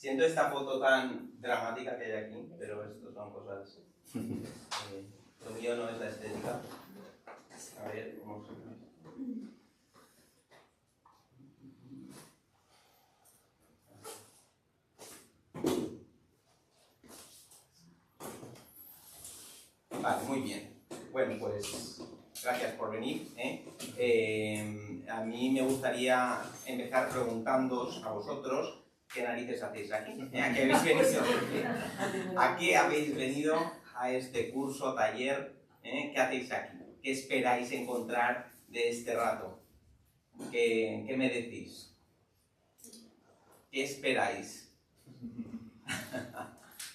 Siento esta foto tan dramática que hay aquí, pero esto son cosas... lo mío no es la estética. A ver, ¿cómo se llama? Vale, muy bien. Bueno, pues gracias por venir. A mí me gustaría empezar preguntándoos a vosotros qué narices hacéis aquí. ¿A qué habéis venido? ¿A qué habéis venido a este curso, taller? ¿Qué hacéis aquí? ¿Qué esperáis encontrar de este rato? ¿Qué me decís? ¿Qué esperáis?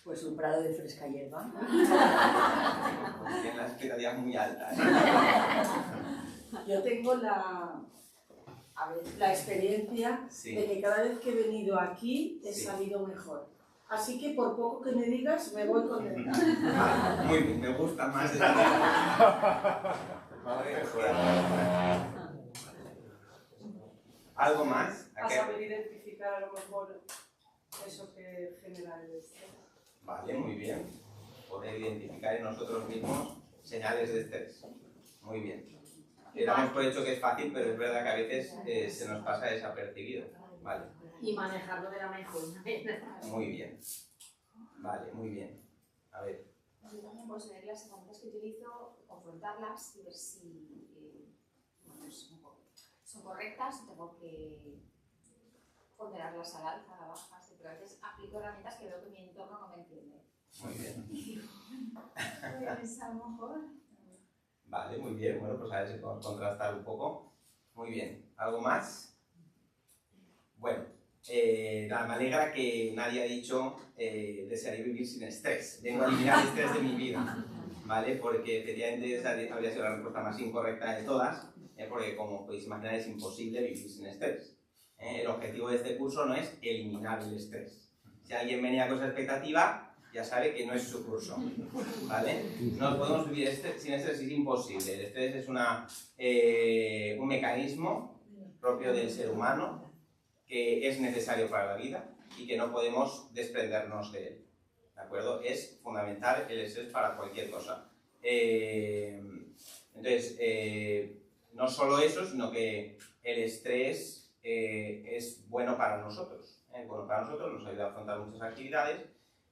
Pues un prado de fresca hierba. Pues tienen las expectativas muy altas. Yo tengo la experiencia de que cada vez que he venido aquí he salido mejor. Así que por poco que me digas, me voy con el... Muy bien, me gusta más. ¿Algo más? A saber identificar a lo mejor eso que genera el estrés. Vale, muy bien. Poder identificar en nosotros mismos señales de estrés. Muy bien. Damos por hecho que es fácil, pero es verdad que a veces se nos pasa desapercibido. Vale. Y manejarlo de la mejor manera. Muy bien. Vale, muy bien. A ver. Yo también puedo ver las herramientas que utilizo, confrontarlas y ver si son correctas, tengo que ponderarlas al alza, a la baja, pero a veces aplico herramientas que veo que mi entorno no me entiende. Muy bien. Y digo, pues a lo mejor... Vale, muy bien. Bueno, pues a ver si podemos contrastar un poco. Muy bien. ¿Algo más? Bueno, me alegra que nadie ha dicho desearía vivir sin estrés. Vengo a eliminar el estrés de mi vida, ¿vale? Porque efectivamente esa habría sido la respuesta más incorrecta de todas, porque como podéis imaginar es imposible vivir sin estrés. El objetivo de este curso no es eliminar el estrés. Si alguien venía con esa expectativa, ya sabe que no es su curso, ¿vale? No podemos vivir sin estrés, es imposible. El estrés es un mecanismo propio del ser humano que es necesario para la vida y que no podemos desprendernos de él, ¿de acuerdo? Es fundamental el estrés para cualquier cosa. Entonces, no solo eso, sino que el estrés es bueno para nosotros. Bueno para nosotros, nos ayuda a afrontar muchas actividades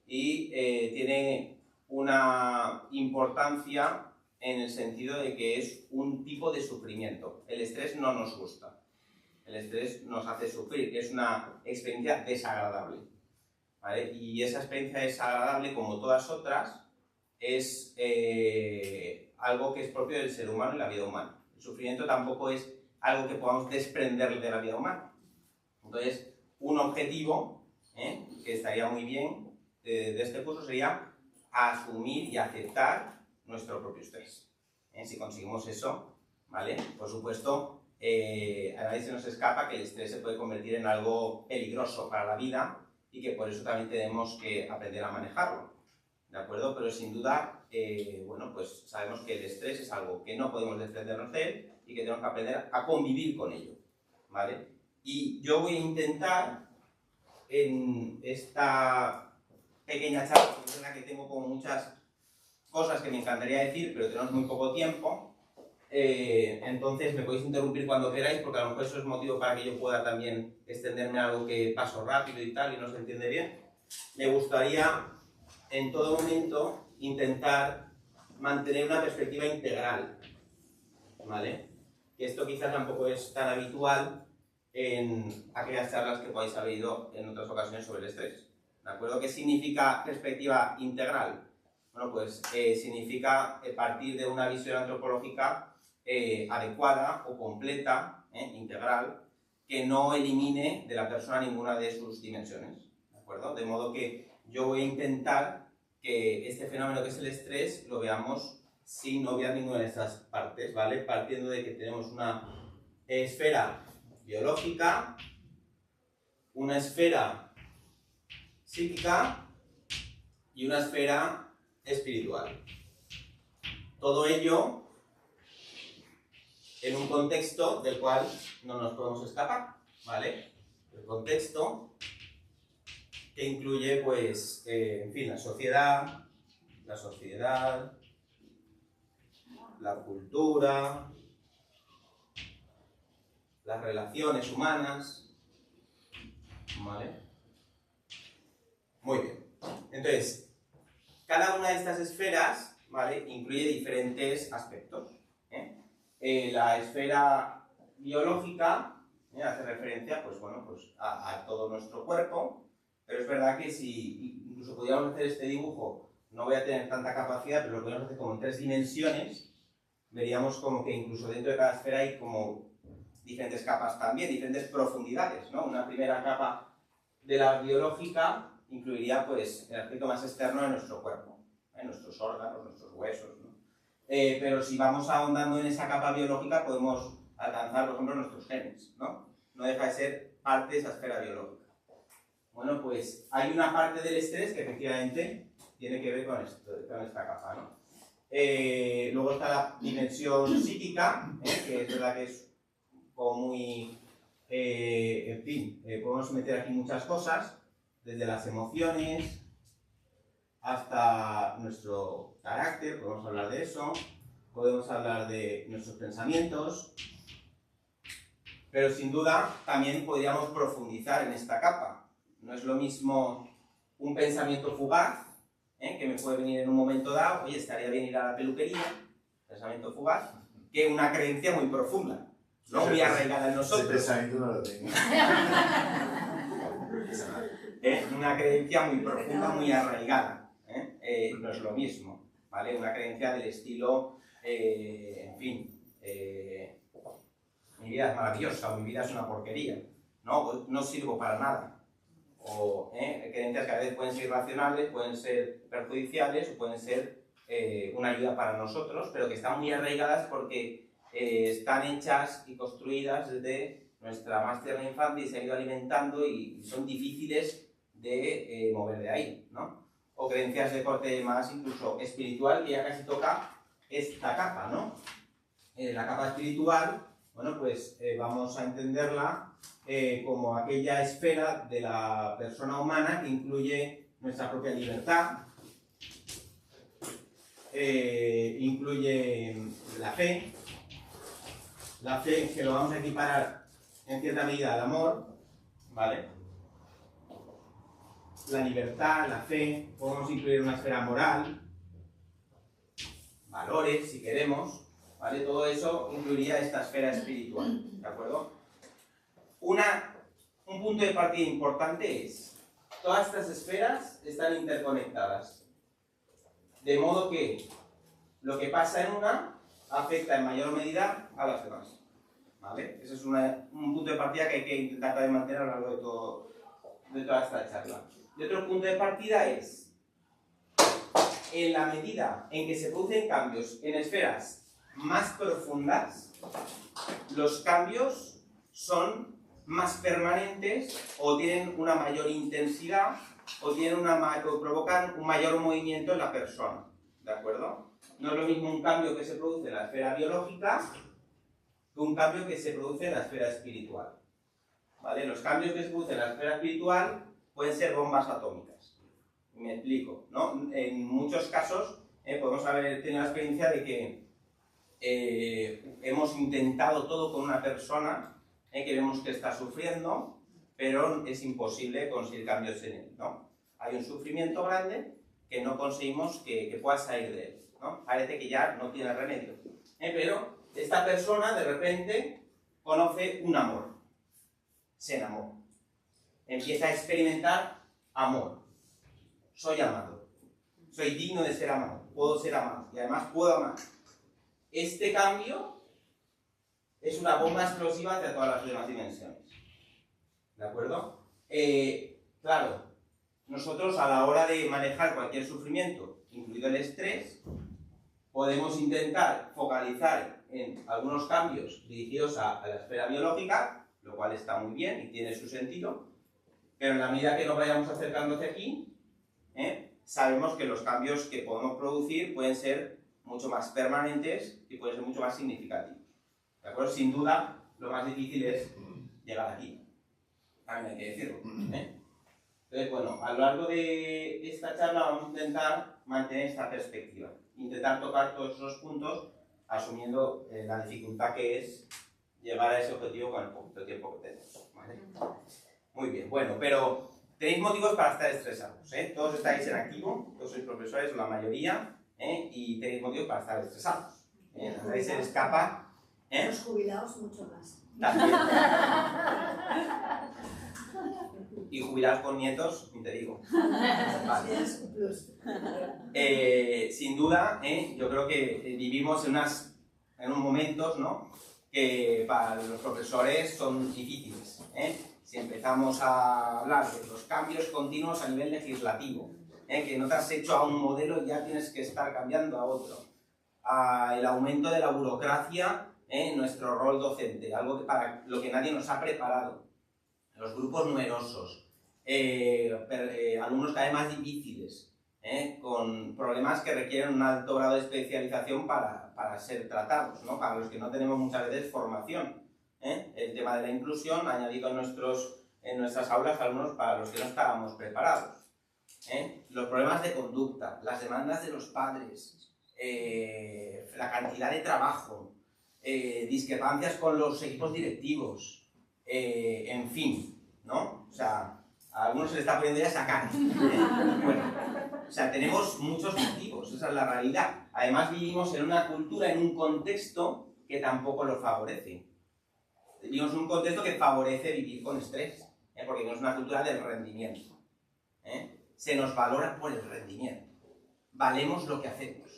y tiene una importancia en el sentido de que es un tipo de sufrimiento. El estrés no nos gusta. El estrés nos hace sufrir, es una experiencia desagradable, ¿vale? Y esa experiencia desagradable, como todas otras, es algo que es propio del ser humano y la vida humana. El sufrimiento tampoco es algo que podamos desprender de la vida humana. Entonces, un objetivo que estaría muy bien de este curso sería asumir y aceptar nuestro propio estrés. Si conseguimos eso, ¿vale? Por supuesto, a nadie se nos escapa que el estrés se puede convertir en algo peligroso para la vida y que por eso también tenemos que aprender a manejarlo, ¿de acuerdo? Pero sin duda, bueno, pues sabemos que el estrés es algo que no podemos desprendernos de él y que tenemos que aprender a convivir con ello, ¿vale? Y yo voy a intentar en esta pequeña charla, porque es verdad que tengo como muchas cosas que me encantaría decir, pero tenemos muy poco tiempo. Entonces me podéis interrumpir cuando queráis, porque a lo mejor eso es motivo para que yo pueda también extenderme a algo que paso rápido y tal y no se entiende bien. Me gustaría en todo momento intentar mantener una perspectiva integral, ¿vale? Que esto quizás tampoco es tan habitual en aquellas charlas que podáis haber ido en otras ocasiones sobre el estrés, ¿de acuerdo? ¿Qué significa perspectiva integral? Bueno, pues significa partir de una visión antropológica adecuada o completa, integral, que no elimine de la persona ninguna de sus dimensiones, ¿de acuerdo? De modo que yo voy a intentar que este fenómeno que es el estrés lo veamos sin obviar ninguna de estas partes, ¿vale? Partiendo de que tenemos una esfera biológica, una esfera psíquica y una esfera espiritual. Todo ello en un contexto del cual no nos podemos escapar, ¿vale? El contexto que incluye, pues, en fin, la sociedad, la cultura, las relaciones humanas, ¿vale? Muy bien. Entonces, cada una de estas esferas, ¿vale?, incluye diferentes aspectos. La esfera biológica hace referencia, pues bueno, pues a todo nuestro cuerpo, pero es verdad que si incluso pudiéramos hacer este dibujo, no voy a tener tanta capacidad, pero lo podemos hacer como en 3 dimensiones, veríamos como que incluso dentro de cada esfera hay como diferentes capas también, diferentes profundidades, ¿no? Una primera capa de la biológica incluiría, pues, el aspecto más externo de nuestro cuerpo, nuestros órganos, nuestros huesos, ¿no? Pero si vamos ahondando en esa capa biológica podemos alcanzar, por ejemplo, nuestros genes, ¿no? No deja de ser parte de esa esfera biológica. Bueno, pues hay una parte del estrés que efectivamente tiene que ver con esta capa, ¿no? Luego está la dimensión psíquica, que es verdad que es como muy... en fin, podemos meter aquí muchas cosas, desde las emociones hasta nuestro carácter, podemos hablar de eso, podemos hablar de nuestros pensamientos, pero sin duda también podríamos profundizar en esta capa. No es lo mismo un pensamiento fugaz, que me puede venir en un momento dado, oye, estaría bien ir a la peluquería, pensamiento fugaz, que una creencia muy profunda, no muy arraigada en nosotros. Ese pensamiento no lo tengo. Una creencia muy profunda, muy arraigada. No es lo mismo, ¿vale? Una creencia del estilo, en fin, mi vida es maravillosa o mi vida es una porquería, no sirvo para nada. O creencias que a veces pueden ser irracionales, pueden ser perjudiciales o pueden ser una ayuda para nosotros, pero que están muy arraigadas porque están hechas y construidas desde nuestra más tierna infancia y se han ido alimentando y son difíciles de mover de ahí, ¿no? O creencias de corte más incluso espiritual, que ya casi toca esta capa, ¿no? La capa espiritual, bueno, pues vamos a entenderla como aquella esfera de la persona humana que incluye nuestra propia libertad, incluye la fe que lo vamos a equiparar en cierta medida al amor, ¿vale? La libertad, la fe, podemos incluir una esfera moral, valores, si queremos, ¿vale? Todo eso incluiría esta esfera espiritual, ¿de acuerdo? Un punto de partida importante es, todas estas esferas están interconectadas, de modo que lo que pasa en una afecta en mayor medida a las demás, ¿vale? Ese es un punto de partida que hay que intentar mantener a lo largo de toda esta charla. Y otro punto de partida es, en la medida en que se producen cambios en esferas más profundas, los cambios son más permanentes o tienen una mayor intensidad o provocan un mayor movimiento en la persona, ¿de acuerdo? No es lo mismo un cambio que se produce en la esfera biológica que un cambio que se produce en la esfera espiritual, ¿vale? Los cambios que se producen en la esfera espiritual pueden ser bombas atómicas. Me explico, ¿no? En muchos casos podemos haber tenido la experiencia de que hemos intentado todo con una persona que vemos que está sufriendo, pero es imposible conseguir cambios en él, ¿no? Hay un sufrimiento grande que no conseguimos que pueda salir de él, ¿no? Parece que ya no tiene remedio, pero esta persona de repente conoce un amor, se enamora, empieza a experimentar amor, soy amado, soy digno de ser amado, puedo ser amado y además puedo amar. Este cambio es una bomba explosiva hacia todas las demás dimensiones, ¿de acuerdo? Claro, nosotros a la hora de manejar cualquier sufrimiento, incluido el estrés, podemos intentar focalizar en algunos cambios dirigidos a la esfera biológica, lo cual está muy bien y tiene su sentido, pero en la medida que nos vayamos acercando hacia aquí, sabemos que los cambios que podemos producir pueden ser mucho más permanentes y pueden ser mucho más significativos. ¿De acuerdo? Sin duda, lo más difícil es llegar aquí. También hay que decirlo. Entonces, bueno, a lo largo de esta charla vamos a intentar mantener esta perspectiva, intentar tocar todos esos puntos asumiendo la dificultad que es llegar a ese objetivo con el poquito tiempo que tenemos, ¿vale? Muy bien, bueno, pero tenéis motivos para estar estresados, ¿eh? Todos estáis en activo, todos sois profesores, la mayoría, y tenéis motivos para estar estresados. Nadie se le escapa. Los jubilados mucho más. También. Y jubilados con nietos, ni te digo. Vale. Es un plus. Sin duda, yo creo que vivimos en unos momentos, ¿no?, que para los profesores son difíciles. Si empezamos a hablar de los cambios continuos a nivel legislativo, que no te has hecho a un modelo y ya tienes que estar cambiando a otro, el aumento de la burocracia en nuestro rol docente, algo que para lo que nadie nos ha preparado, los grupos numerosos, alumnos cada vez más difíciles, con problemas que requieren un alto grado de especialización para ser tratados, ¿no?, para los que no tenemos muchas veces formación. El tema de la inclusión, añadido en nuestras aulas alumnos para los que no estábamos preparados. Los problemas de conducta, las demandas de los padres, la cantidad de trabajo, discrepancias con los equipos directivos, en fin, ¿no? O sea, a algunos se les está poniendo ya esa cara. Bueno, o sea, tenemos muchos motivos, esa es la realidad. Además vivimos en una cultura, en un contexto que tampoco lo favorece. Vivimos en un contexto que favorece vivir con estrés, porque no es una cultura del rendimiento. Se nos valora por el rendimiento. Valemos lo que hacemos.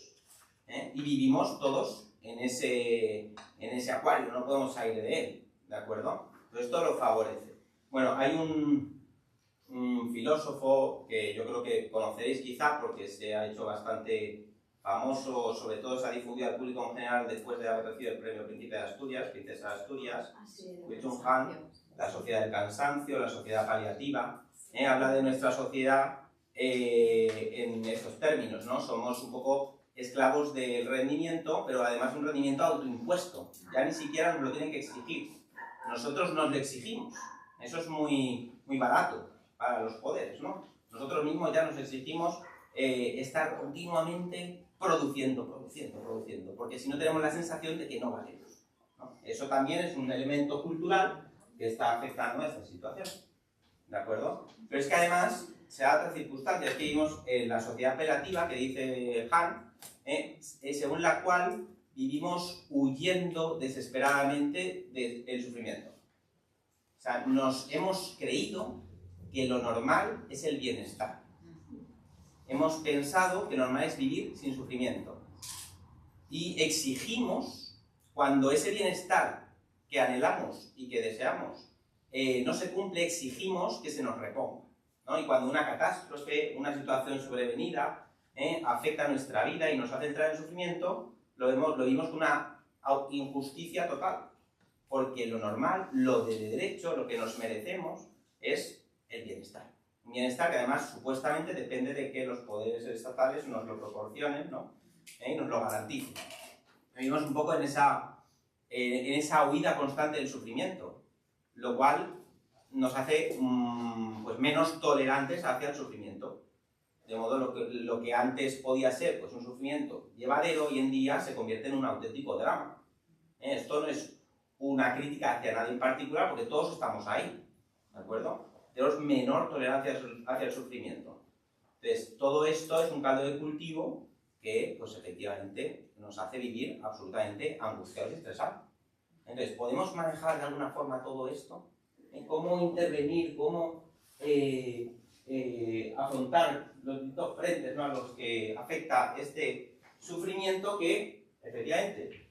Y vivimos todos en ese acuario, no podemos salir de él, ¿de acuerdo? Entonces esto lo favorece. Bueno, hay un filósofo que yo creo que conoceréis quizá porque se ha hecho bastante famoso, sobre todo se ha difundido al público en general después de haber recibido el premio Príncipe de Asturias, Princesa de Asturias, Byung-Chul Han, La sociedad del cansancio, la sociedad paliativa. Habla de nuestra sociedad en estos términos, ¿no? Somos un poco esclavos del rendimiento, pero además un rendimiento autoimpuesto. Ya ni siquiera nos lo tienen que exigir. Nosotros nos lo exigimos. Eso es muy, muy barato para los poderes, ¿no? Nosotros mismos ya nos exigimos estar continuamente produciendo, porque si no tenemos la sensación de que no valemos, ¿no? Eso también es un elemento cultural que está afectando a esta situación, ¿de acuerdo? Pero es que además se da otra circunstancia, es que vivimos en la sociedad apelativa que dice Han, según la cual vivimos huyendo desesperadamente del sufrimiento. O sea, nos hemos creído que lo normal es el bienestar. Hemos pensado que lo normal es vivir sin sufrimiento. Y exigimos, cuando ese bienestar que anhelamos y que deseamos no se cumple, exigimos que se nos reponga, ¿no? Y cuando una catástrofe, una situación sobrevenida, afecta a nuestra vida y nos hace entrar en sufrimiento, lo vimos con una injusticia total. Porque lo normal, lo de derecho, lo que nos merecemos es el bienestar. Un bienestar que además supuestamente depende de que los poderes estatales nos lo proporcionen, ¿no? Y nos lo garanticen. Vivimos un poco en esa huida constante del sufrimiento, lo cual nos hace pues menos tolerantes hacia el sufrimiento. De modo lo que antes podía ser pues, un sufrimiento llevadero, hoy en día se convierte en un auténtico drama. Esto no es una crítica hacia nadie en particular, porque todos estamos ahí, ¿de acuerdo? Tenemos menor tolerancia hacia el sufrimiento. Entonces, todo esto es un caldo de cultivo que, pues efectivamente, nos hace vivir absolutamente angustiados y estresados. Entonces, ¿podemos manejar de alguna forma todo esto? ¿Cómo intervenir? ¿Cómo afrontar los distintos frentes, ¿no?, a los que afecta este sufrimiento que, efectivamente,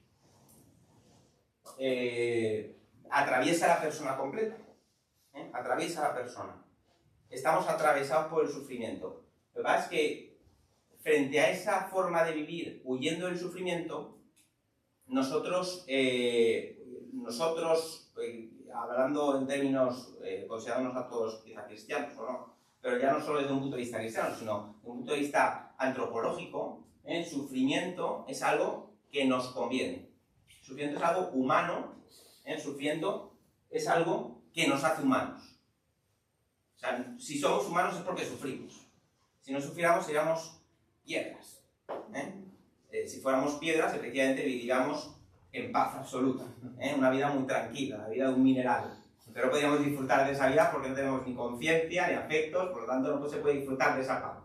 atraviesa a la persona completa? Atraviesa a la persona. Estamos atravesados por el sufrimiento. Lo que pasa es que, frente a esa forma de vivir huyendo del sufrimiento, nosotros hablando en términos, considerándonos a todos quizá cristianos o no, pero ya no solo desde un punto de vista cristiano, sino desde un punto de vista antropológico, el sufrimiento es algo que nos conviene. El sufrimiento es algo humano, el sufrimiento es algo que nos hace humanos. O sea, si somos humanos es porque sufrimos. Si no sufriéramos seríamos piedras. Si fuéramos piedras, efectivamente viviríamos en paz absoluta. Una vida muy tranquila, la vida de un mineral. Pero no podríamos disfrutar de esa vida porque no tenemos ni conciencia ni afectos, por lo tanto no se puede disfrutar de esa paz.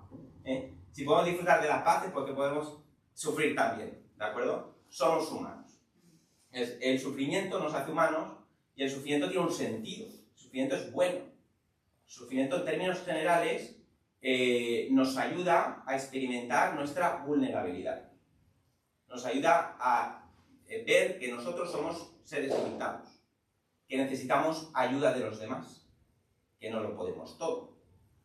Si podemos disfrutar de la paz es porque podemos sufrir también, ¿de acuerdo? Somos humanos. El sufrimiento nos hace humanos y el sufrimiento tiene un sentido. El sufrimiento es bueno. El sufrimiento en términos generales nos ayuda a experimentar nuestra vulnerabilidad. Nos ayuda a ver que nosotros somos seres limitados, que necesitamos ayuda de los demás, que no lo podemos todo,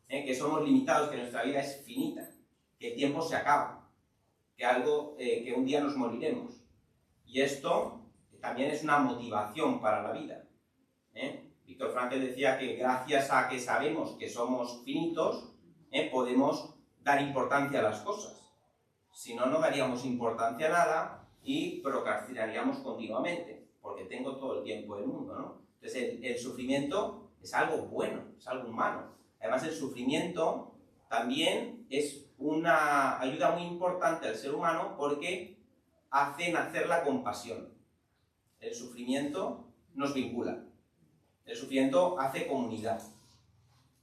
que somos limitados, que nuestra vida es finita, que el tiempo se acaba, que un día nos moriremos. Y esto también es una motivación para la vida. Víctor Frankl decía que gracias a que sabemos que somos finitos, podemos dar importancia a las cosas. Si no, no daríamos importancia a nada y procrastinaríamos continuamente, porque tengo todo el tiempo del mundo, ¿no? Entonces el sufrimiento es algo bueno, es algo humano. Además el sufrimiento también es una ayuda muy importante al ser humano porque hace nacer la compasión. El sufrimiento nos vincula. El sufrimiento hace comunidad.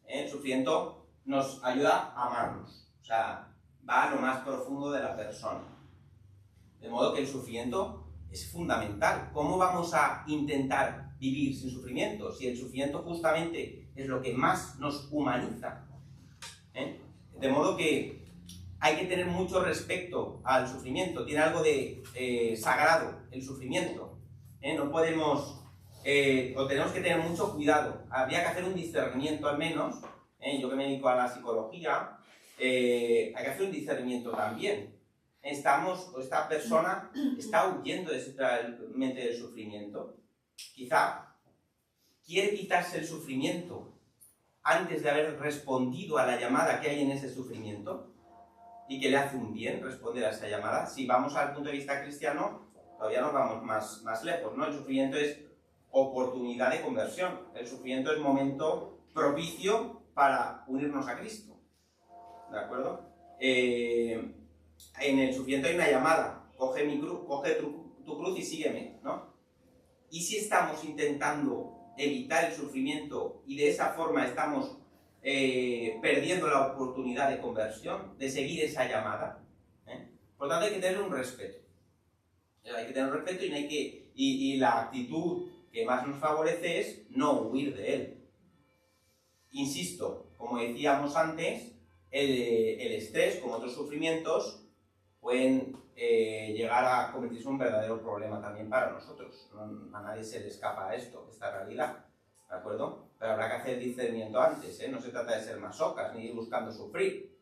El sufrimiento nos ayuda a amarnos. O sea, va a lo más profundo de la persona. De modo que el sufrimiento es fundamental. ¿Cómo vamos a intentar vivir sin sufrimiento? Si el sufrimiento justamente es lo que más nos humaniza. De modo que hay que tener mucho respeto al sufrimiento. Tiene algo de sagrado el sufrimiento. No podemos, o tenemos que tener mucho cuidado. Habría que hacer un discernimiento al menos. Yo que me dedico a la psicología, hay que hacer un discernimiento también. Esta persona está huyendo desesperadamente del sufrimiento. Quizá quiere quitarse el sufrimiento antes de haber respondido a la llamada que hay en ese sufrimiento y que le hace un bien responder a esa llamada. Si vamos al punto de vista cristiano, todavía nos vamos más lejos, ¿no? El sufrimiento es oportunidad de conversión. El sufrimiento es momento propicio para unirnos a Cristo. ¿De acuerdo? En el sufrimiento hay una llamada. Coge tu cruz y sígueme, ¿no? Y si estamos intentando evitar el sufrimiento y de esa forma estamos perdiendo la oportunidad de conversión, de seguir esa llamada, por lo tanto hay que tener un respeto. Hay que tener un respeto y, no hay que, y la actitud que más nos favorece es no huir de él. Insisto, como decíamos antes, el estrés, como otros sufrimientos, pueden llegar a convertirse en un verdadero problema también para nosotros. A nadie se le escapa esta realidad, ¿de acuerdo? Pero habrá que hacer el discernimiento antes, No se trata de ser masocas ni ir buscando sufrir,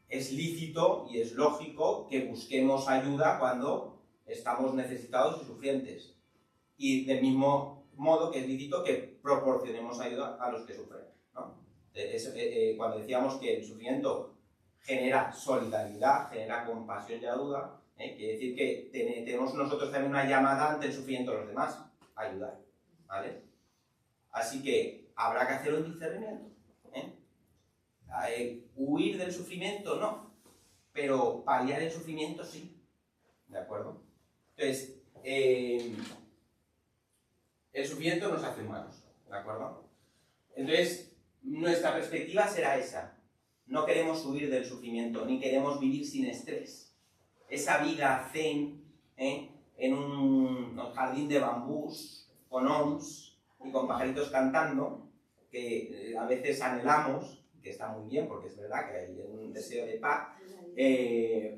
Es lícito y es lógico que busquemos ayuda cuando estamos necesitados y sufrientes. Y del mismo modo que es lícito que proporcionemos ayuda a los que sufren, ¿no? Cuando decíamos que el sufrimiento genera solidaridad, genera compasión y ayuda, quiere decir que tenemos nosotros también una llamada ante el sufrimiento de los demás, ayudar, ¿vale? Así que habrá que hacer un discernimiento, huir del sufrimiento no, pero paliar el sufrimiento sí, ¿de acuerdo? Entonces, el sufrimiento nos hace humanos, ¿de acuerdo? Entonces, nuestra perspectiva será esa. No queremos huir del sufrimiento, ni queremos vivir sin estrés. Esa vida zen, en un jardín de bambús, con ohms y con pajaritos cantando, que a veces anhelamos, que está muy bien, porque es verdad que hay un deseo de paz,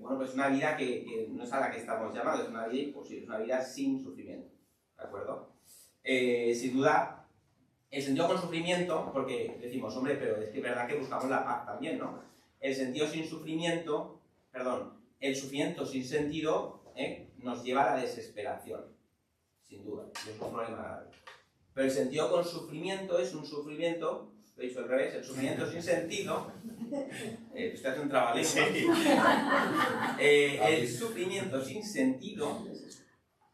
bueno, pues una vida que no es a la que estamos llamados, es una vida imposible, es una vida sin sufrimiento, ¿de acuerdo? Sin duda, el sentido con sufrimiento, porque decimos, hombre, pero es que es verdad que buscamos la paz también, ¿no? El sentido sin sufrimiento, el sufrimiento sin sentido, nos lleva a la desesperación, sin duda, y es un problema grave. Pero el sentido con sufrimiento es un sufrimiento, lo he dicho al revés, el sufrimiento sin sentido, usted hace un trabalengua, el sufrimiento sin sentido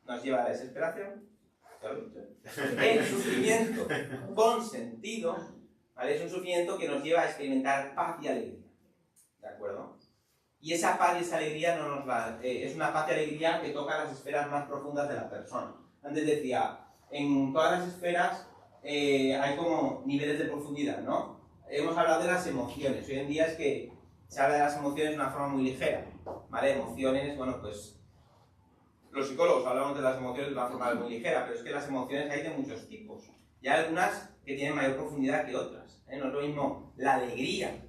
nos lleva a la desesperación. El sufrimiento con sentido ¿vale? Es un sufrimiento que nos lleva a experimentar paz y alegría, ¿de acuerdo? Y esa paz y esa alegría no nos la, es una paz y alegría que toca las esferas más profundas de la persona. Antes decía, en todas las esferas hay como niveles de profundidad, ¿no? Hemos hablado de las emociones. Hoy en día es que se habla de las emociones de una forma muy ligera, ¿vale? Emociones, bueno, pues los psicólogos hablamos de las emociones de una forma muy ligera, pero es que las emociones hay de muchos tipos. Y hay algunas que tienen mayor profundidad que otras, ¿eh? No es lo mismo la alegría,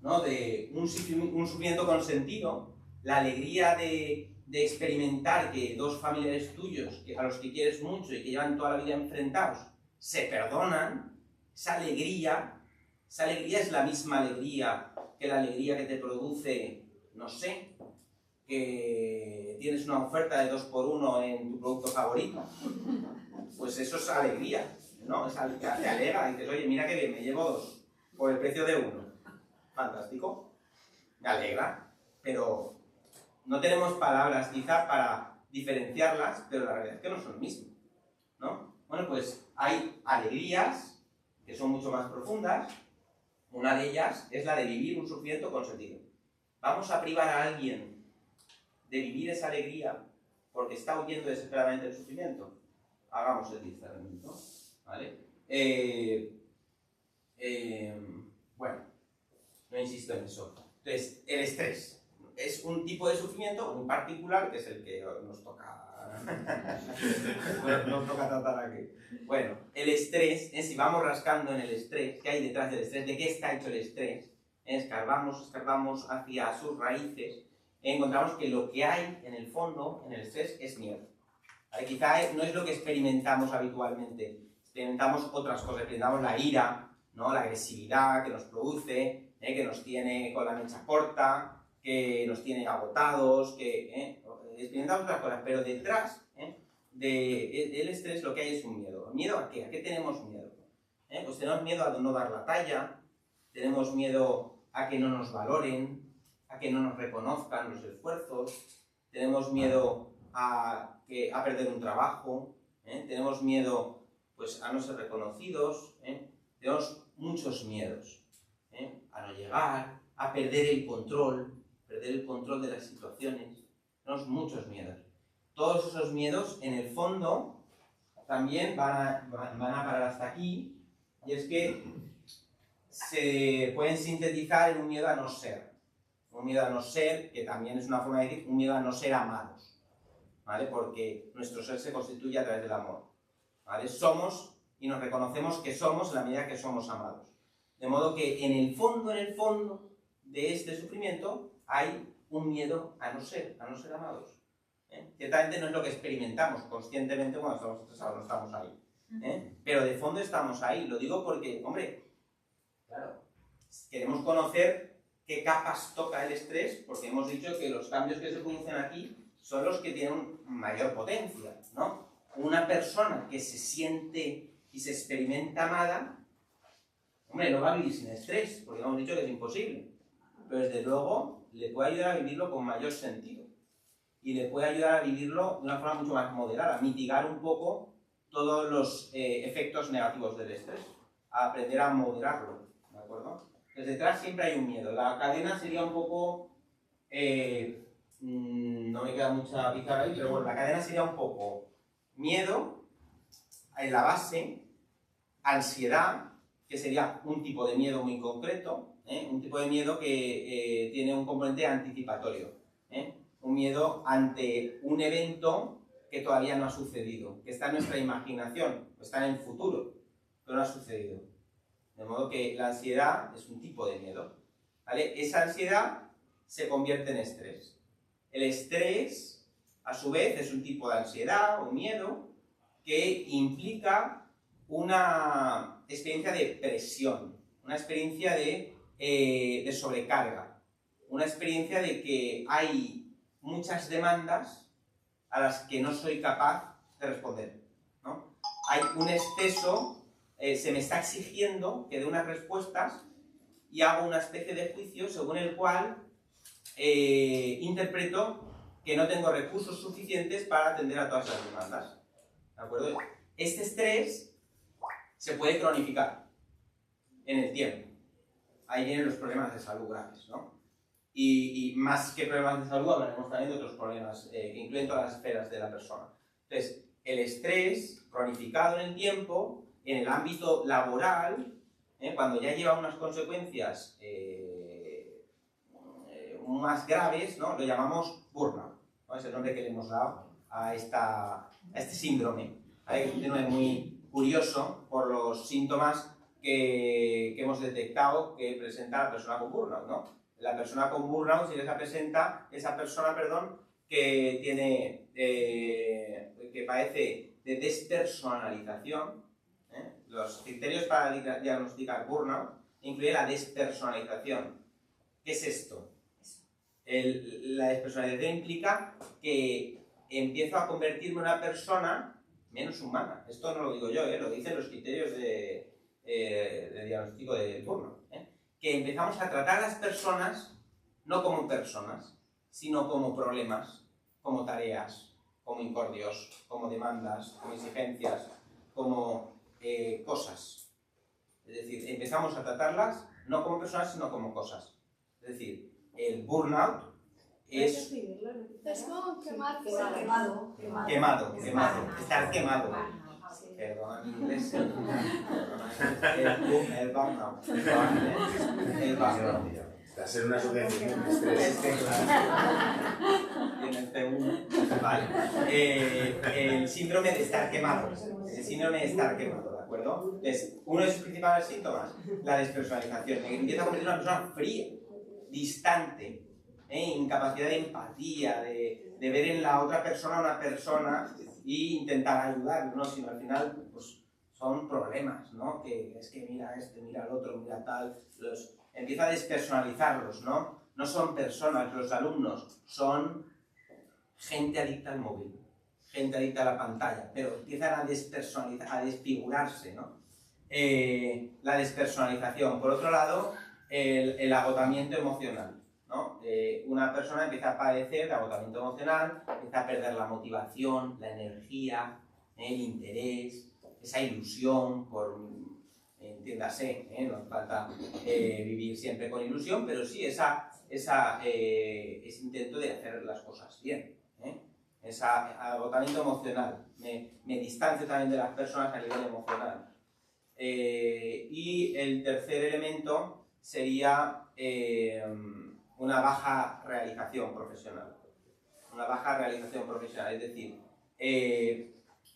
¿no? De un sufrimiento con sentido, la alegría de experimentar que dos familiares tuyos, a los que quieres mucho y que llevan toda la vida enfrentados, se perdonan. Esa alegría es la misma alegría que la alegría que te produce, no sé, que tienes una oferta de 2x1 en tu producto favorito. Pues eso es alegría, ¿no? Es te alegra y dices, oye, mira qué bien, me llevo 2 por el precio de 1. Fantástico, me alegra, pero no tenemos palabras quizá para diferenciarlas, pero la realidad es que no son lo mismo, ¿no? Bueno, pues hay alegrías que son mucho más profundas. Una de ellas es la de vivir un sufrimiento con sentido. ¿Vamos a privar a alguien de vivir esa alegría porque está huyendo desesperadamente del sufrimiento? Hagamos el discernimiento, ¿vale? Bueno, no insisto en eso. Entonces, el estrés es un tipo de sufrimiento muy particular, que es el que nos toca nos toca tratar aquí. Bueno, el estrés, si vamos rascando en el estrés, ¿qué hay detrás del estrés? ¿De qué está hecho el estrés? Escarbamos hacia sus raíces, encontramos que lo que hay en el fondo, en el estrés, es miedo. ¿Vale? Quizá no es lo que experimentamos habitualmente, experimentamos otras cosas, experimentamos la ira, ¿no? La agresividad que nos produce, que nos tiene con la mecha corta, que nos tiene agotados, que experimentamos otras cosas, pero detrás del estrés lo que hay es un miedo. ¿Miedo a qué? ¿A qué tenemos miedo? Pues tenemos miedo a no dar la talla, tenemos miedo a que no nos valoren, a que no nos reconozcan los esfuerzos, tenemos miedo a perder un trabajo, tenemos miedo pues, a no ser reconocidos, tenemos muchos miedos, a no llegar, a perder el control de las situaciones, tenemos muchos miedos. Todos esos miedos, en el fondo, también van a parar hasta aquí, y es que se pueden sintetizar en un miedo a no ser. Un miedo a no ser, que también es una forma de decir, un miedo a no ser amados, ¿vale? Porque nuestro ser se constituye a través del amor, ¿vale? Somos y nos reconocemos que somos en la medida que somos amados. De modo que en el fondo de este sufrimiento hay un miedo a no ser amados. Ciertamente no es lo que experimentamos conscientemente cuando estamos estresados, no estamos ahí. Pero de fondo estamos ahí. Lo digo porque, hombre, claro, queremos conocer qué capas toca el estrés, porque hemos dicho que los cambios que se producen aquí son los que tienen mayor potencia, ¿no? Una persona que se siente y se experimenta amada, hombre, no va a vivir sin estrés, porque hemos dicho que es imposible. Pero desde luego le puede ayudar a vivirlo con mayor sentido. Y le puede ayudar a vivirlo de una forma mucho más moderada, a mitigar un poco todos los efectos negativos del estrés, a aprender a moderarlo, ¿de acuerdo? Desde detrás siempre hay un miedo. La cadena sería un poco... no me queda mucha pizarra ahí, pero bueno, la cadena sería un poco miedo en la base, ansiedad, que sería un tipo de miedo muy concreto, un tipo de miedo que tiene un componente anticipatorio, un miedo ante un evento que todavía no ha sucedido, que está en nuestra imaginación, está en el futuro, pero no ha sucedido. De modo que la ansiedad es un tipo de miedo, ¿vale? Esa ansiedad se convierte en estrés. El estrés, a su vez, es un tipo de ansiedad o miedo que implica una experiencia de presión, una experiencia de sobrecarga, una experiencia de que hay muchas demandas a las que no soy capaz de responder, ¿no? Hay un exceso, se me está exigiendo que dé unas respuestas y hago una especie de juicio según el cual interpreto que no tengo recursos suficientes para atender a todas las demandas, ¿de acuerdo? Este estrés se puede cronificar. en el tiempo. Ahí vienen los problemas de salud graves, ¿no? Y más que problemas de salud, hablaremos también de otros problemas que incluyen todas las esferas de la persona. Entonces, el estrés cronificado en el tiempo, en el ámbito laboral, cuando ya lleva unas consecuencias más graves, ¿no? Lo llamamos burnout, ¿no? Es el nombre que le hemos dado a este síndrome. ¿Vale? Es un síndrome muy curioso por los síntomas que hemos detectado que presenta la persona con burnout, ¿no? La persona con burnout sí que se presenta esa persona, que tiene, que padece de despersonalización. Los criterios para diagnosticar burnout incluyen la despersonalización. ¿Qué es esto? La despersonalización implica que empiezo a convertirme en una persona menos humana. Esto no lo digo yo, lo dicen los criterios de diagnóstico del burnout. Que empezamos a tratar a las personas no como personas, sino como problemas, como tareas, como incordios, como demandas, como exigencias, como cosas. Es decir, empezamos a tratarlas no como personas, sino como cosas. Es decir, el burnout es Es como quemado. Estar quemado. Perdona mi inglés. El burnout. El burnout. Estás en una asociación de estrés. En el T1. Vale. El síndrome de estar quemado. El síndrome de estar quemado, ¿de acuerdo? Entonces, uno de sus principales síntomas, la despersonalización. Empieza a convertirse en una persona fría, distante, incapacidad de empatía, de ver en la otra persona una persona e intentar ayudar, ¿no? Sino al final, pues, son problemas, ¿no? Que es que mira este, mira el otro, mira tal. Empieza a despersonalizarlos, ¿no? No son personas, los alumnos son gente adicta al móvil, gente adicta a la pantalla, pero empiezan a despersonalizar, a desfigurarse, ¿no? La despersonalización. Por otro lado, el agotamiento emocional, ¿no? Una persona empieza a padecer de agotamiento emocional, empieza a perder la motivación, la energía, el interés, esa ilusión por... Entiéndase, no hace falta vivir siempre con ilusión, pero sí ese intento de hacer las cosas bien, ese agotamiento emocional. Me distancio también de las personas a nivel emocional. Y el tercer elemento sería una baja realización profesional. Una baja realización profesional, es decir,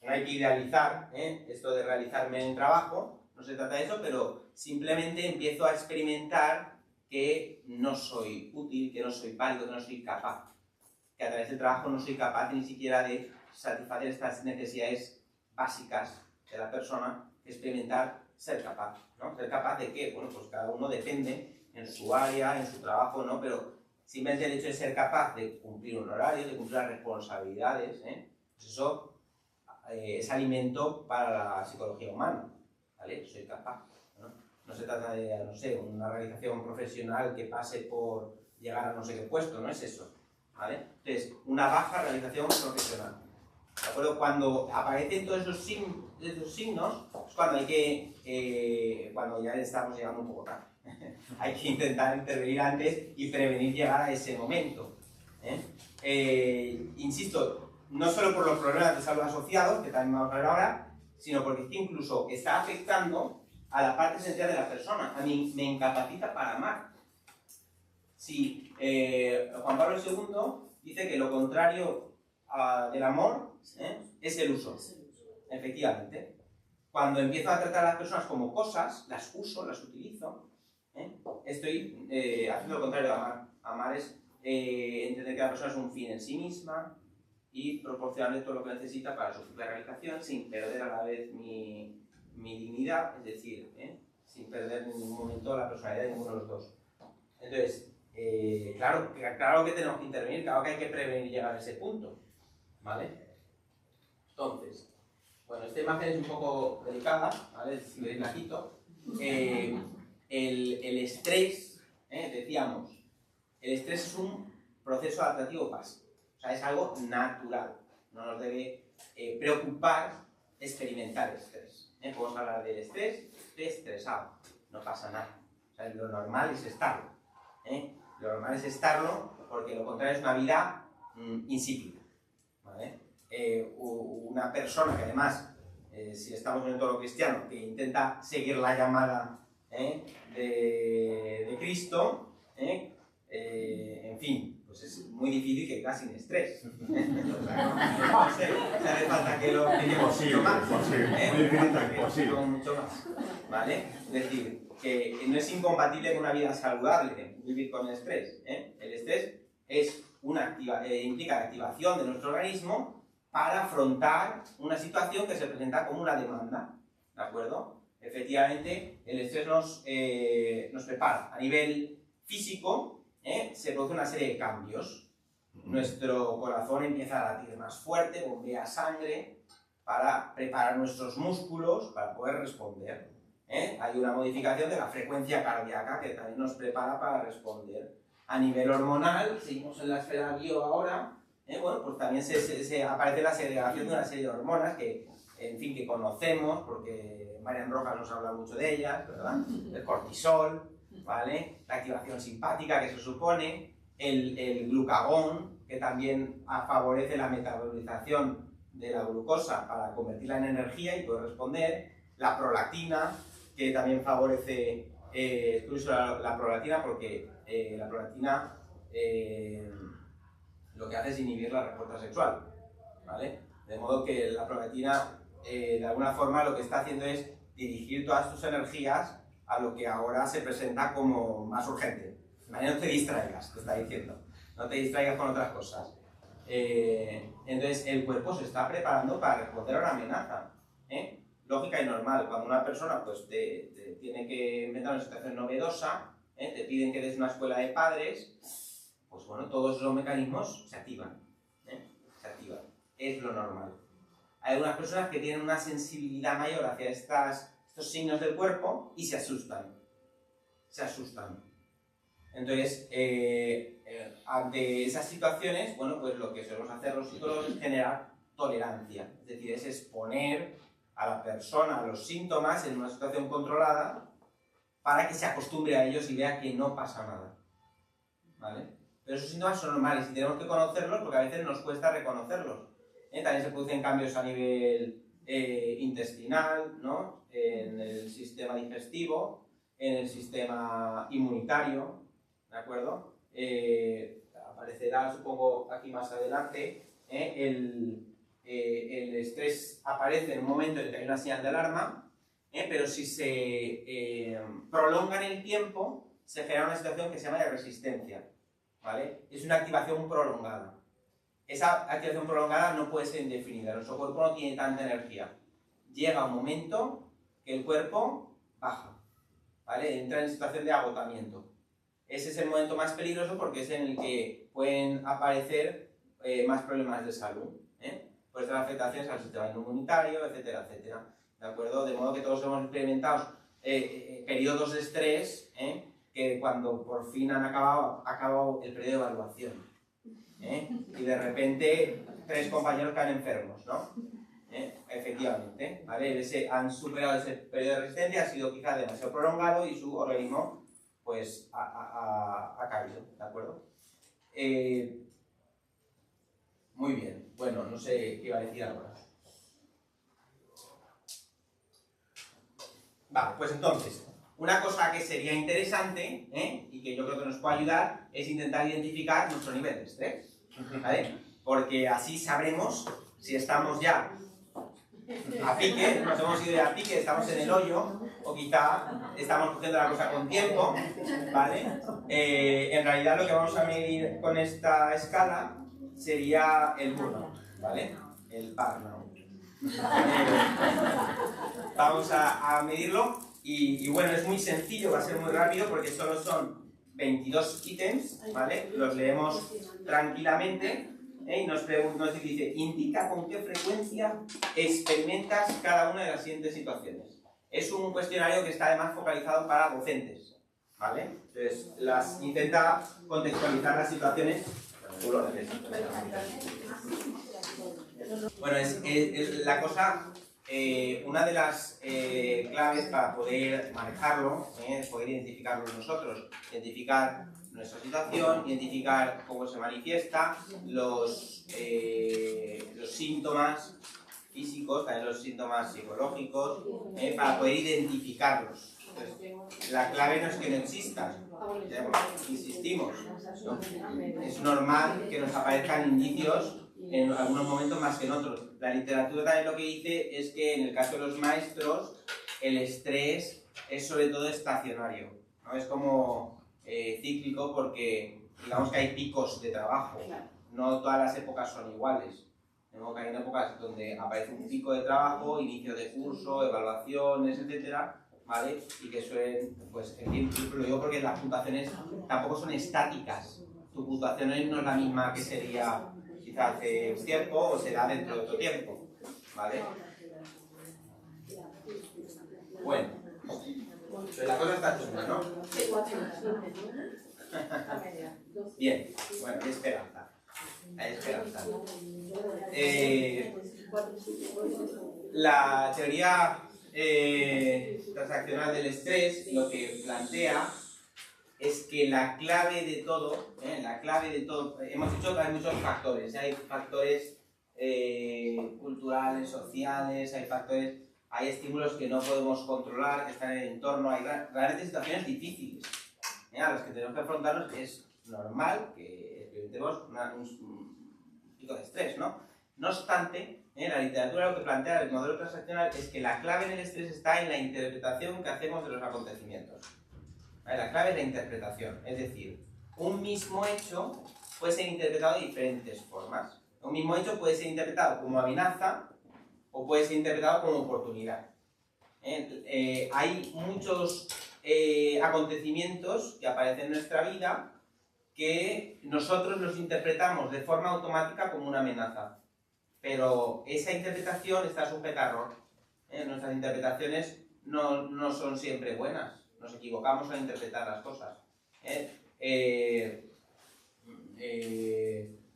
no hay que idealizar esto de realizarme en trabajo. No se trata de eso, pero simplemente empiezo a experimentar que no soy útil, que no soy válido, que no soy capaz. Que a través del trabajo no soy capaz ni siquiera de satisfacer estas necesidades básicas de la persona, experimentar ser capaz, ¿no? ¿Ser capaz de qué? Bueno, pues cada uno depende en su área, en su trabajo, ¿no? Pero simplemente el hecho de ser capaz de cumplir un horario, de cumplir las responsabilidades, pues eso es alimento para la psicología humana. ¿Vale? Soy capaz, ¿no? No se trata de, no sé, una realización profesional que pase por llegar a no sé qué puesto, no es eso, ¿vale? Entonces, una baja realización profesional, ¿de acuerdo? Cuando aparecen todos esos signos, es cuando hay que, cuando ya estamos llegando un poco tarde, hay que intentar intervenir antes y prevenir llegar a ese momento, insisto, no solo por los problemas de salud asociados, que también vamos a ver ahora, sino porque incluso está afectando a la parte esencial de la persona. A mí me incapacita para amar. Si Juan Pablo II dice que lo contrario del amor es el uso. Efectivamente. Cuando empiezo a tratar a las personas como cosas, las uso, las utilizo, estoy haciendo lo contrario de amar. Amar es entender que la persona es un fin en sí misma y proporcionarle todo lo que necesita para su propia realización sin perder a la vez mi dignidad, es decir, sin perder en ningún momento la personalidad de ninguno de los dos. Entonces, claro que tenemos que intervenir, claro que hay que prevenir llegar a ese punto, ¿vale? Entonces, bueno, esta imagen es un poco delicada, ¿vale? Si veis la quito. El estrés, decíamos, el estrés es un proceso adaptativo básico. O sea, es algo natural. No nos debe preocupar experimentar estrés. Podemos hablar del estrés, estoy estresado. no pasa nada. O sea, lo normal es estarlo. Lo normal es estarlo porque lo contrario es una vida insípida. ¿Vale? Una persona que además, si estamos en un entorno cristiano, que intenta seguir la llamada de Cristo, en fin, pues es muy difícil que casi sin estrés. No sé, hace falta que lo pillemos mucho más. Mucho más. ¿Vale? Es decir, que no es incompatible con una vida saludable vivir con el estrés. El estrés es implica la activación de nuestro organismo para afrontar una situación que se presenta como una demanda. ¿De acuerdo? Efectivamente, el estrés nos prepara a nivel físico. Se produce una serie de cambios. Nuestro corazón empieza a latir más fuerte, bombea sangre para preparar nuestros músculos para poder responder. Hay una modificación de la frecuencia cardíaca que también nos prepara para responder. A nivel hormonal, seguimos en la esfera bio ahora, bueno, pues también aparece la segregación de una serie de hormonas que, en fin, que conocemos, porque Marian Rojas nos habla mucho de ellas, ¿verdad? El cortisol, ¿vale? La activación simpática que se supone, el glucagón, que también favorece la metabolización de la glucosa para convertirla en energía y poder responder, la prolactina, que también favorece la prolactina porque la prolactina lo que hace es inhibir la respuesta sexual, ¿vale? De modo que la prolactina de alguna forma lo que está haciendo es dirigir todas tus energías a lo que ahora se presenta como más urgente. No te distraigas, te está diciendo. No te distraigas con otras cosas. Entonces el cuerpo se está preparando para responder a una amenaza. Lógica y normal. Cuando una persona pues, te tiene que inventar una situación novedosa, te piden que des una escuela de padres, pues bueno, todos esos mecanismos se activan. Se activan. Es lo normal. Hay algunas personas que tienen una sensibilidad mayor hacia estos signos del cuerpo y se asustan. Se asustan. Entonces, ante esas situaciones, bueno, pues lo que solemos hacer los psicólogos es generar tolerancia. Es decir, es exponer a la persona a los síntomas en una situación controlada para que se acostumbre a ellos y vea que no pasa nada. ¿Vale? Pero esos síntomas son normales y tenemos que conocerlos porque a veces nos cuesta reconocerlos. También se producen cambios a nivel intestinal, ¿no? En el sistema digestivo, en el sistema inmunitario, ¿de acuerdo? Aparecerá, supongo, aquí más adelante, el estrés aparece en un momento en el que hay una señal de alarma, pero si se prolonga en el tiempo, se genera una situación que se llama de resistencia, ¿vale? Es una activación prolongada. Esa activación prolongada no puede ser indefinida, nuestro cuerpo no tiene tanta energía. Llega un momento que el cuerpo baja, ¿vale? Entra en situación de agotamiento. Ese es el momento más peligroso porque es en el que pueden aparecer más problemas de salud. Puede ser afectaciones al sistema inmunitario, etcétera, etcétera. ¿De acuerdo? De modo que todos hemos experimentado periodos de estrés que cuando por fin han acabado el periodo de evaluación. Y de repente 3 compañeros caen enfermos, ¿no? Efectivamente, ¿vale? Han superado ese periodo de resistencia, ha sido quizás demasiado prolongado y su organismo pues ha caído, ¿de acuerdo? Muy bien, bueno, no sé qué iba a decir ahora. Vale, pues entonces, una cosa que sería interesante y que yo creo que nos puede ayudar es intentar identificar nuestro nivel de estrés, ¿vale? Porque así sabremos si estamos ya a pique, nos hemos ido ya a pique, estamos en el hoyo, o quizá estamos cogiendo la cosa con tiempo, ¿vale? En realidad lo que vamos a medir con esta escala sería el burnout, ¿vale? El burnout. Vamos a medirlo y bueno, es muy sencillo, va a ser muy rápido porque solo son 22 ítems, ¿vale? Los leemos tranquilamente. Y nos dice, indica con qué frecuencia experimentas cada una de las siguientes situaciones. Es un cuestionario que está además focalizado para docentes, ¿vale? Entonces, intenta contextualizar las situaciones. Bueno, la cosa una de las claves para poder manejarlo, poder identificarlo nosotros, identificar nuestra situación, identificar cómo se manifiesta, los síntomas físicos, también los síntomas psicológicos, para poder identificarlos. Entonces, la clave no es que no existan, insistimos, ¿no? Es normal que nos aparezcan indicios en algunos momentos más que en otros. La literatura también lo que dice es que en el caso de los maestros el estrés es sobre todo estacionario, ¿no? Es como cíclico porque digamos que hay picos de trabajo, no todas las épocas son iguales. Que hay épocas donde aparece un pico de trabajo, inicio de curso, evaluaciones, etcétera, ¿vale? Y que suelen, pues, lo digo porque las puntuaciones tampoco son estáticas. Tu puntuación no es la misma que sería quizás hace un tiempo o será dentro de otro tiempo, ¿vale? Bueno, pues la cosa está chunga, ¿no? Bien, bueno, hay esperanza. Hay esperanza. La teoría transaccional del estrés lo que plantea es que la clave de todo, hemos dicho que hay muchos factores, hay factores culturales, sociales, hay estímulos que no podemos controlar, que están en el entorno, hay realmente situaciones difíciles a las que tenemos que afrontarnos. Es normal que experimentemos un pico de estrés, ¿no? No obstante, la literatura lo que plantea el modelo transaccional es que la clave en el estrés está en la interpretación que hacemos de los acontecimientos. La clave es la interpretación, es decir, un mismo hecho puede ser interpretado de diferentes formas. Un mismo hecho puede ser interpretado como amenaza o puede ser interpretado como oportunidad. Hay muchos acontecimientos que aparecen en nuestra vida que nosotros los interpretamos de forma automática como una amenaza, pero esa interpretación está sujeta a error. Nuestras interpretaciones no son siempre buenas, nos equivocamos al interpretar las cosas.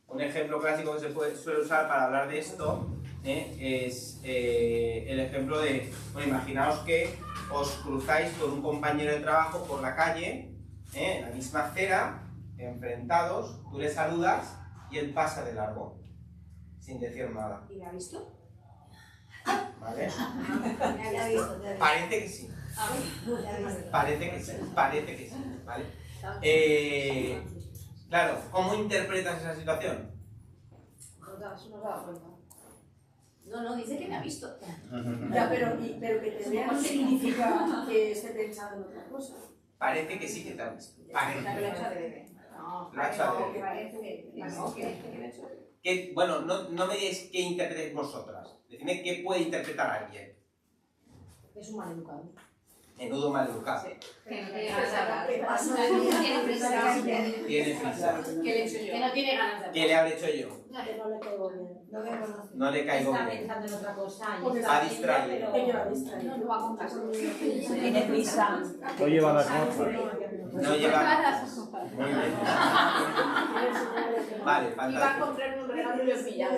Un ejemplo clásico que suele usar para hablar de esto es el ejemplo de, bueno, imaginaos que os cruzáis con un compañero de trabajo por la calle, en la misma acera, enfrentados, tú le saludas y él pasa de largo, sin decir nada. ¿Y la ha visto? ¿Vale? ¿La ha visto? Parece que sí. Parece que sí, ¿vale? Claro, ¿cómo interpretas esa situación? No, dice que me ha visto. Ya, pero que te vea no significa que esté pensando en otra cosa. Parece que sí que te ha visto. Parece. Lo ha hecho adrede. No, Lo ha hecho adrede. que parece que lo ha hecho. Bueno, no me digáis qué interpretéis vosotras. Decidme qué puede interpretar alguien. Es un maleducado. Menudo maleducado. Tiene prisa. Tiene prisa. ¿Qué le he hecho yo? Que no tiene ganas de ¿Qué le habré hecho yo? Que no le caigo bien. No le caigo Está bien. pensando en otra cosa. Porque Está distraído. Que yo la distraído. No lo va a contar. Tiene prisa. No lleva las gafas. No lleva. Muy bien. Vale, Iba a fantástico. comprarme un regalo y lo he pillado.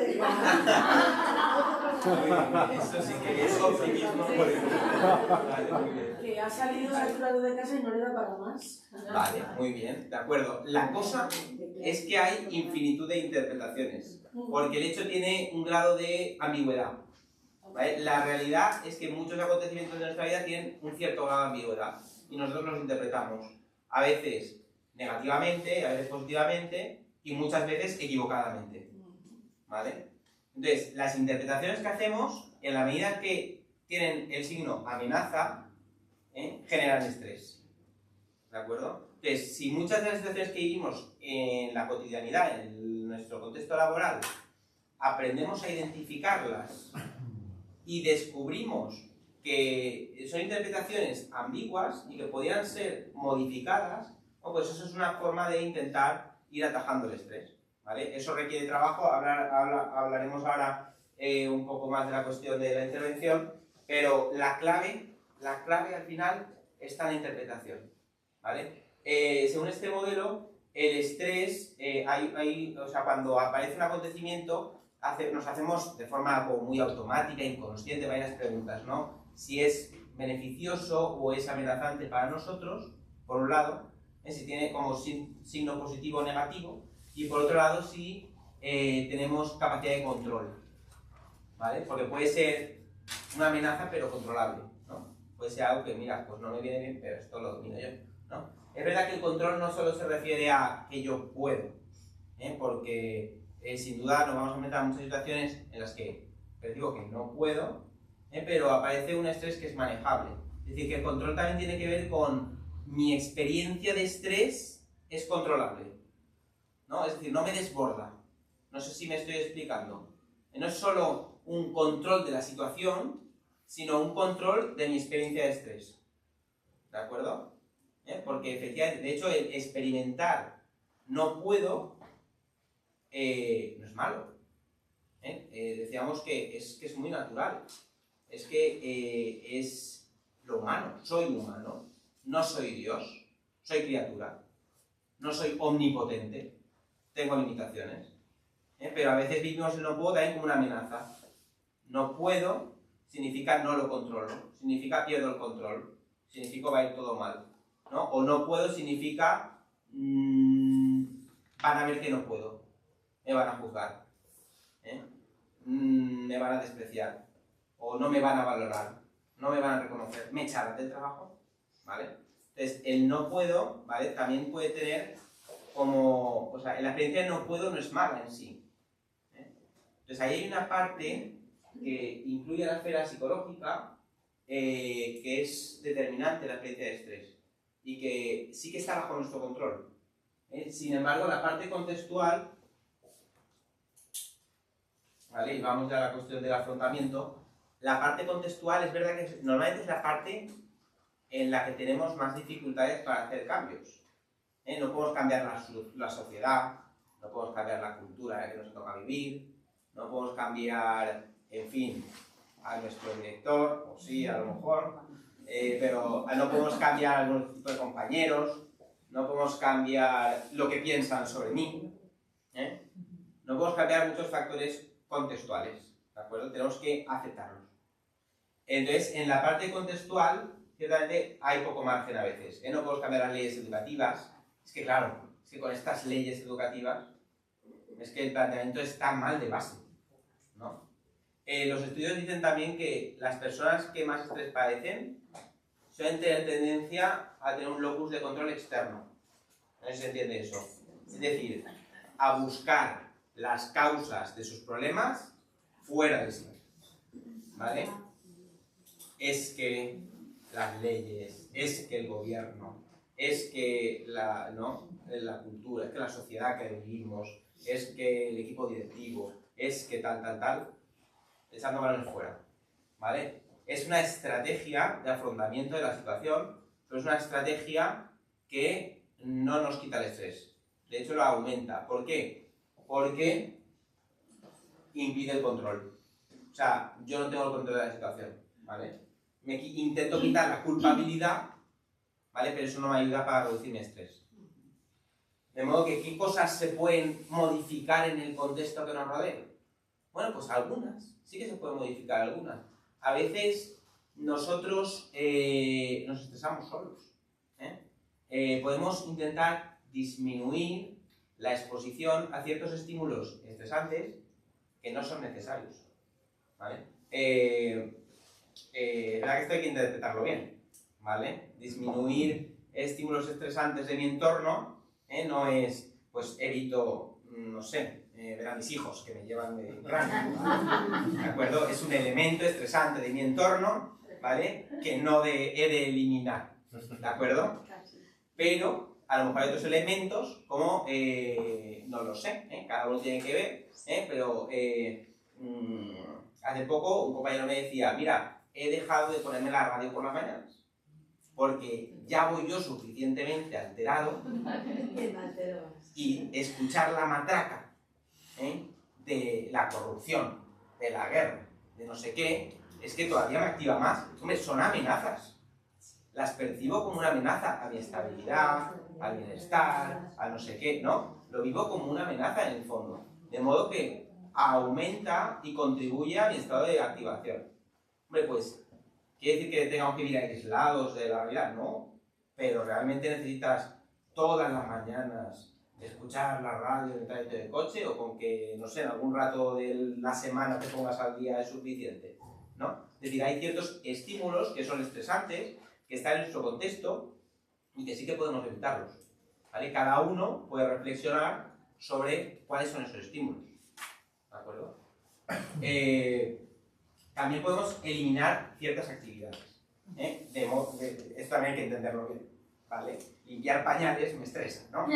Eso sí que es optimismo. Vale, muy bien. Que ha salido saturado de casa y no le da para más. Vale, muy bien, de acuerdo. La cosa es que hay infinitud de interpretaciones, porque el hecho tiene un grado de ambigüedad. ¿Vale? La realidad es que muchos acontecimientos de nuestra vida tienen un cierto grado de ambigüedad y nosotros los interpretamos a veces negativamente, a veces positivamente y muchas veces equivocadamente. ¿Vale? Entonces, las interpretaciones que hacemos, en la medida que tienen el signo amenaza, generan estrés. ¿De acuerdo? Entonces, si muchas de las situaciones que vivimos en la cotidianidad, en nuestro contexto laboral, aprendemos a identificarlas y descubrimos que son interpretaciones ambiguas y que podrían ser modificadas, pues eso es una forma de intentar ir atajando el estrés. ¿Vale? Eso requiere trabajo, hablaremos ahora un poco más de la cuestión de la intervención, pero la clave al final está en la interpretación. ¿Vale? Según este modelo, el estrés, o sea, cuando aparece un acontecimiento, nos hacemos de forma como muy automática, inconsciente, varias preguntas, ¿no? Si es beneficioso o es amenazante para nosotros, por un lado, si tiene como signo positivo o negativo, y por otro lado, si tenemos capacidad de control, ¿vale? Porque puede ser una amenaza pero controlable, ¿no? Puede ser algo que, mira, pues no me viene bien, pero esto lo domino yo, ¿no? Es verdad que el control no solo se refiere a que yo puedo, porque sin duda nos vamos a meter en muchas situaciones en las que percibo que no puedo, pero aparece un estrés que es manejable. Es decir, que el control también tiene que ver con mi experiencia de estrés es controlable, ¿no? Es decir, no me desborda. No sé si me estoy explicando. No es solo un control de la situación, sino un control de mi experiencia de estrés. ¿De acuerdo? Porque efectivamente, de hecho, el experimentar no puedo no es malo. Decíamos que es muy natural. Es que es lo humano. Soy humano. No soy Dios. Soy criatura. No soy omnipotente. Tengo limitaciones. Pero a veces vivimos el no puedo también como una amenaza. No puedo significa no lo controlo. Significa pierdo el control. Significa va a ir todo mal, ¿no? O no puedo significa van a ver que no puedo. Me van a juzgar. Me van a despreciar. O no me van a valorar. No me van a reconocer. Me echarán del trabajo. ¿Vale? Entonces, el no puedo, ¿vale? También puede tener como... O sea, la experiencia de no puedo no es mala en sí. Entonces, ahí hay una parte que incluye la esfera psicológica que es determinante en la experiencia de estrés y que sí que está bajo nuestro control. Sin embargo, la parte contextual, ¿vale? Y vamos ya a la cuestión del afrontamiento. La parte contextual es verdad que normalmente es la parte en la que tenemos más dificultades para hacer cambios. No podemos cambiar la sociedad, no podemos cambiar la cultura en la que nos toca vivir, no podemos cambiar, en fin, a nuestro director, o sí, a lo mejor, pero no podemos cambiar algún tipo de compañeros, no podemos cambiar lo que piensan sobre mí, no podemos cambiar muchos factores contextuales, ¿de acuerdo? Tenemos que aceptarlos. Entonces, en la parte contextual, ciertamente hay poco margen a veces. No podemos cambiar las leyes educativas. Es que claro, es que con estas leyes educativas es que el planteamiento está mal de base, ¿no? Los estudios dicen también que las personas que más estrés padecen suelen tener tendencia a tener un locus de control externo. No sé si se entiende eso. Es decir, a buscar las causas de sus problemas fuera de sí. ¿Vale? Es que las leyes, es que el gobierno, es que la cultura, es que la sociedad que vivimos, es que el equipo directivo, es que tal, echando balones fuera, ¿vale? Es una estrategia de afrontamiento de la situación, pero es una estrategia que no nos quita el estrés. De hecho, lo aumenta. ¿Por qué? Porque impide el control. O sea, yo no tengo el control de la situación, ¿vale? Intento quitar la culpabilidad, ¿vale? Pero eso no me ayuda para reducir mi estrés. De modo que, ¿qué cosas se pueden modificar en el contexto que nos rodea? Bueno, pues algunas. Sí que se pueden modificar algunas. A veces nosotros nos estresamos solos. Podemos intentar disminuir la exposición a ciertos estímulos estresantes que no son necesarios. ¿Vale? La que esto hay que interpretarlo bien. ¿Vale? Disminuir estímulos estresantes de mi entorno no es, pues evito, no sé, ver a mis hijos que me llevan de rango, ¿de acuerdo? Es un elemento estresante de mi entorno, ¿vale? Que no he de eliminar, ¿de acuerdo? Pero a lo mejor hay otros elementos como, no lo sé, cada uno tiene que ver, pero hace poco un compañero me decía, mira, he dejado de ponerme la radio por las mañanas porque ya voy yo suficientemente alterado y escuchar la matraca de la corrupción, de la guerra, de no sé qué, es que todavía me activa más. Hombre, son amenazas. Las percibo como una amenaza a mi estabilidad, al bienestar, a no sé qué, ¿no? Lo vivo como una amenaza en el fondo. De modo que aumenta y contribuye a mi estado de activación. Hombre, pues, ¿quiere decir que tengamos que vivir aislados de la realidad? No, pero realmente necesitas todas las mañanas escuchar la radio en el trayecto de coche, o con que, no sé, en algún rato de la semana te pongas al día es suficiente, ¿no? Es decir, hay ciertos estímulos que son estresantes, que están en nuestro contexto y que sí que podemos evitarlos, ¿vale? Cada uno puede reflexionar sobre cuáles son esos estímulos, ¿de acuerdo? También podemos eliminar ciertas actividades, ¿eh? Esto también hay que entenderlo bien, ¿vale? Limpiar pañales me estresa, ¿no?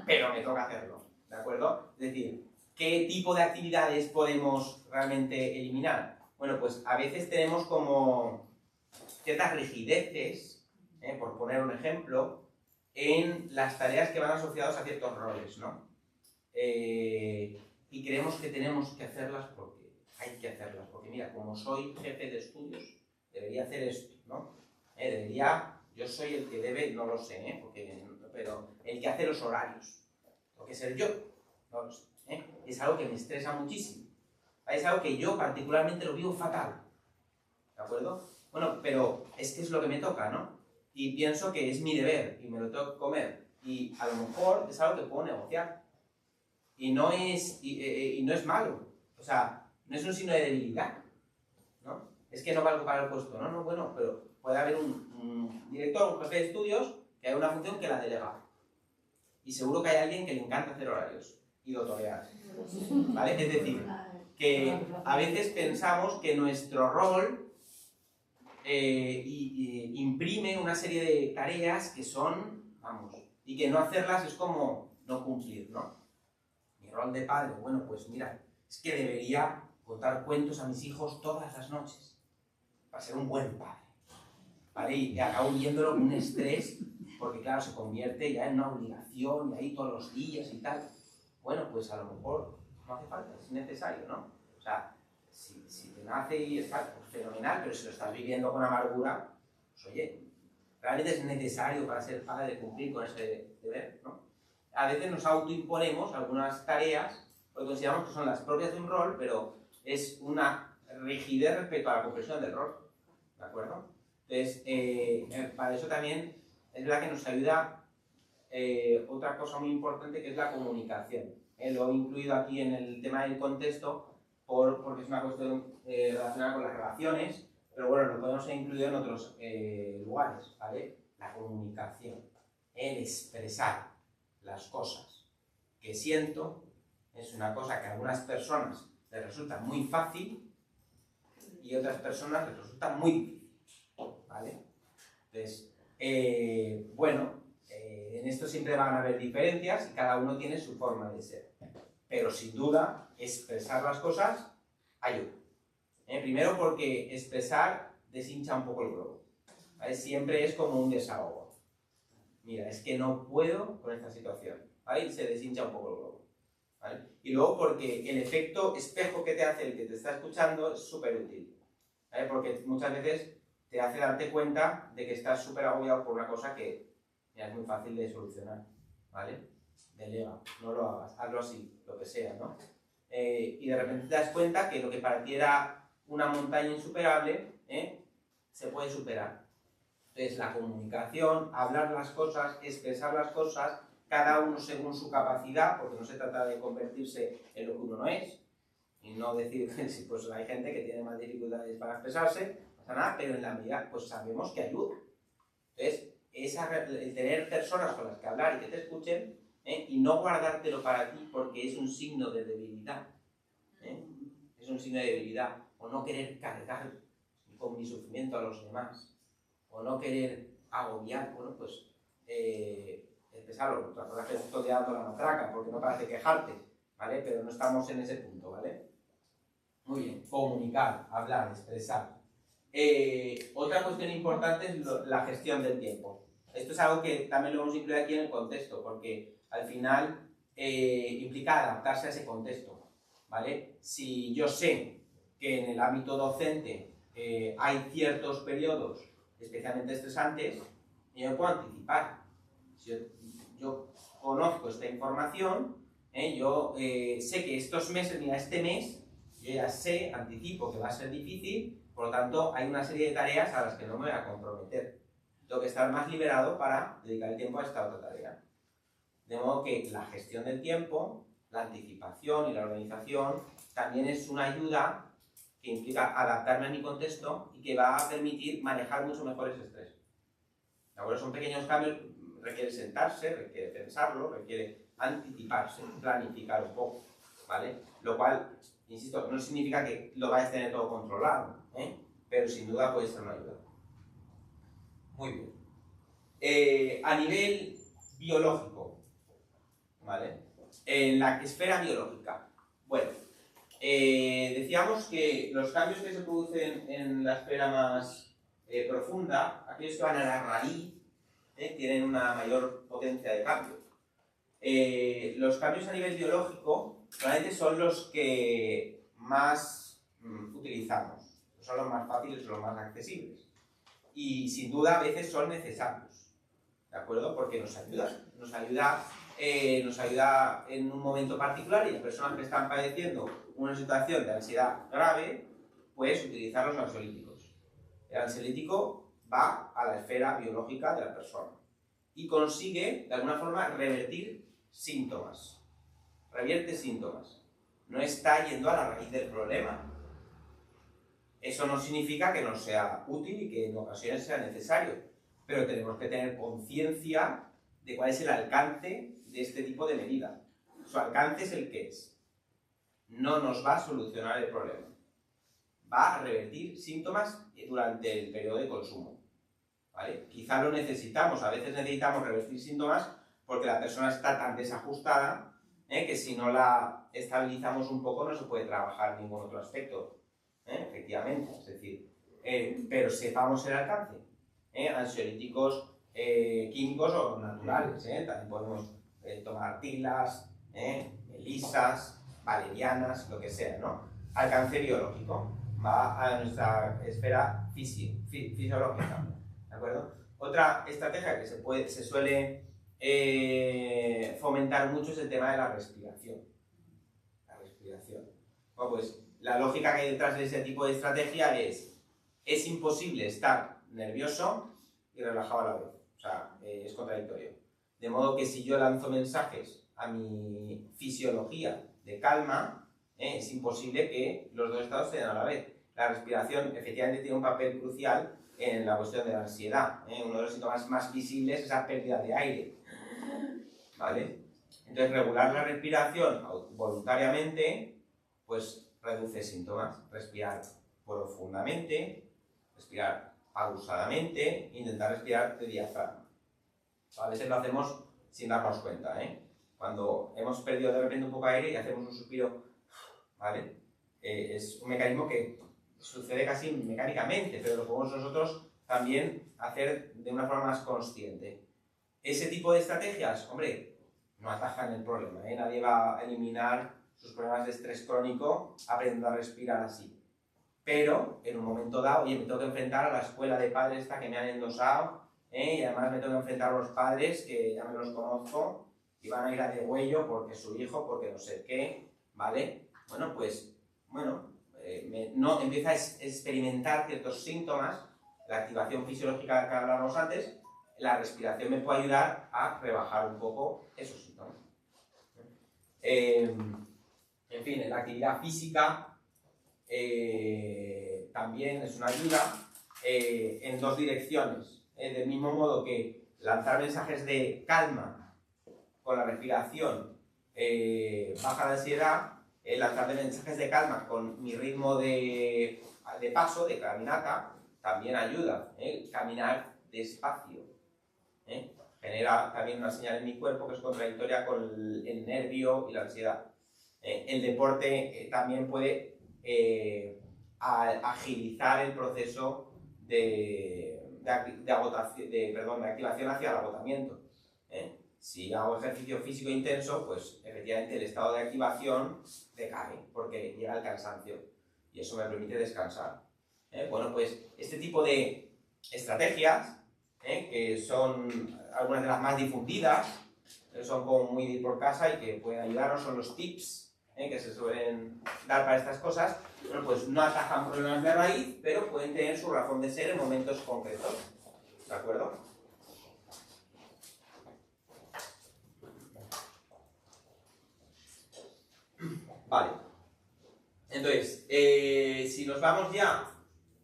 Pero me toca hacerlo, ¿de acuerdo? Es decir, ¿qué tipo de actividades podemos realmente eliminar? Bueno, pues a veces tenemos como ciertas rigideces, por poner un ejemplo, en las tareas que van asociadas a ciertos roles, ¿no? Y creemos que tenemos que hacerlas porque hay que hacerlas, porque mira, como soy jefe de estudios, debería hacer esto, ¿no? Yo soy el que debe, no lo sé, pero el que hace los horarios, tengo que ser yo, no lo sé, es algo que me estresa muchísimo, es algo que yo particularmente lo vivo fatal, ¿de acuerdo? Bueno, pero es que es lo que me toca, ¿no? Y pienso que es mi deber y me lo tengo que comer, y a lo mejor es algo que puedo negociar, y no es malo, o sea, no es un signo de debilidad, ¿no? Es que no valgo para el puesto, no, bueno, pero puede haber un director, un jefe de estudios, que hay una función que la delega. Y seguro que hay alguien que le encanta hacer horarios y lo tolera, ¿vale? Es decir, que a veces pensamos que nuestro rol imprime una serie de tareas que son, y que no hacerlas es como no cumplir, ¿no? Mi rol de padre, bueno, pues mira, es que debería contar cuentos a mis hijos todas las noches para ser un buen padre, ¿vale? Y acabo viéndolo con un estrés, porque claro, se convierte ya en una obligación, y ahí todos los días y tal. Bueno, pues a lo mejor no hace falta, es necesario, ¿no? O sea, si te nace y está pues fenomenal, pero si lo estás viviendo con amargura, pues oye, realmente es necesario para ser padre cumplir con ese deber, ¿no? A veces nos autoimponemos algunas tareas, porque consideramos que son las propias de un rol, pero es una rigidez respecto a la comprensión del rol, ¿de acuerdo? Entonces, para eso también es verdad que nos ayuda otra cosa muy importante, que es la comunicación. Lo he incluido aquí en el tema del contexto porque es una cuestión relacionada con las relaciones, pero bueno, lo podemos incluir en otros lugares, ¿vale? La comunicación, el expresar las cosas que siento, es una cosa que a algunas personas les resulta muy fácil y a otras personas les resulta muy difícil, ¿vale? Entonces, en esto siempre van a haber diferencias y cada uno tiene su forma de ser, pero sin duda expresar las cosas ayuda. Primero porque expresar deshincha un poco el globo, ¿vale? Siempre es como un desahogo. Mira, es que no puedo con esta situación, ¿vale? Y se deshincha un poco el globo, ¿vale? Y luego porque el efecto espejo que te hace el que te está escuchando es súper útil, ¿vale? Porque muchas veces te hace darte cuenta de que estás súper agobiado por una cosa que ya es muy fácil de solucionar, ¿vale? Delega, no lo hagas, hazlo así, lo que sea, ¿no? Y de repente te das cuenta que lo que para ti era una montaña insuperable, se puede superar. Entonces la comunicación, hablar las cosas, expresar las cosas, cada uno según su capacidad, porque no se trata de convertirse en lo que uno no es, y no decir que pues hay gente que tiene más dificultades para expresarse, no pasa nada, pero en la medida pues sabemos que ayuda. Entonces, el tener personas con las que hablar y que te escuchen, y no guardártelo para ti porque es un signo de debilidad, es un signo de debilidad, o no querer cargar con mi sufrimiento a los demás, o no querer agobiar, bueno, pues expresarlo. Otra cosa que estoy dando la matraca porque no parece quejarte, ¿vale? Pero no estamos en ese punto, ¿vale? Muy bien, comunicar, hablar, expresar. Otra cuestión importante es la gestión del tiempo. Esto es algo que también lo hemos incluido aquí en el contexto, porque al final implica adaptarse a ese contexto, ¿vale? Si yo sé que en el ámbito docente hay ciertos periodos especialmente estresantes, yo puedo anticipar. Si yo conozco esta información, Yo sé que estos meses, mira, este mes, yo ya sé, anticipo que va a ser difícil, por lo tanto, hay una serie de tareas a las que no me voy a comprometer. Tengo que estar más liberado para dedicar el tiempo a esta otra tarea. De modo que la gestión del tiempo, la anticipación y la organización también es una ayuda que implica adaptarme a mi contexto y que va a permitir manejar mucho mejor ese estrés. ¿De acuerdo? Son pequeños cambios, requiere sentarse, requiere pensarlo, requiere anticiparse, planificar un poco, ¿vale? Lo cual, insisto, no significa que lo vayas a tener todo controlado, pero sin duda puede ser una ayuda. Muy bien. A nivel biológico, ¿vale? En la esfera biológica. Bueno, decíamos que los cambios que se producen en la esfera más profunda, aquellos que van a la raíz, tienen una mayor potencia de cambio. Los cambios a nivel biológico realmente son los que más utilizamos, son los más fáciles, los más accesibles. Y sin duda a veces son necesarios, ¿de acuerdo? Porque nos ayuda en un momento particular, y las personas que están padeciendo una situación de ansiedad grave, pues utilizar los ansiolíticos. El ansiolítico va a la esfera biológica de la persona y consigue, de alguna forma, revertir síntomas. Revierte síntomas. No está yendo a la raíz del problema. Eso no significa que no sea útil y que en ocasiones sea necesario, pero tenemos que tener conciencia de cuál es el alcance de este tipo de medida. Su alcance es el que es. No nos va a solucionar el problema. Va a revertir síntomas durante el periodo de consumo, ¿vale? Quizá lo necesitamos, a veces necesitamos revertir síntomas porque la persona está tan desajustada que si no la estabilizamos un poco no se puede trabajar ningún otro aspecto. Efectivamente, es decir, pero sepamos el alcance. Ansiolíticos químicos o naturales, también podemos tomar tilas, melisas, valerianas, lo que sea, ¿no? Alcance biológico, va a nuestra esfera fisiológica, ¿de acuerdo? Otra estrategia que se suele fomentar mucho es el tema de la respiración. La respiración. Bueno, pues la lógica que hay detrás de ese tipo de estrategia es imposible estar nervioso y relajado a la vez. O sea, es contradictorio. De modo que si yo lanzo mensajes a mi fisiología de calma, es imposible que los dos estados se den a la vez. La respiración efectivamente tiene un papel crucial en la cuestión de la ansiedad. Uno de los síntomas más visibles es la pérdida de aire, ¿vale? Entonces, regular la respiración voluntariamente, pues reduce síntomas. Respirar profundamente, respirar pausadamente, intentar respirar de diafragma. A veces lo hacemos sin darnos cuenta, Cuando hemos perdido de repente un poco de aire y hacemos un suspiro, ¿vale? Es un mecanismo que sucede casi mecánicamente, pero lo podemos nosotros también hacer de una forma más consciente. Ese tipo de estrategias, hombre, no atajan el problema, Nadie va a eliminar sus problemas de estrés crónico aprendiendo a respirar así. Pero en un momento dado, oye, me tengo que enfrentar a la escuela de padres esta que me han endosado, y además me tengo que enfrentar a los padres que ya me los conozco y van a ir a degüello porque su hijo, porque no sé qué, ¿vale? Bueno, pues, no empieza a experimentar ciertos síntomas, la activación fisiológica que hablábamos antes, la respiración me puede ayudar a rebajar un poco esos síntomas. En fin, la actividad física también es una ayuda en dos direcciones. Del mismo modo que lanzar mensajes de calma con la respiración baja la ansiedad, lanzar mensajes de calma con mi ritmo de paso, de caminata, también ayuda. Caminar despacio genera también una señal en mi cuerpo que es contradictoria con el nervio y la ansiedad. El deporte también puede agilizar el proceso de activación hacia el agotamiento. Si hago ejercicio físico intenso, pues efectivamente el estado de activación decae porque llega el cansancio y eso me permite descansar. Bueno, pues este tipo de estrategias, que son algunas de las más difundidas, que son como muy de ir por casa y que pueden ayudarnos, son los tips que se suelen dar para estas cosas. Bueno, pues no atajan problemas de raíz, pero pueden tener su razón de ser en momentos concretos. ¿De acuerdo? Vale. Entonces, si nos vamos ya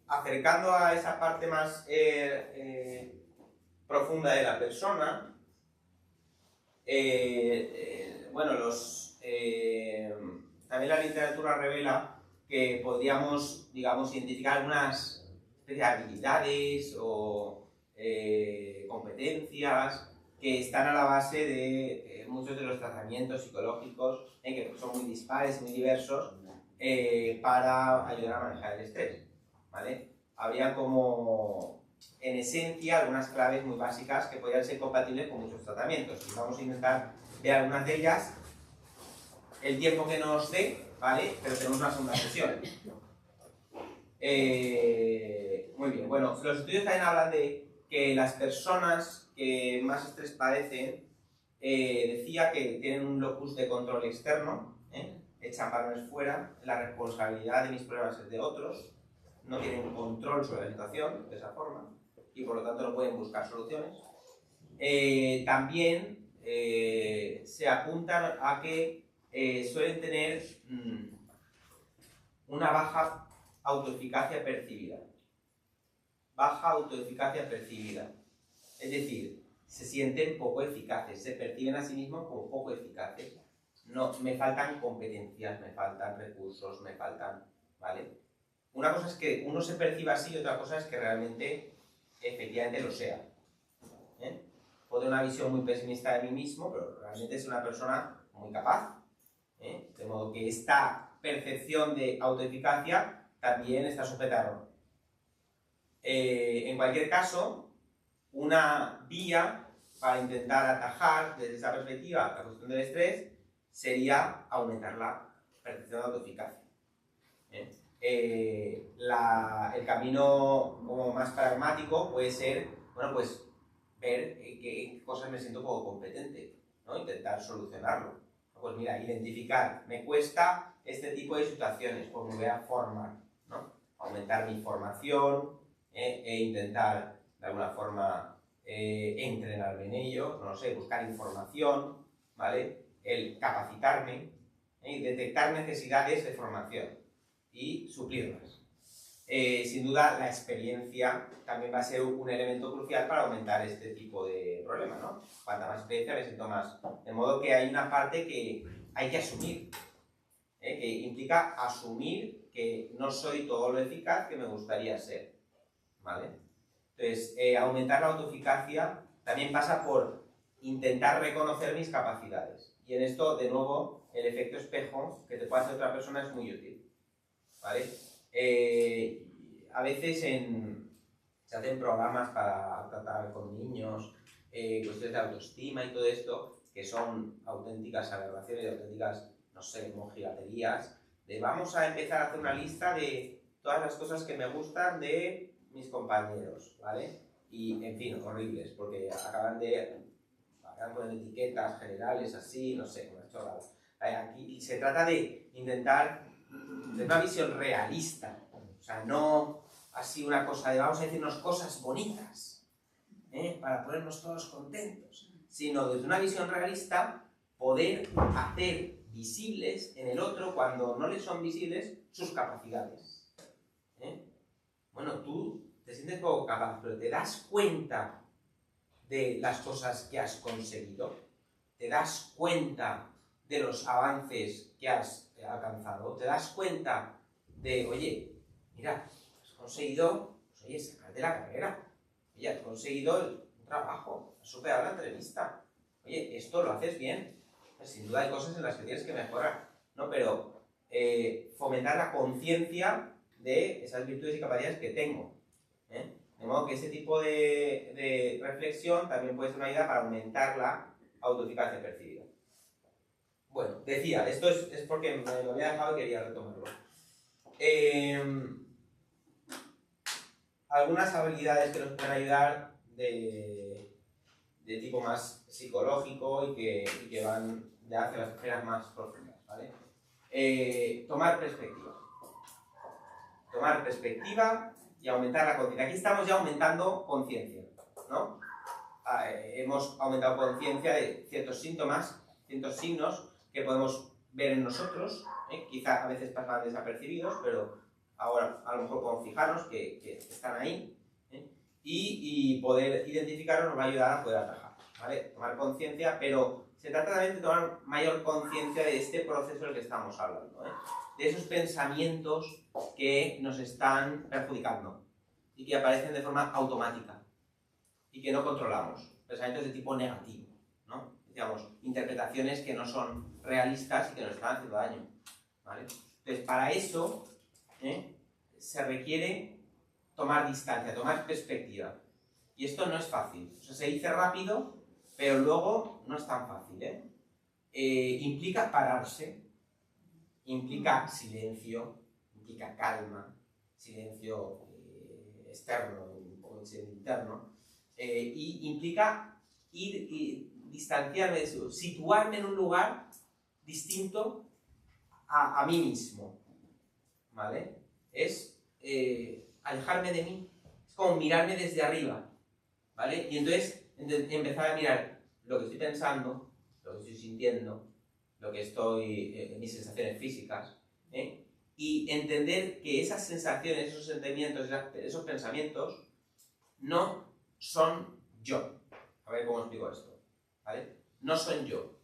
acercando a esa parte más profunda de la persona, bueno, también la literatura revela que podríamos, digamos, identificar algunas habilidades o competencias que están a la base de muchos de los tratamientos psicológicos, que son muy dispares, muy diversos, para ayudar a manejar el estrés, ¿vale? Habría como, en esencia, algunas claves muy básicas que podrían ser compatibles con muchos tratamientos. Y vamos a intentar ver algunas de ellas el tiempo que nos dé, ¿vale? Pero tenemos una segunda sesión. Muy bien, bueno, los estudios también hablan de que las personas que más estrés padecen, decía que tienen un locus de control externo, echan balones fuera, la responsabilidad de mis problemas es de otros, no tienen control sobre la situación de esa forma y por lo tanto no pueden buscar soluciones. También se apuntan a que suelen tener una baja autoeficacia percibida. Baja autoeficacia percibida. Es decir, se sienten poco eficaces, se perciben a sí mismos como poco eficaces. No, me faltan competencias, me faltan recursos, me faltan, ¿vale? Una cosa es que uno se perciba así y otra cosa es que realmente, efectivamente lo sea. Puedo tener una visión muy pesimista de mí mismo, pero realmente es una persona muy capaz. De modo que esta percepción de autoeficacia también está sujeta a error. En cualquier caso, una vía para intentar atajar desde esa perspectiva la cuestión del estrés sería aumentar la percepción de autoeficacia. El camino como más pragmático puede ser, bueno, pues ver en qué cosas me siento poco competente, ¿no? Intentar solucionarlo. Pues mira, identificar, me cuesta este tipo de situaciones, pues me voy a formar, ¿no? Aumentar mi formación e intentar de alguna forma entrenarme en ello, no lo sé, buscar información, ¿vale? El capacitarme y detectar necesidades de formación y suplirlas. Sin duda, la experiencia también va a ser un elemento crucial para aumentar este tipo de problemas, ¿no? Cuanta más experiencia, me siento más. De modo que hay una parte que hay que asumir, que implica asumir que no soy todo lo eficaz que me gustaría ser, ¿vale? Entonces, aumentar la autoeficacia también pasa por intentar reconocer mis capacidades. Y en esto, de nuevo, el efecto espejo que te puede hacer otra persona es muy útil, ¿vale? A veces se hacen programas para tratar con niños, cuestiones de autoestima y todo esto, que son auténticas aberraciones, auténticas, no sé, mojigaterías, de vamos a empezar a hacer una lista de todas las cosas que me gustan de mis compañeros, ¿vale? Y, en fin, horribles, porque acaban con etiquetas generales así, no sé, unas chorradas. Aquí se trata de intentar de una visión realista, o sea, no así una cosa de vamos a decirnos cosas bonitas, para ponernos todos contentos, sino desde una visión realista poder hacer visibles en el otro, cuando no le son visibles, sus capacidades. Bueno, tú te sientes poco capaz, pero te das cuenta de las cosas que has conseguido, te das cuenta de los avances que has alcanzado, te das cuenta de, oye, mira, has conseguido, pues, oye, sacarte la carrera, oye, has conseguido un trabajo, has superado la entrevista, oye, esto lo haces bien, pues, sin duda hay cosas en las que tienes que mejorar, ¿no? Pero fomentar la conciencia de esas virtudes y capacidades que tengo, de modo que ese tipo de reflexión también puede ser una ayuda para aumentar la autoeficacia percibida. Bueno, decía, esto es porque me lo había dejado y quería retomarlo. Algunas habilidades que nos pueden ayudar de de tipo más psicológico y que van ya hacia las esferas más profundas, ¿vale? Tomar perspectiva. Tomar perspectiva y aumentar la conciencia. Aquí estamos ya aumentando conciencia, ¿no? Hemos aumentado conciencia de ciertos síntomas, ciertos signos que podemos ver en nosotros, quizá a veces pasan desapercibidos, pero ahora a lo mejor podemos fijarnos que están ahí, y poder identificarlos nos va a ayudar a poder atajar, ¿vale? Tomar conciencia, pero se trata también de tomar mayor conciencia de este proceso del que estamos hablando, de esos pensamientos que nos están perjudicando y que aparecen de forma automática y que no controlamos, pensamientos de tipo negativo, ¿no? Digamos, interpretaciones que no son realistas y que nos están haciendo daño, ¿vale? Entonces, para eso se requiere tomar distancia, tomar perspectiva. Y esto no es fácil. O sea, se dice rápido, pero luego no es tan fácil, implica pararse, implica silencio, implica calma, silencio externo o interno, y implica ir y distanciarme de eso, situarme en un lugar distinto a mí mismo, ¿vale? Es alejarme de mí, es como mirarme desde arriba, ¿vale? Y entonces empezar a mirar lo que estoy pensando, lo que estoy sintiendo, lo que estoy, mis sensaciones físicas, y entender que esas sensaciones, esos sentimientos, esos pensamientos no son yo. A ver cómo explico esto, ¿vale? No son yo.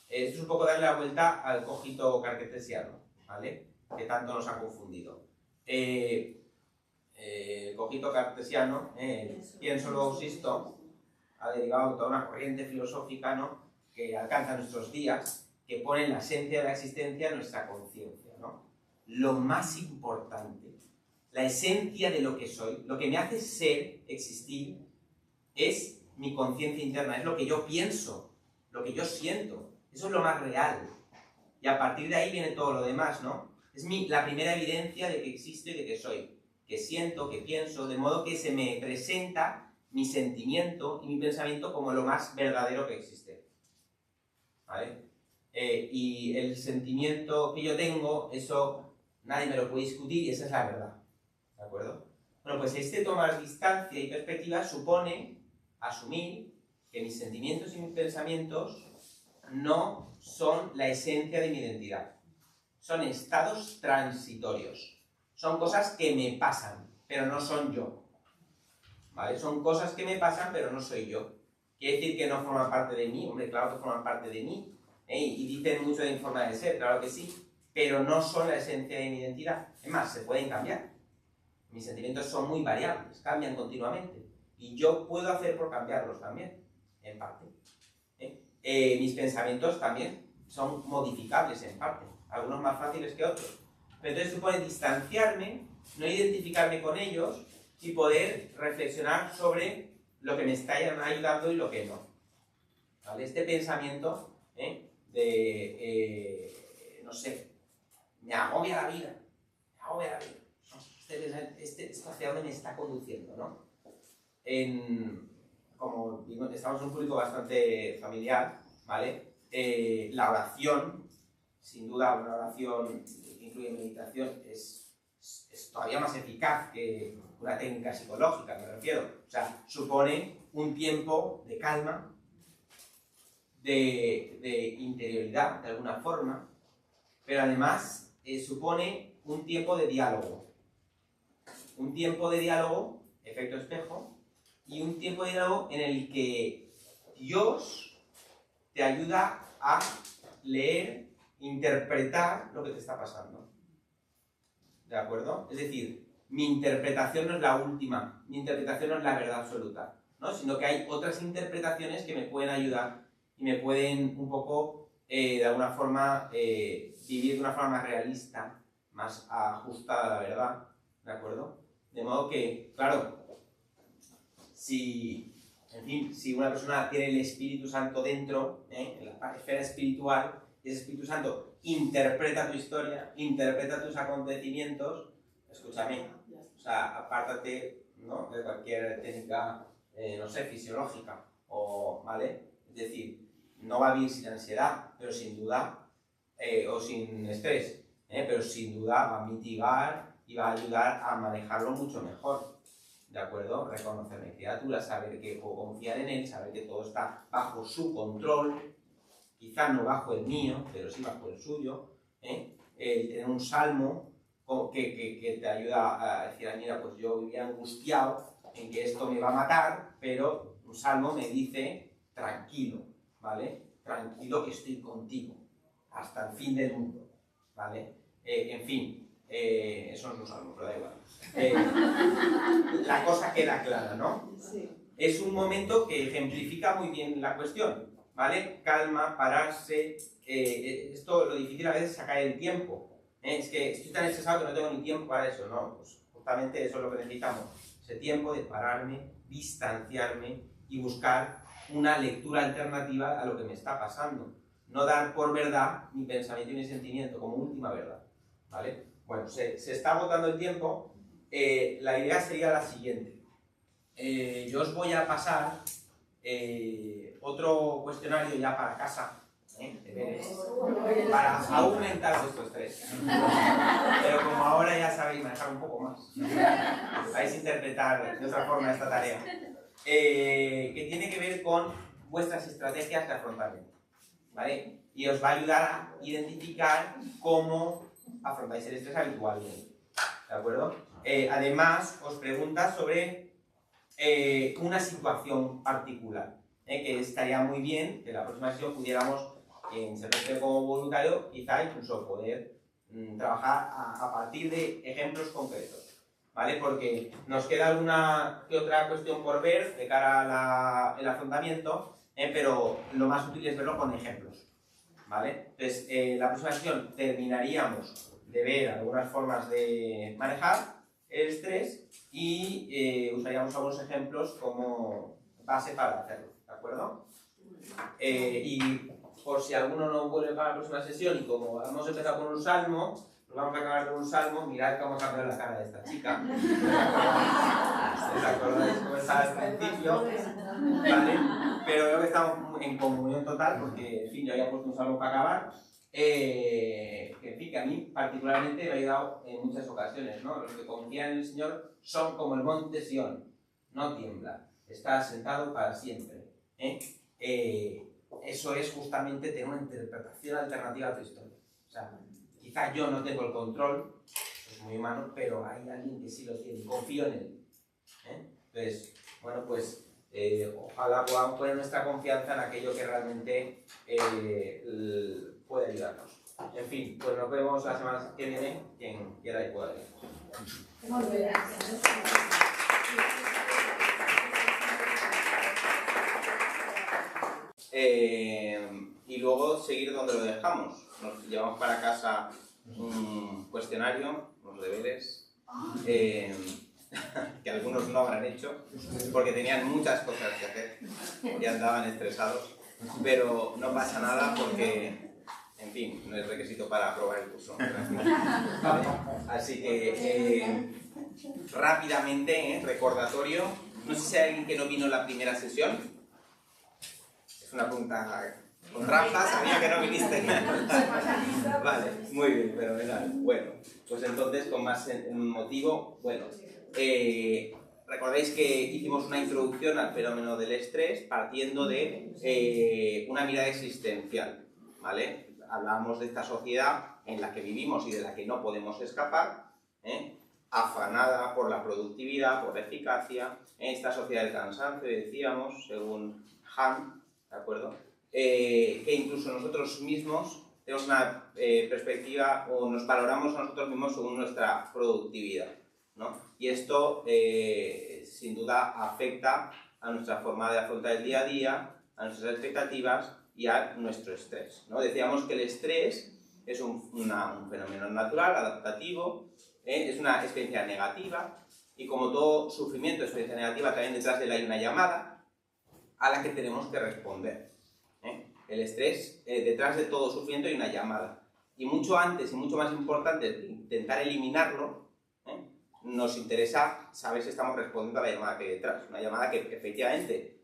Esto es un poco darle la vuelta al cogito cartesiano, ¿vale? Que tanto nos ha confundido. El cogito cartesiano, pienso luego existo, ha derivado de toda una corriente filosófica, ¿no? Que alcanza nuestros días, que pone en la esencia de la existencia nuestra conciencia, ¿no? Lo más importante, la esencia de lo que soy, lo que me hace ser, existir, es mi conciencia interna, es lo que yo pienso, lo que yo siento, eso es lo más real. Y a partir de ahí viene todo lo demás, ¿no? Es la primera evidencia de que existo y de que soy, que siento, que pienso, de modo que se me presenta mi sentimiento y mi pensamiento como lo más verdadero que existe, ¿vale? Y el sentimiento que yo tengo, eso nadie me lo puede discutir y esa es la verdad, ¿de acuerdo? Bueno, pues este tomar distancia y perspectiva supone asumir que mis sentimientos y mis pensamientos no son la esencia de mi identidad. Son estados transitorios. Son cosas que me pasan, pero no son yo. ¿Vale? Son cosas que me pasan, pero no soy yo. ¿Quiere decir que no forman parte de mí? Hombre, claro que forman parte de mí. Y dicen mucho de mi forma de ser, claro que sí. Pero no son la esencia de mi identidad. Es más, se pueden cambiar. Mis sentimientos son muy variables, cambian continuamente. Y yo puedo hacer por cambiarlos también, en parte. Mis pensamientos también son modificables en parte, algunos más fáciles que otros. Pero entonces supone distanciarme, no identificarme con ellos y poder reflexionar sobre lo que me está ayudando y lo que no. ¿Vale? Este pensamiento no sé, me agobia la vida, ¿no? Esto hacia dónde me está conduciendo, ¿no? Como estamos en un público bastante familiar, ¿vale? La oración, sin duda una oración que incluye meditación, es todavía más eficaz que una técnica psicológica, me refiero. O sea, supone un tiempo de calma, de interioridad, de alguna forma, pero además supone un tiempo de diálogo. Un tiempo de diálogo, efecto espejo, y un tiempo de diálogo en el que Dios te ayuda a leer, interpretar lo que te está pasando. ¿De acuerdo? Es decir, mi interpretación no es la última, mi interpretación no es la verdad absoluta, ¿no? Sino que hay otras interpretaciones que me pueden ayudar y me pueden un poco, de alguna forma, vivir de una forma más realista, más ajustada a la verdad, ¿de acuerdo? De modo que, claro, si una persona tiene el Espíritu Santo dentro, en la esfera espiritual, y ese Espíritu Santo interpreta tu historia, interpreta tus acontecimientos, escúchame, o sea, apártate, ¿no?, de cualquier técnica, no sé, fisiológica, ¿vale? Es decir, no va a vivir sin ansiedad, pero sin duda, o sin estrés, pero sin duda va a mitigar y va a ayudar a manejarlo mucho mejor, ¿de acuerdo? Reconocer mi criatura, saber que puedo confiar en él, saber que todo está bajo su control, quizá no bajo el mío, pero sí bajo el suyo, tener un salmo que te ayuda a decir, mira, pues yo vivía angustiado en que esto me va a matar, pero un salmo me dice, tranquilo, ¿vale? Tranquilo que estoy contigo, hasta el fin del mundo, ¿vale? En fin, eso no es un salmo, pero da igual. La cosa queda clara, ¿no? Sí. Es un momento que ejemplifica muy bien la cuestión, ¿vale? Calma, pararse, esto lo difícil a veces es sacar el tiempo. Es que estoy tan estresado que no tengo ni tiempo para eso, ¿no? Pues justamente eso es lo que necesitamos, ese tiempo de pararme, distanciarme y buscar una lectura alternativa a lo que me está pasando. No dar por verdad mi pensamiento y mi sentimiento como última verdad, ¿vale? Bueno, se está agotando el tiempo. La idea sería la siguiente. Yo os voy a pasar otro cuestionario ya para casa, para aumentar vuestro estrés. Pero como ahora ya sabéis manejar un poco más, vais a interpretar de otra forma esta tarea, que tiene que ver con vuestras estrategias de afrontamiento, ¿vale? Y os va a ayudar a identificar cómo afrontáis el estrés habitualmente, ¿de acuerdo? Además, os pregunta sobre una situación particular, que estaría muy bien que la próxima sesión pudiéramos, en semestre como voluntario, quizá incluso poder trabajar a partir de ejemplos concretos, ¿vale? Porque nos queda alguna que otra cuestión por ver de cara al afrontamiento, pero lo más útil es verlo con ejemplos, ¿vale? Entonces, la próxima sesión terminaríamos de ver algunas formas de manejar el estrés y usaríamos algunos ejemplos como base para hacerlo, ¿de acuerdo? Y por si alguno no vuelve para la próxima sesión y como hemos empezado con un salmo, nos vamos a acabar con un salmo, mirad cómo cambió la cara de esta chica. ¿Os acordáis cómo estaba al principio? ¿Vale? Pero veo que estamos en comunión total porque, en fin, yo había puesto un salmo para acabar. Que, en fin, que a mí particularmente me ha ayudado en muchas ocasiones, ¿no? Los que confían en el Señor son como el monte Sión, no tiembla, está sentado para siempre. Eso es justamente tener una interpretación alternativa a tu historia. O sea, quizá yo no tengo el control, es muy humano, pero hay alguien que sí lo tiene y confío en él. Entonces, bueno, pues ojalá podamos poner nuestra confianza en aquello que realmente puede ayudarnos. En fin, pues nos vemos la semana que viene, quien quiera y pueda ir. Muy bien. Y luego seguir donde lo dejamos. Nos llevamos para casa un cuestionario, unos deberes, que algunos no habrán hecho porque tenían muchas cosas que hacer y andaban estresados, pero no pasa nada porque, en fin, no es requisito para aprobar el curso. ¿Vale? Así que rápidamente, recordatorio, no sé si hay alguien que no vino en la primera sesión. Es una pregunta con trampa, sabía que no viniste. Vale, muy bien, fenomenal. Bueno, pues entonces con más motivo, bueno, recordáis que hicimos una introducción al fenómeno del estrés partiendo de una mirada existencial, ¿vale? Hablábamos de esta sociedad en la que vivimos y de la que no podemos escapar, afanada por la productividad, por la eficacia, esta sociedad del cansancio, decíamos, según Han, ¿de acuerdo? Que incluso nosotros mismos tenemos una perspectiva o nos valoramos a nosotros mismos según nuestra productividad, ¿no? Y esto sin duda afecta a nuestra forma de afrontar el día a día, a nuestras expectativas y a nuestro estrés, ¿no? Decíamos que el estrés es un fenómeno natural, adaptativo, es una experiencia negativa y como todo sufrimiento, experiencia negativa, también detrás de él hay una llamada a la que tenemos que responder. El estrés, detrás de todo sufrimiento hay una llamada. Y mucho antes y mucho más importante de intentar eliminarlo, nos interesa saber si estamos respondiendo a la llamada que hay detrás. Una llamada que efectivamente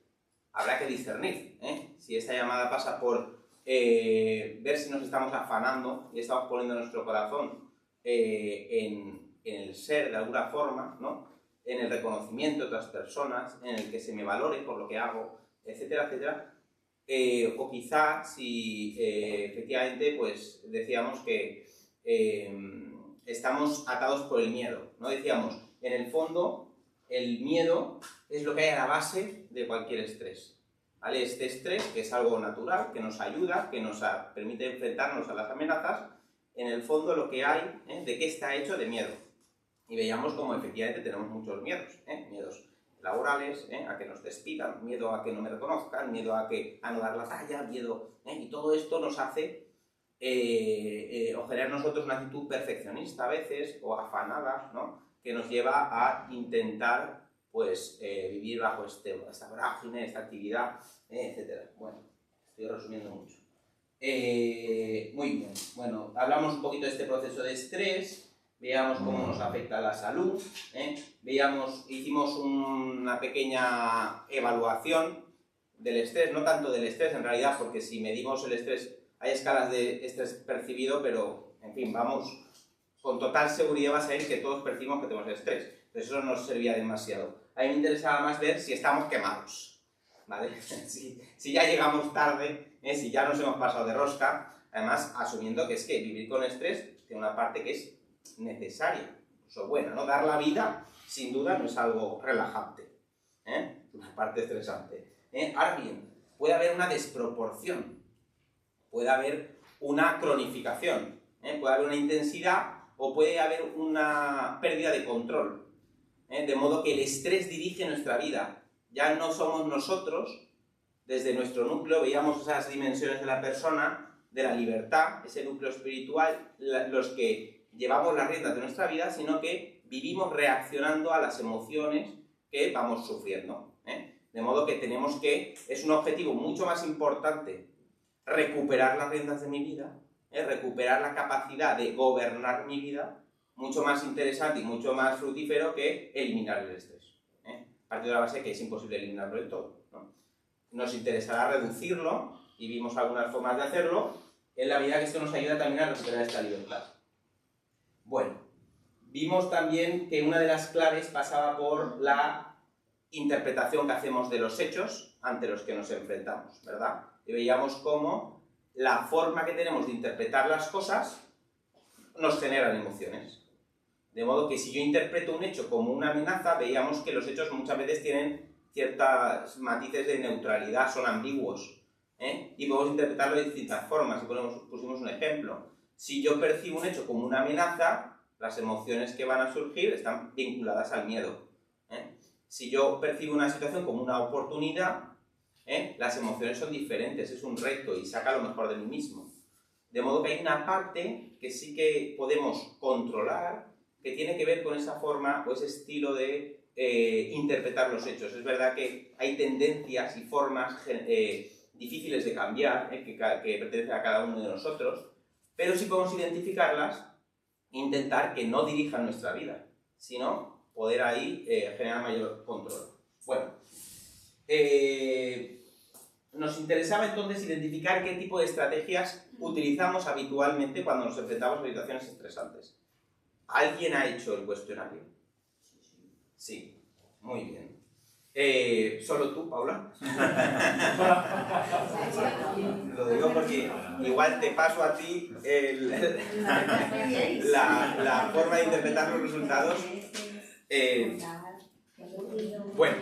habrá que discernir, si esta llamada pasa por ver si nos estamos afanando y estamos poniendo nuestro corazón en el ser de alguna forma, ¿no? En el reconocimiento de otras personas, en el que se me valore por lo que hago, etcétera, etcétera. O quizá si efectivamente pues decíamos que estamos atados por el miedo, ¿no? Decíamos, en el fondo, el miedo es lo que hay a la base de cualquier estrés, ¿vale? Este estrés, que es algo natural, que nos ayuda, que nos permite enfrentarnos a las amenazas, en el fondo lo que hay, ¿de qué está hecho? De miedo. Y veíamos como efectivamente tenemos muchos miedos, miedos laborales, a que nos despidan, miedo a que no me reconozcan, miedo a no dar la talla, miedo, y todo esto nos hace o generar nosotros una actitud perfeccionista a veces, o afanada, ¿no? Que nos lleva a intentar pues vivir bajo esta vorágine, esta actividad, etc. Bueno, estoy resumiendo mucho. Muy bien, bueno, hablamos un poquito de este proceso de estrés, veíamos cómo nos afecta a la salud, hicimos una pequeña evaluación del estrés, no tanto del estrés en realidad, porque si medimos el estrés, hay escalas de estrés percibido, pero en fin, vamos, con total seguridad va a ser que todos percibimos que tenemos estrés, entonces eso no nos servía demasiado. A mí me interesaba más ver si estamos quemados, ¿vale? si ya llegamos tarde, si ya nos hemos pasado de rosca, además asumiendo que es que vivir con estrés tiene una parte que es necesaria, incluso buena, ¿no? Dar la vida, sin duda, no es algo relajante, es una parte estresante. Ahora bien, puede haber una desproporción, puede haber una cronificación, puede haber una intensidad o puede haber una pérdida de control, de modo que el estrés dirige nuestra vida. Ya no somos nosotros, desde nuestro núcleo, veíamos esas dimensiones de la persona, de la libertad, ese núcleo espiritual, los que llevamos las riendas de nuestra vida, sino que vivimos reaccionando a las emociones que vamos sufriendo. De modo que tenemos que, es un objetivo mucho más importante recuperar las riendas de mi vida, recuperar la capacidad de gobernar mi vida, mucho más interesante y mucho más fructífero que eliminar el estrés. Partiendo de la base que es imposible eliminarlo del todo, ¿no? Nos interesará reducirlo, y vimos algunas formas de hacerlo, en la medida que esto nos ayuda también a recuperar esta libertad. Bueno, vimos también que una de las claves pasaba por la interpretación que hacemos de los hechos ante los que nos enfrentamos, ¿verdad? Y veíamos cómo la forma que tenemos de interpretar las cosas nos generan emociones. De modo que si yo interpreto un hecho como una amenaza, veíamos que los hechos muchas veces tienen ciertos matices de neutralidad, son ambiguos, y podemos interpretarlo de distintas formas. Y pusimos un ejemplo. Si yo percibo un hecho como una amenaza, las emociones que van a surgir están vinculadas al miedo. Si yo percibo una situación como una oportunidad, las emociones son diferentes, es un reto y saca lo mejor de mí mismo. De modo que hay una parte que sí que podemos controlar, que tiene que ver con esa forma o ese estilo de interpretar los hechos. Es verdad que hay tendencias y formas difíciles de cambiar, que pertenecen a cada uno de nosotros, pero si podemos identificarlas, intentar que no dirijan nuestra vida, sino poder ahí generar mayor control. Bueno, nos interesaba entonces identificar qué tipo de estrategias utilizamos habitualmente cuando nos enfrentamos a situaciones estresantes. ¿Alguien ha hecho el cuestionario? Sí, muy bien. ¿Solo tú, Paula? Lo digo porque igual te paso a ti la forma de interpretar los resultados. Bueno.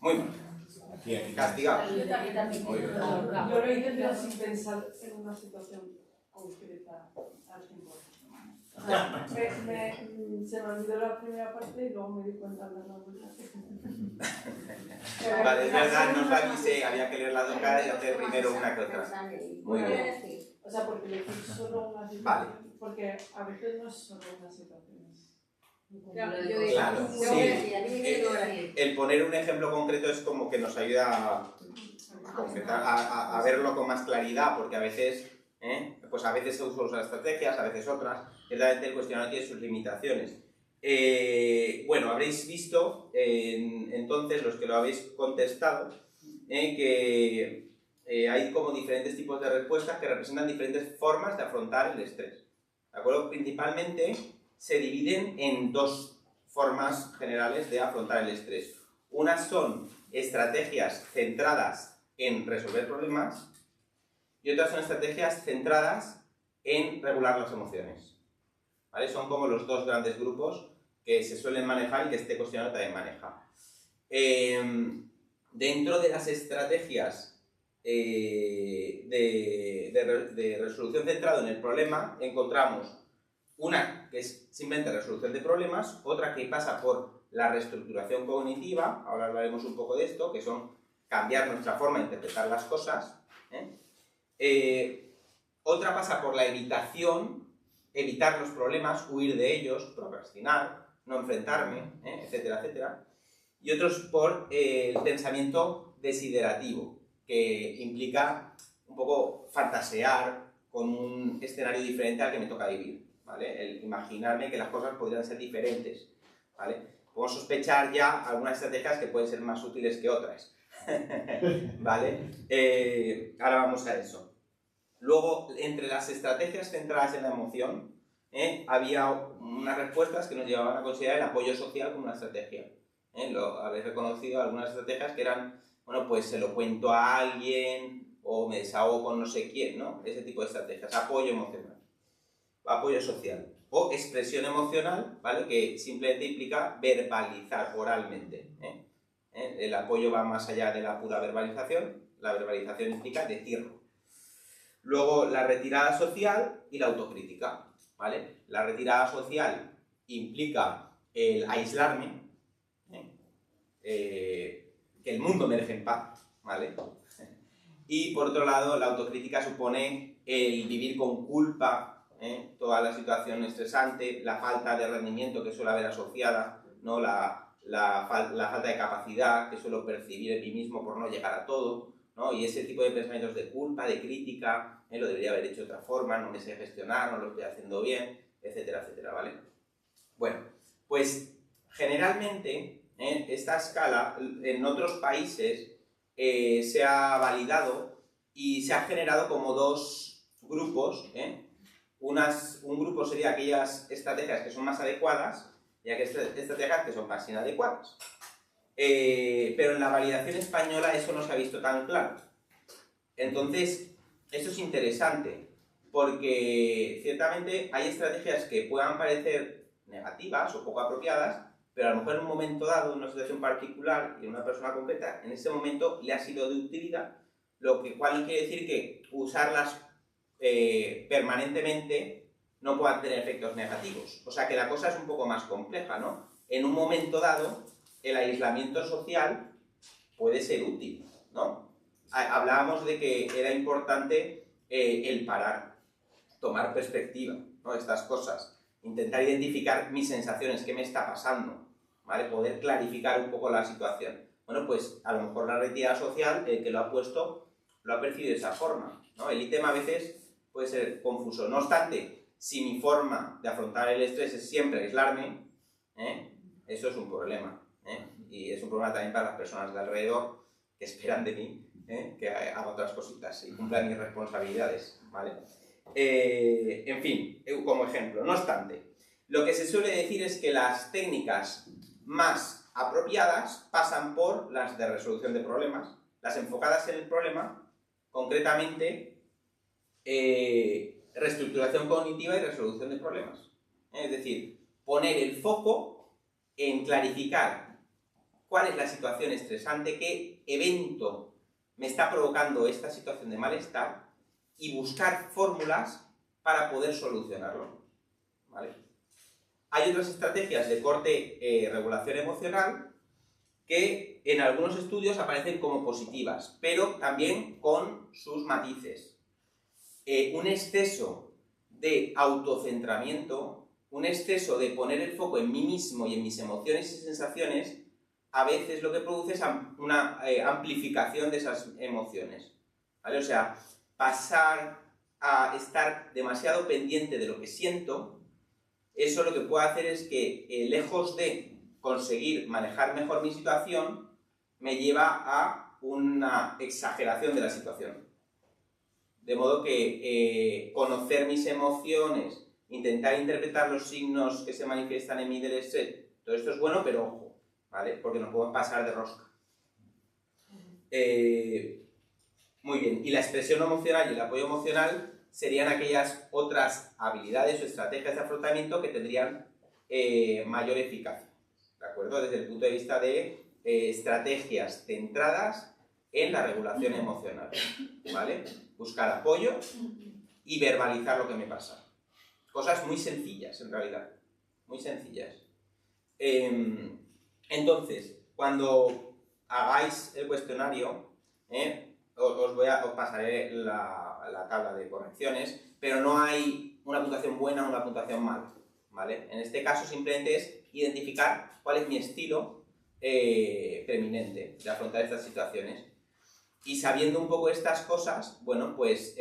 Muy bien. Castigado. Muy bien. Yo lo intento sin pensar en una situación concreta al tiempo. Se me olvidó la primera parte y luego me di cuenta de la vuelta. Vale, es verdad, no os avisé, había que leer las dos caras y hacer primero una que otra. Muy bien. O sea, porque le puse solo una situación. Vale. Porque a veces no es solo una situación. Claro, sí. El poner un ejemplo concreto es como que nos ayuda a verlo con más claridad, porque a veces, pues a veces se usan estrategias, a veces otras. Ciertamente el cuestionario tiene sus limitaciones. Bueno, habréis visto, entonces, los que lo habéis contestado, que hay como diferentes tipos de respuestas que representan diferentes formas de afrontar el estrés. ¿De acuerdo? Principalmente se dividen en dos formas generales de afrontar el estrés. Unas son estrategias centradas en resolver problemas y otras son estrategias centradas en regular las emociones. ¿Vale? Son como los dos grandes grupos que se suelen manejar y que este cuestionario también maneja. Dentro de las estrategias de resolución centrada en el problema, encontramos una que es simplemente resolución de problemas, otra que pasa por la reestructuración cognitiva, ahora hablaremos un poco de esto, que son cambiar nuestra forma de interpretar las cosas. Otra pasa por la evitación, evitar los problemas, huir de ellos, procrastinar, no enfrentarme, etcétera, etcétera. Y otros por el pensamiento desiderativo, que implica un poco fantasear con un escenario diferente al que me toca vivir, ¿vale? El imaginarme que las cosas podrían ser diferentes, ¿vale? Podemos sospechar ya algunas estrategias que pueden ser más útiles que otras, ¿vale? Ahora vamos a eso. Luego, entre las estrategias centradas en la emoción, había unas respuestas que nos llevaban a considerar el apoyo social como una estrategia. Lo habéis reconocido algunas estrategias que eran, bueno, pues se lo cuento a alguien o me desahogo con no sé quién, ¿no? Ese tipo de estrategias. Apoyo emocional, apoyo social o expresión emocional, ¿vale? Que simplemente implica verbalizar oralmente. El apoyo va más allá de la pura verbalización. La verbalización implica decirlo. Luego, la retirada social y la autocrítica, ¿vale? La retirada social implica el aislarme, que el mundo me deje en paz, ¿vale? Y por otro lado, la autocrítica supone el vivir con culpa, toda la situación estresante, la falta de rendimiento que suele haber asociada, ¿no? La falta de capacidad que suelo percibir en mí mismo por no llegar a todo, ¿no? Y ese tipo de pensamientos de culpa, de crítica, lo debería haber hecho de otra forma, no me sé gestionar, no lo estoy haciendo bien, etcétera, etcétera, ¿vale? Bueno, pues generalmente esta escala en otros países se ha validado y se ha generado como dos grupos. Un grupo sería aquellas estrategias que son más adecuadas y aquellas estrategias que son más inadecuadas. Pero en la validación española eso no se ha visto tan claro. Entonces, esto es interesante porque ciertamente hay estrategias que puedan parecer negativas o poco apropiadas, pero a lo mejor en un momento dado, en una situación particular y en una persona concreta, en ese momento le ha sido de utilidad, lo cual no quiere decir que usarlas permanentemente no puedan tener efectos negativos. O sea que la cosa es un poco más compleja, ¿no? En un momento dado, el aislamiento social puede ser útil, ¿no? Hablábamos de que era importante el parar, tomar perspectiva, ¿no? Estas cosas, intentar identificar mis sensaciones, qué me está pasando, ¿vale? Poder clarificar un poco la situación. Bueno, pues a lo mejor la retirada social, el que lo ha puesto, lo ha percibido de esa forma, ¿no? El ítem a veces puede ser confuso. No obstante, si mi forma de afrontar el estrés es siempre aislarme, eso es un problema, y es un problema también para las personas de alrededor que esperan de mí que haga otras cositas y cumpla mis responsabilidades, ¿vale? En fin, como ejemplo. No obstante, lo que se suele decir es que las técnicas más apropiadas pasan por las de resolución de problemas, las enfocadas en el problema, concretamente reestructuración cognitiva y resolución de problemas. Es decir, poner el foco en clarificar cuál es la situación estresante, qué evento me está provocando esta situación de malestar y buscar fórmulas para poder solucionarlo, ¿vale? Hay otras estrategias de corte regulación emocional que en algunos estudios aparecen como positivas, pero también con sus matices. Un exceso de autocentramiento, un exceso de poner el foco en mí mismo y en mis emociones y sensaciones, a veces lo que produce es una amplificación de esas emociones, ¿vale? O sea, pasar a estar demasiado pendiente de lo que siento eso lo que puede hacer es que, lejos de conseguir manejar mejor mi situación, me lleva a una exageración de la situación. De modo que conocer mis emociones, intentar interpretar los signos que se manifiestan en mí del estrés, todo esto es bueno, pero ojo, ¿vale? Porque no podemos pasar de rosca. Muy bien, y la expresión emocional y el apoyo emocional serían aquellas otras habilidades o estrategias de afrontamiento que tendrían mayor eficacia, ¿de acuerdo? Desde el punto de vista de estrategias centradas en la regulación emocional, ¿vale? Buscar apoyo y verbalizar lo que me pasa. Cosas muy sencillas, en realidad, muy sencillas. Entonces, cuando hagáis el cuestionario, os pasaré la tabla de correcciones, pero no hay una puntuación buena o una puntuación mala, ¿vale? En este caso simplemente es identificar cuál es mi estilo preeminente de afrontar estas situaciones. Y sabiendo un poco estas cosas, bueno, pues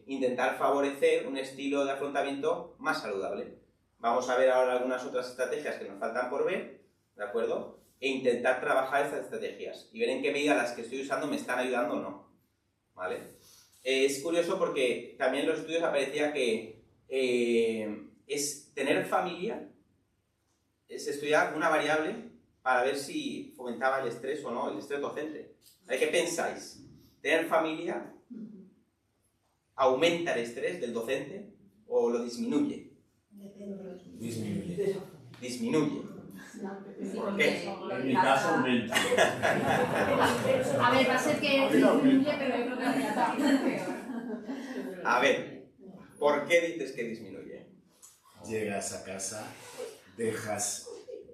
intentar favorecer un estilo de afrontamiento más saludable. Vamos a ver ahora algunas otras estrategias que nos faltan por ver, ¿de acuerdo? E intentar trabajar estas estrategias y ver en qué medida las que estoy usando me están ayudando o no, ¿vale? Es curioso porque también en los estudios aparecía que es tener familia, es estudiar una variable para ver si fomentaba el estrés o no, el estrés docente. ¿Qué pensáis? ¿Tener familia aumenta el estrés del docente o lo disminuye? Disminuye. Disminuye. ¿Por qué? En mi caso aumenta. A ver, va a ser que disminuye, pero yo creo que aumenta peor. A ver, ¿por qué dices que disminuye? Llegas a casa, dejas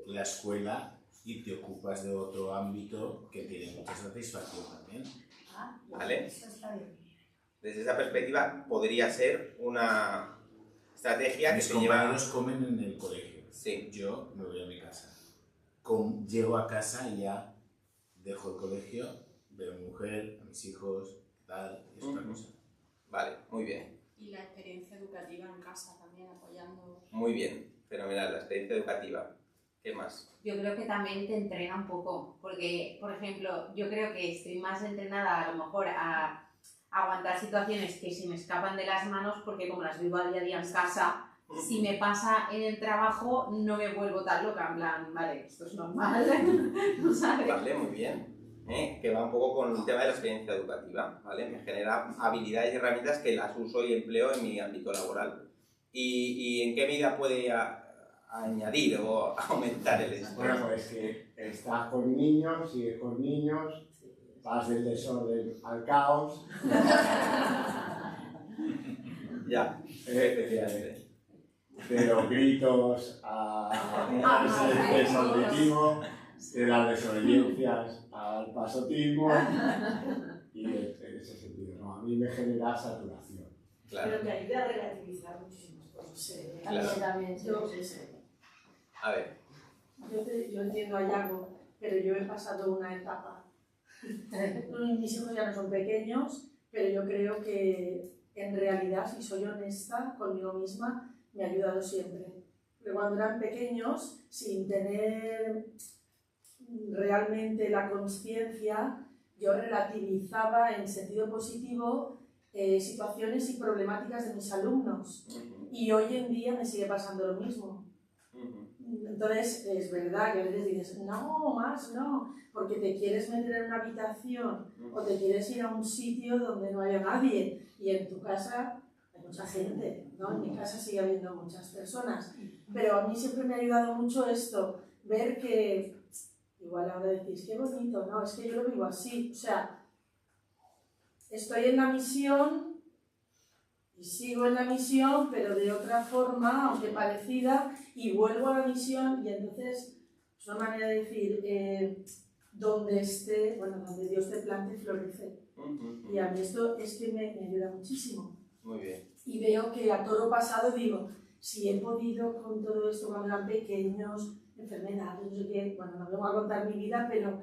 la escuela y te ocupas de otro ámbito que tiene mucha satisfacción también. ¿Vale? Desde esa perspectiva podría ser una estrategia que Mis se lleva... compañeros comen en el colegio. Sí. Yo me voy a mi casa. Llego a casa y ya dejo el colegio, veo a mi mujer, a mis hijos, tal, es otra cosa. Vale, muy bien. Y la experiencia educativa en casa también apoyando. Muy bien. Fenomenal, la experiencia educativa. ¿Qué más? Yo creo que también te entrena un poco, porque, por ejemplo, yo creo que estoy más entrenada a lo mejor a aguantar situaciones que se me escapan de las manos, porque como las vivo a día en casa, si me pasa en el trabajo no me vuelvo tan loca, en plan, vale, esto es normal, ¿sabes? Vale, muy bien. Que va un poco con el tema de la experiencia educativa, ¿vale? Me genera habilidades y herramientas que las uso y empleo en mi ámbito laboral. ¿Y en qué medida puede añadir o aumentar el estrés? Bueno, pues que estás con niños, sigues con niños, vas del desorden al caos. Ya, efectivamente. De los gritos al desobeditismo, de las desobediencias al pasotismo, y en ese sentido, ¿no? A mí me genera saturación. Claro. Pero te ayuda a relativizar muchísimas cosas. Claro. También, sí. Yo, A ver. yo entiendo a Yago, pero yo he pasado una etapa. Mis hijos ya no son pequeños, pero yo creo que en realidad, si soy honesta conmigo misma, me ha ayudado siempre. Pero cuando eran pequeños, sin tener realmente la conciencia, yo relativizaba en sentido positivo situaciones y problemáticas de mis alumnos. Y hoy en día me sigue pasando lo mismo. Entonces, es verdad que a veces dices, no, más no, porque te quieres meter en una habitación o te quieres ir a un sitio donde no haya nadie. Y en tu casa hay mucha gente, ¿no? En mi casa sigue habiendo muchas personas. Pero a mí siempre me ha ayudado mucho esto, ver que, igual ahora decís, qué bonito, no, es que yo lo vivo así. O sea, estoy en la misión y sigo en la misión, pero de otra forma, aunque parecida, y vuelvo a la misión, y entonces es una manera de decir, donde esté, bueno, donde Dios te plante, florece. Y a mí esto es que me ayuda muchísimo. Muy bien. Y veo que a toro pasado digo, si he podido con todo esto cuando eran pequeños, enfermedades, no sé qué, bueno, no vengo a contar mi vida, pero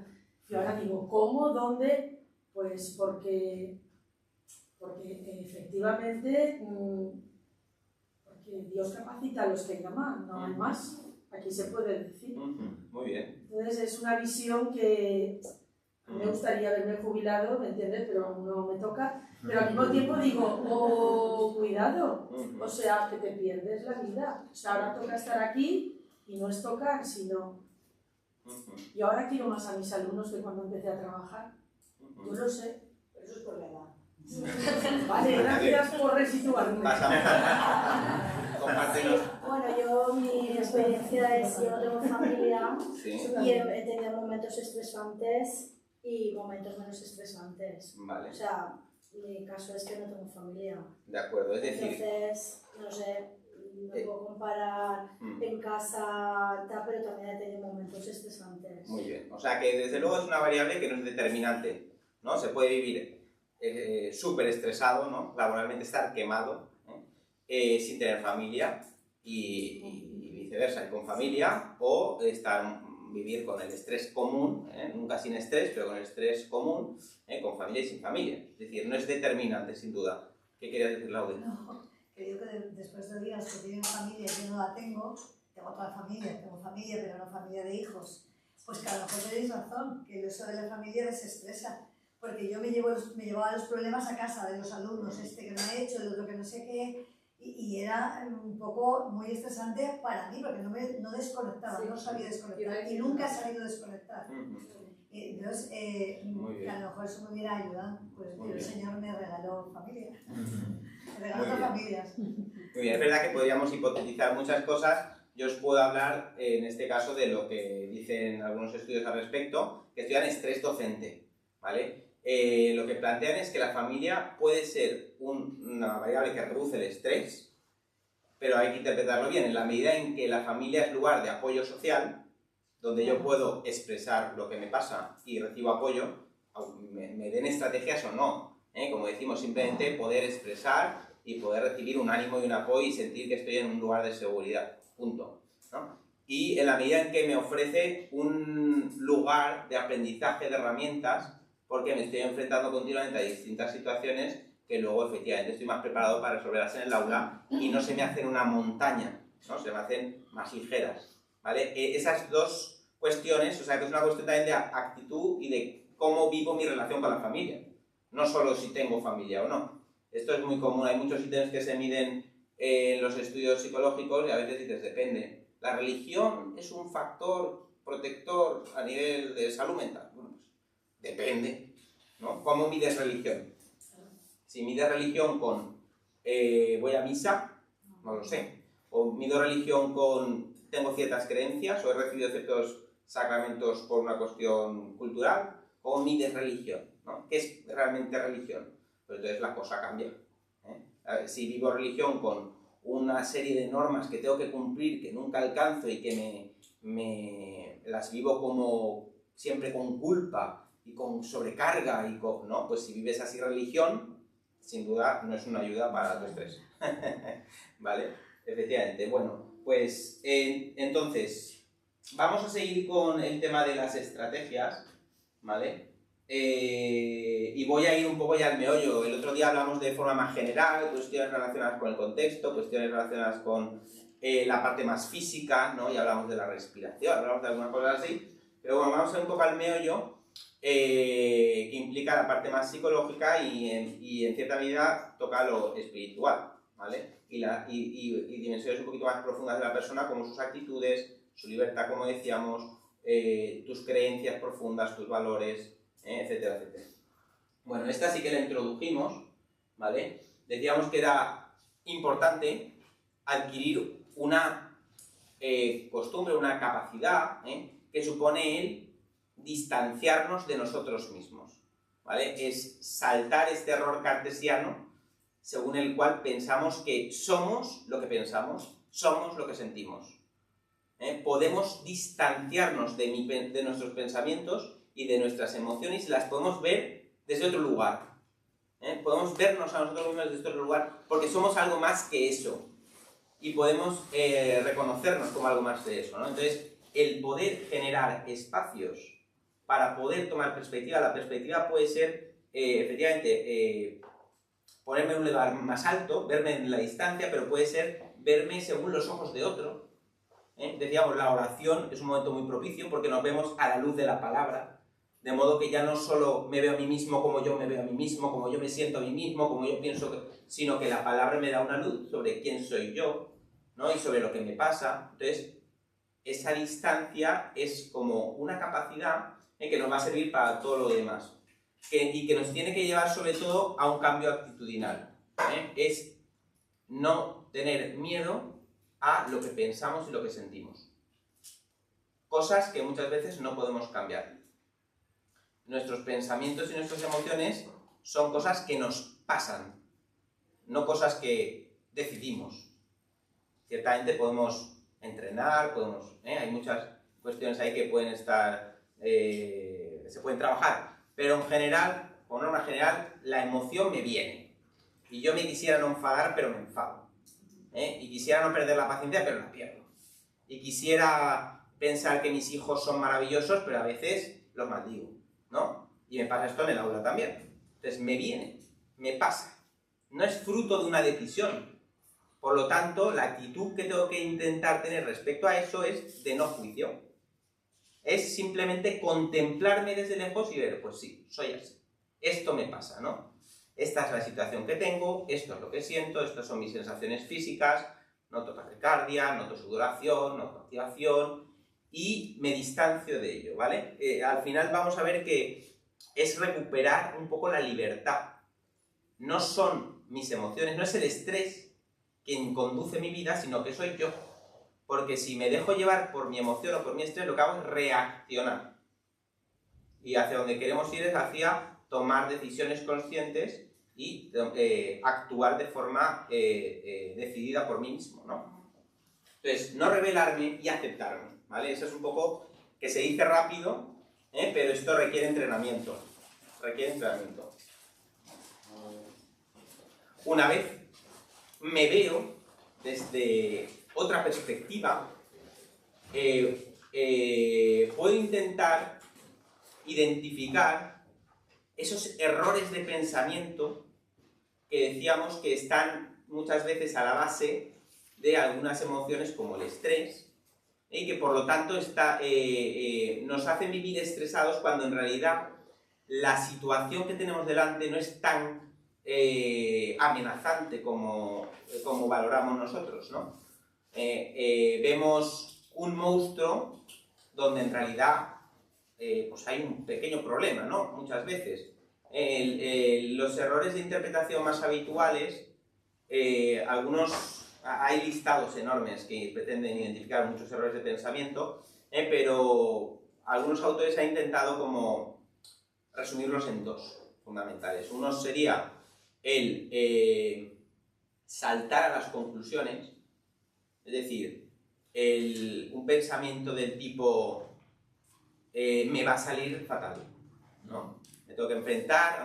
yo ahora digo, ¿cómo? ¿Dónde? Pues porque efectivamente porque Dios capacita a los que llaman, no hay más. Aquí se puede decir. Muy bien. Entonces es una visión que a mí me gustaría haberme jubilado, ¿me entiendes? Pero aún no me toca. Pero al mismo tiempo digo, oh, cuidado, o sea, que te pierdes la vida. O sea, ahora toca estar aquí y no es tocar, sino... Yo ahora quiero más a mis alumnos que cuando empecé a trabajar. Yo lo sé, pero eso es por la edad. Vale, gracias por resituarme. Compártenos. Bueno, yo mi experiencia es, yo no tengo familia Sí. y he tenido momentos estresantes y momentos menos estresantes. Vale, O sea, mi caso es que no tengo familia. de acuerdo. Es decir, Entonces, no sé, me puedo comparar en casa, tal, pero también he tenido momentos estresantes. muy bien. O sea que desde luego es una variable que no es determinante, ¿no? Se puede vivir súper estresado, ¿no? Laboralmente estar quemado, sin tener familia y viceversa, y con familia, o vivir con el estrés común, nunca sin estrés, pero con el estrés común, con familia y sin familia. Es decir, no es determinante, sin duda. ¿Qué quería decir, Laura? No, que digo que después de días que tienen familia y yo no la tengo otra familia, tengo familia, pero no familia de hijos, pues que a lo mejor tenéis razón, que eso de la familia desestresa, porque yo me llevaba los problemas a casa de los alumnos, este que no ha hecho, el otro que no sé qué, y era un poco muy estresante para mí, porque no desconectaba, no sabía desconectar, y nunca he sabido desconectar. Entonces, que a lo mejor eso me hubiera ayudado, pues el Señor me regaló familia. Me regaló familias. Muy bien, es verdad que podríamos hipotetizar muchas cosas. Yo os puedo hablar, en este caso, de lo que dicen algunos estudios al respecto, que estudian estrés docente, ¿vale? Lo que plantean es que la familia puede ser una variable que reduce el estrés, pero hay que interpretarlo bien, en la medida en que la familia es lugar de apoyo social, donde yo puedo expresar lo que me pasa y recibo apoyo, me den estrategias o no, como decimos, simplemente poder expresar y poder recibir un ánimo y un apoyo y sentir que estoy en un lugar de seguridad, punto, ¿no? Y en la medida en que me ofrece un lugar de aprendizaje de herramientas, porque me estoy enfrentando continuamente a distintas situaciones que luego efectivamente estoy más preparado para resolverlas en el aula y no se me hacen una montaña, ¿no? Se me hacen más ligeras, ¿vale? Esas dos cuestiones, o sea que es una cuestión también de actitud y de cómo vivo mi relación con la familia, no solo si tengo familia o no. Esto es muy común, hay muchos ítems que se miden en los estudios psicológicos y a veces dices, depende. ¿La religión es un factor protector a nivel de salud mental? Bueno, pues depende, ¿no? ¿Cómo mides religión? Si mides religión con voy a misa, no lo sé. O mido religión con tengo ciertas creencias o he recibido ciertos sacramentos por una cuestión cultural. ¿Cómo mides religión? ¿No? ¿Qué es realmente religión? Pues entonces la cosa cambia. Si vivo religión con una serie de normas que tengo que cumplir, que nunca alcanzo y que las vivo como siempre con culpa y con sobrecarga, ¿no? Pues si vives así religión, sin duda no es una ayuda para tu estrés. ¿Vale? Efectivamente. Bueno, pues entonces vamos a seguir con el tema de las estrategias, ¿vale? Y voy a ir un poco ya al meollo. El otro día hablamos de forma más general, cuestiones relacionadas con el contexto, cuestiones relacionadas con la parte más física, ¿no? Y hablamos de la respiración, hablamos de algunas cosas así. Pero bueno, vamos a ir un poco al meollo, que implica la parte más psicológica y en cierta medida toca lo espiritual, ¿vale? Y dimensiones un poquito más profundas de la persona, como sus actitudes, su libertad, como decíamos, tus creencias profundas, tus valores, etcétera, etcétera. Bueno, esta sí que la introdujimos, ¿vale? Decíamos que era importante adquirir una costumbre, una capacidad, que supone el distanciarnos de nosotros mismos, ¿vale? Es saltar este error cartesiano según el cual pensamos que somos lo que pensamos, somos lo que sentimos. Podemos distanciarnos de nuestros pensamientos y de nuestras emociones y las podemos ver desde otro lugar. Podemos vernos a nosotros mismos desde otro lugar porque somos algo más que eso y podemos reconocernos como algo más de eso, ¿no? Entonces, el poder generar espacios para poder tomar perspectiva, la perspectiva puede ser, efectivamente, ponerme en un lugar más alto, verme en la distancia, pero puede ser verme según los ojos de otro. Decíamos, la oración es un momento muy propicio porque nos vemos a la luz de la palabra, de modo que ya no solo me veo a mí mismo como yo me veo a mí mismo, como yo me siento a mí mismo, como yo pienso, sino que la palabra me da una luz sobre quién soy yo, ¿no? Y sobre lo que me pasa. Entonces, esa distancia es como una capacidad que nos va a servir para todo lo demás y que nos tiene que llevar sobre todo a un cambio actitudinal. Es no tener miedo a lo que pensamos y lo que sentimos. Cosas que muchas veces no podemos cambiar. Nuestros pensamientos y nuestras emociones son cosas que nos pasan, no cosas que decidimos. Ciertamente podemos entrenar, hay muchas cuestiones ahí que pueden estar, se pueden trabajar, pero en general, por norma general, la emoción me viene. Y yo me quisiera no enfadar, pero me enfado. Y quisiera no perder la paciencia, pero la pierdo. Y quisiera pensar que mis hijos son maravillosos, pero a veces los maldigo, ¿no? Y me pasa esto en el aula también. Entonces me viene, me pasa. No es fruto de una decisión. Por lo tanto, la actitud que tengo que intentar tener respecto a eso es de no juicio. Es simplemente contemplarme desde lejos y ver, pues sí, soy así. Esto me pasa, ¿no? Esta es la situación que tengo, esto es lo que siento, estas son mis sensaciones físicas, noto taquicardia, noto sudoración, noto activación y me distancio de ello, ¿vale? Al final vamos a ver que es recuperar un poco la libertad. No son mis emociones, no es el estrés quien conduce mi vida, sino que soy yo. Porque si me dejo llevar por mi emoción o por mi estrés, lo que hago es reaccionar. Y hacia donde queremos ir es hacia tomar decisiones conscientes y actuar de forma decidida por mí mismo, ¿no? Entonces, no rebelarme y aceptarme, ¿vale? Eso es un poco que se dice rápido, pero esto requiere entrenamiento. Requiere entrenamiento. Una vez me veo desde otra perspectiva, puedo intentar identificar esos errores de pensamiento que decíamos que están muchas veces a la base de algunas emociones como el estrés y que por lo tanto nos hacen vivir estresados cuando en realidad la situación que tenemos delante no es tan amenazante como valoramos nosotros, ¿no? Vemos un monstruo donde en realidad pues hay un pequeño problema, ¿no? Muchas veces. Los errores de interpretación más habituales, hay listados enormes que pretenden identificar muchos errores de pensamiento, pero algunos autores han intentado como resumirlos en dos fundamentales. Uno sería el saltar a las conclusiones, es decir, un pensamiento del tipo me va a salir fatal, ¿no? Me tengo que enfrentar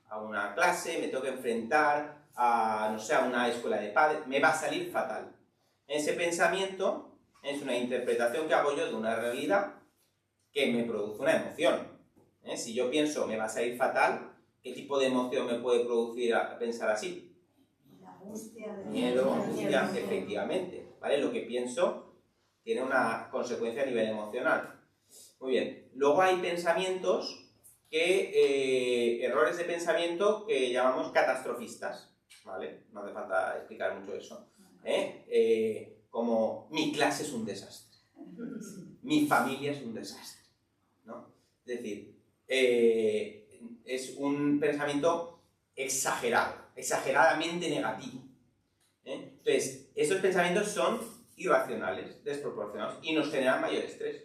a una clase, me tengo que enfrentar a, no sé, a una escuela de padres, me va a salir fatal. Ese pensamiento es una interpretación que hago yo de una realidad que me produce una emoción. Si yo pienso me va a salir fatal, ¿qué tipo de emoción me puede producir a pensar así? La angustia. Miedo, angustia, efectivamente, ¿vale? Lo que pienso tiene una consecuencia a nivel emocional. Muy bien. Luego hay pensamientos errores de pensamiento que llamamos catastrofistas, ¿vale? No hace falta explicar mucho eso. Como mi clase es un desastre, mi familia es un desastre, ¿no? Es decir, es un pensamiento exagerado, exageradamente negativo. Entonces, estos pensamientos son irracionales, desproporcionados y nos generan mayor estrés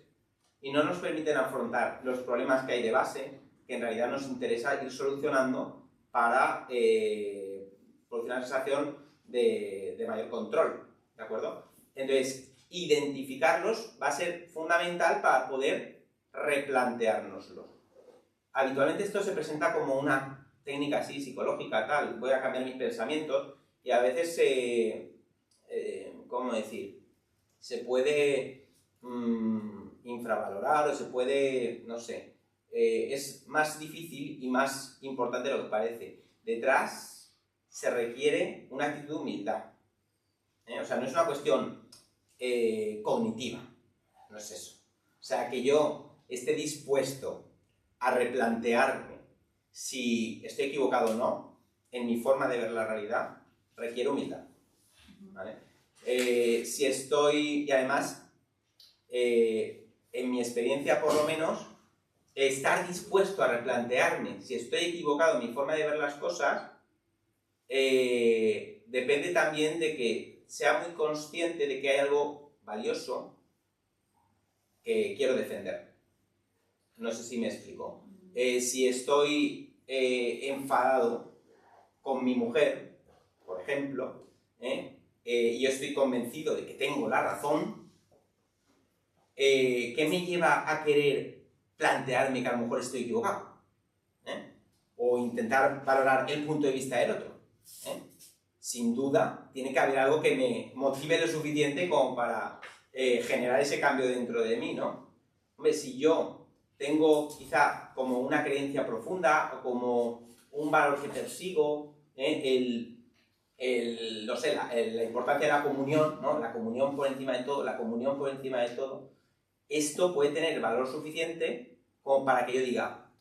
y no nos permiten afrontar los problemas que hay de base que en realidad nos interesa ir solucionando para producir una sensación de mayor control, ¿de acuerdo? Entonces, identificarlos va a ser fundamental para poder replanteárnoslo. Habitualmente esto se presenta como una técnica así, psicológica, tal, voy a cambiar mis pensamientos y a veces ¿cómo decir? Se puede infravalorar o se puede, no sé, es más difícil y más importante de lo que parece. Detrás se requiere una actitud de humildad. O sea, no es una cuestión cognitiva, no es eso. O sea, que yo esté dispuesto a replantearme si estoy equivocado o no en mi forma de ver la realidad, requiere humildad, ¿vale? Si estoy, y además, en mi experiencia por lo menos, estar dispuesto a replantearme si estoy equivocado en mi forma de ver las cosas, depende también de que sea muy consciente de que hay algo valioso que quiero defender. No sé si me explico. Si estoy enfadado con mi mujer, por ejemplo, y yo estoy convencido de que tengo la razón, ¿qué me lleva a querer plantearme que a lo mejor estoy equivocado? O intentar valorar el punto de vista del otro. Sin duda, tiene que haber algo que me motive lo suficiente como para generar ese cambio dentro de mí, ¿no? Hombre, si yo tengo quizá como una creencia profunda o como un valor que persigo, no sé, la importancia de la comunión, ¿no? La comunión por encima de todo, la comunión por encima de todo, esto puede tener valor suficiente como para que yo diga,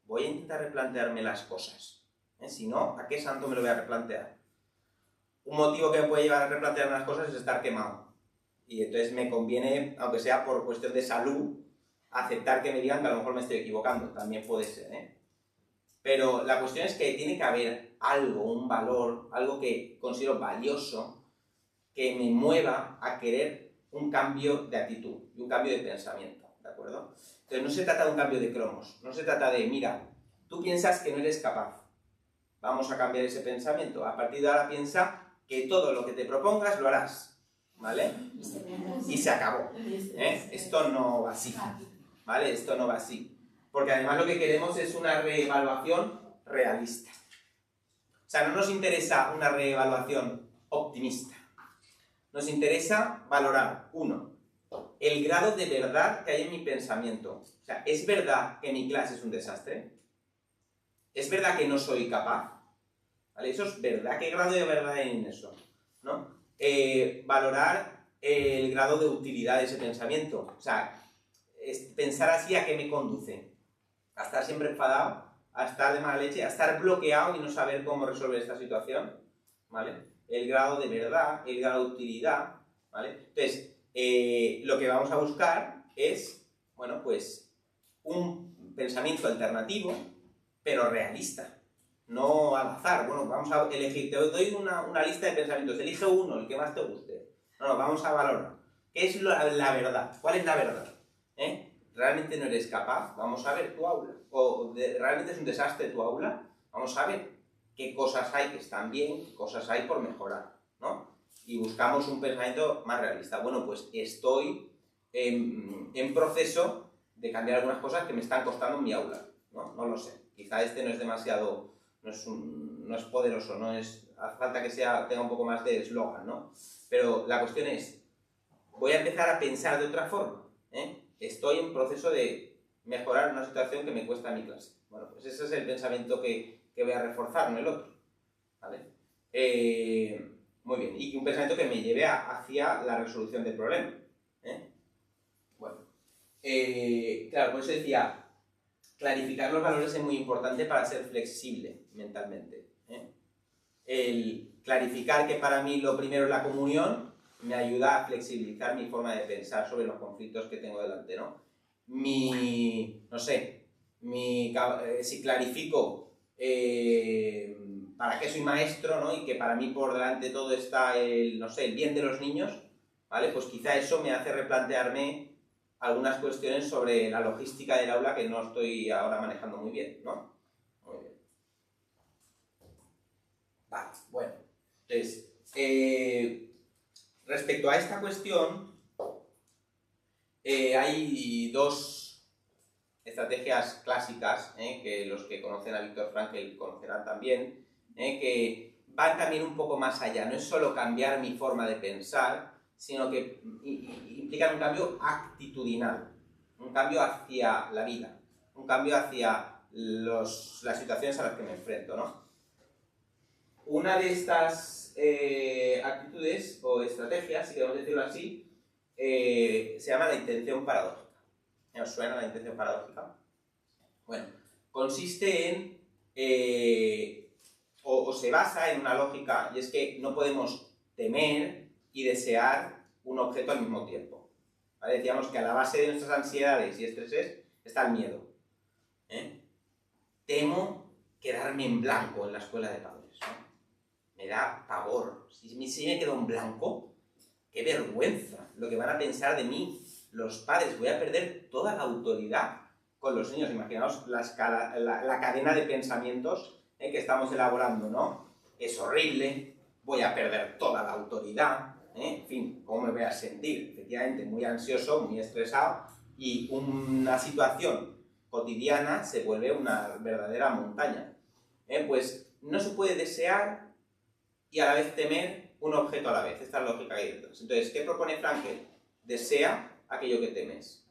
voy a intentar replantearme las cosas. Si no, ¿a qué santo me lo voy a replantear? Un motivo que me puede llevar a replantearme las cosas es estar quemado. Y entonces me conviene, aunque sea por cuestión de salud, aceptar que me digan que a lo mejor me estoy equivocando. También puede ser, Pero la cuestión es que tiene que haber algo, un valor, algo que considero valioso, que me mueva a querer un cambio de actitud y un cambio de pensamiento, ¿de acuerdo? Entonces no se trata de un cambio de cromos, no se trata de, mira, tú piensas que no eres capaz, vamos a cambiar ese pensamiento, a partir de ahora piensa que todo lo que te propongas lo harás, ¿vale? Y se acabó, Esto no va así, ¿vale? Esto no va así, porque además lo que queremos es una reevaluación realista. O sea, no nos interesa una reevaluación optimista. Nos interesa valorar, uno, el grado de verdad que hay en mi pensamiento. O sea, ¿es verdad que mi clase es un desastre? ¿Es verdad que no soy capaz? ¿Vale? Eso es verdad. ¿Qué grado de verdad hay en eso? ¿No? Valorar el grado de utilidad de ese pensamiento. O sea, pensar así, ¿a qué me conduce? A estar siempre enfadado, a estar de mala leche, a estar bloqueado y no saber cómo resolver esta situación, ¿vale? El grado de verdad, el grado de utilidad, ¿vale? Entonces, lo que vamos a buscar es, bueno, pues, un pensamiento alternativo, pero realista, no al azar. Bueno, vamos a elegir, te doy una lista de pensamientos, elige uno, el que más te guste. No, vamos a valorar. ¿Qué es la verdad? ¿Cuál es la verdad? ¿Realmente no eres capaz? Vamos a ver tu aula. ¿O realmente es un desastre tu aula? Vamos a ver qué cosas hay que están bien, qué cosas hay por mejorar, ¿no? Y buscamos un pensamiento más realista. Bueno, pues estoy en proceso de cambiar algunas cosas que me están costando en mi aula, ¿no? No lo sé. Quizá este no es demasiado, no es poderoso, hace falta que tenga un poco más de eslogan, ¿no? Pero la cuestión es, voy a empezar a pensar de otra forma, Estoy en proceso de mejorar una situación que me cuesta en mi clase. Bueno, pues ese es el pensamiento que voy a reforzar, no el otro, ¿vale? Muy bien, y un pensamiento que me lleve hacia la resolución del problema, Bueno, claro, por eso decía, clarificar los valores es muy importante para ser flexible mentalmente, El clarificar que para mí lo primero es la comunión me ayuda a flexibilizar mi forma de pensar sobre los conflictos que tengo delante, ¿no? Si clarifico para qué soy maestro, ¿no? Y que para mí por delante todo está el bien de los niños, ¿vale? Pues quizá eso me hace replantearme algunas cuestiones sobre la logística del aula que no estoy ahora manejando muy bien, ¿no? Muy bien. Vale, bueno. Entonces, respecto a esta cuestión, hay dos estrategias clásicas, que los que conocen a Viktor Frankl conocerán también, que van también un poco más allá. No es solo cambiar mi forma de pensar, sino que implican un cambio actitudinal, un cambio hacia la vida, un cambio hacia las situaciones a las que me enfrento, ¿no? Una de estas actitudes o estrategias, si queremos decirlo así, se llama la intención paradójica. ¿Os suena la intención paradójica? Bueno, consiste en, o se basa en una lógica, y es que no podemos temer y desear un objeto al mismo tiempo. ¿Vale? Decíamos que a la base de nuestras ansiedades y estreses está el miedo. Temo quedarme en blanco en la escuela de padres, ¿no? Me da pavor. Si me quedo en blanco, qué vergüenza lo que van a pensar de mí los padres. Voy a perder toda la autoridad con los niños. Imaginaos la cadena de pensamientos que estamos elaborando, ¿no? Es horrible, voy a perder toda la autoridad, en fin, ¿cómo me voy a sentir? Efectivamente, muy ansioso, muy estresado, y una situación cotidiana se vuelve una verdadera montaña. Pues no se puede desear y a la vez temer un objeto a la vez. Esta es la lógica que hay detrás. Entonces, ¿qué propone Frankel? Desea aquello que temes,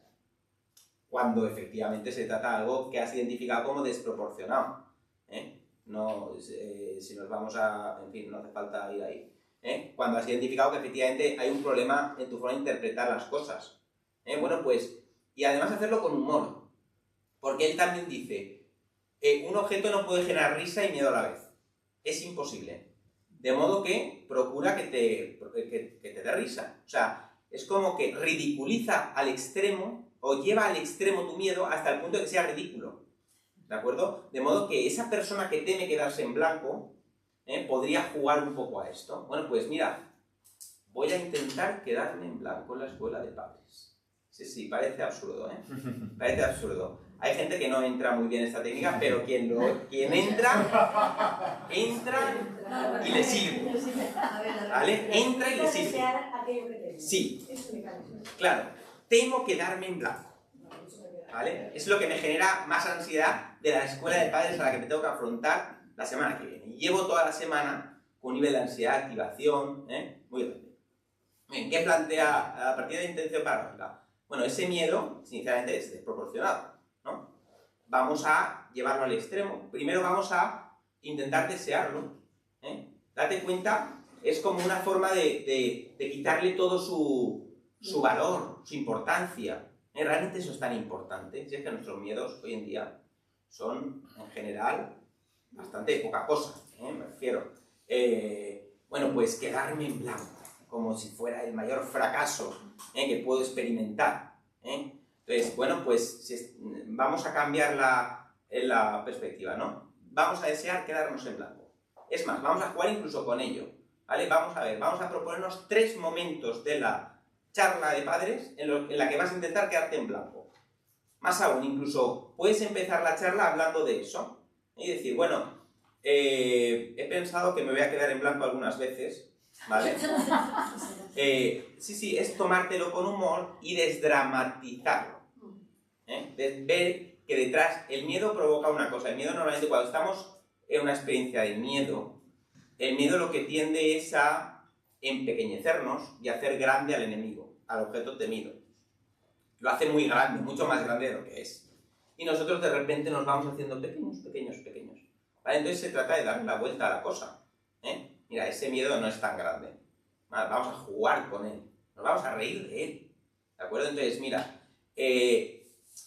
cuando efectivamente se trata de algo que has identificado como desproporcionado. No, si nos vamos a... En fin, no hace falta ir ahí. Cuando has identificado que efectivamente hay un problema en tu forma de interpretar las cosas. Bueno, pues... Y además hacerlo con humor. Porque él también dice, un objeto no puede generar risa y miedo a la vez. Es imposible. De modo que procura que te dé risa. O sea, es como que ridiculiza al extremo o lleva al extremo tu miedo hasta el punto de que sea ridículo. ¿De acuerdo? De modo que esa persona que teme quedarse en blanco podría jugar un poco a esto. Bueno, pues mira, voy a intentar quedarme en blanco en la escuela de padres. Sí, parece absurdo, Parece absurdo. Hay gente que no entra muy bien en esta técnica, pero quien entra y le sirve. ¿Vale? Entra y le sirve. Sí, claro. Temo quedarme en blanco. ¿Vale? Es lo que me genera más ansiedad de la escuela de padres a la que me tengo que afrontar la semana que viene. Y llevo toda la semana con un nivel de ansiedad, activación, muy grande. Bien, ¿qué plantea a partir de la intención paradójica? Bueno, ese miedo, sinceramente, es desproporcionado, ¿no? Vamos a llevarlo al extremo. Primero vamos a intentar desearlo. Date cuenta, es como una forma de quitarle todo su valor, su importancia. Realmente eso es tan importante. Si es que nuestros miedos hoy en día son, en general, bastante poca cosa, me refiero. Bueno, pues quedarme en blanco, como si fuera el mayor fracaso que puedo experimentar. Entonces, bueno, pues vamos a cambiar la perspectiva, ¿no? Vamos a desear quedarnos en blanco. Es más, vamos a jugar incluso con ello, ¿vale? Vamos a proponernos 3 momentos de la charla de padres en la que vas a intentar quedarte en blanco. Más aún, incluso puedes empezar la charla hablando de eso y decir, bueno, he pensado que me voy a quedar en blanco algunas veces, ¿vale? Sí, es tomártelo con humor y desdramatizarlo. Ver que detrás el miedo provoca una cosa. El miedo normalmente cuando estamos en una experiencia de miedo, el miedo lo que tiende es a empequeñecernos y hacer grande al enemigo, al objeto temido. Lo hace muy grande, mucho más grande de lo que es. Y nosotros de repente nos vamos haciendo pequeños. ¿Vale? Entonces se trata de darle la vuelta a la cosa. Mira, ese miedo no es tan grande. Vale, vamos a jugar con él. Nos vamos a reír de él. ¿De acuerdo? Entonces, mira,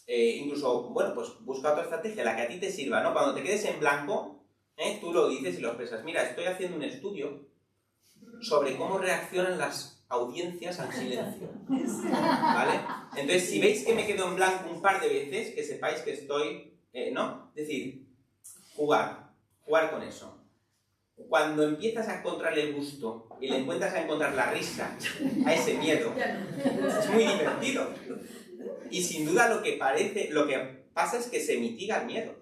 incluso, bueno, pues busca otra estrategia, la que a ti te sirva, ¿no? Cuando te quedes en blanco, tú lo dices y lo expresas. Mira, estoy haciendo un estudio sobre cómo reaccionan las audiencias al silencio. ¿Vale? Entonces, si veis que me quedo en blanco un par de veces, que sepáis que estoy, ¿no? Es decir, jugar con eso. Cuando empiezas a encontrarle el gusto y le encuentras a encontrar la risa a ese miedo, es muy divertido. Y sin duda lo que pasa es que se mitiga el miedo.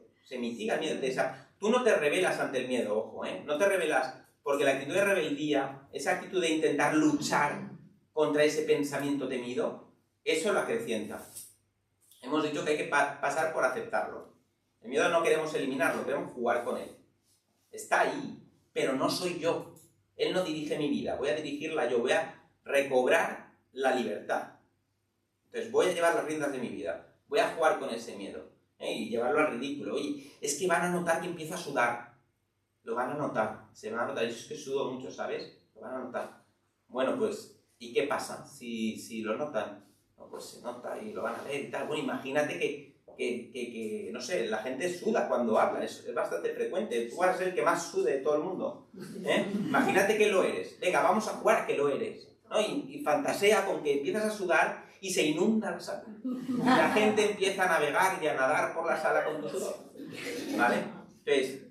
Tú no te rebelas ante el miedo, ojo, no te rebelas, porque la actitud de rebeldía, esa actitud de intentar luchar contra ese pensamiento temido, eso lo acrecienta. Hemos dicho que hay que pasar por aceptarlo. El miedo no queremos eliminarlo, queremos jugar con él. Está ahí, pero no soy yo. Él no dirige mi vida, voy a dirigirla yo, voy a recobrar la libertad. Entonces voy a llevar las riendas de mi vida, voy a jugar con ese miedo y llevarlo al ridículo. Oye, es que van a notar que empiezo a sudar. lo van a notar, se van a notar. Yo es que sudo mucho, ¿sabes? Lo van a notar. Bueno, pues, ¿y qué pasa si lo notan? No, pues se nota y lo van a ver y tal. Bueno, imagínate que no sé, la gente suda cuando habla, es bastante frecuente. Tú vas a ser el que más sude de todo el mundo. Imagínate que lo eres. Venga, vamos a jugar a que lo eres, ¿no? Y fantasea con que empiezas a sudar y se inunda la sala. Y la gente empieza a navegar y a nadar por la sala con tu sudor. ¿Vale? Entonces,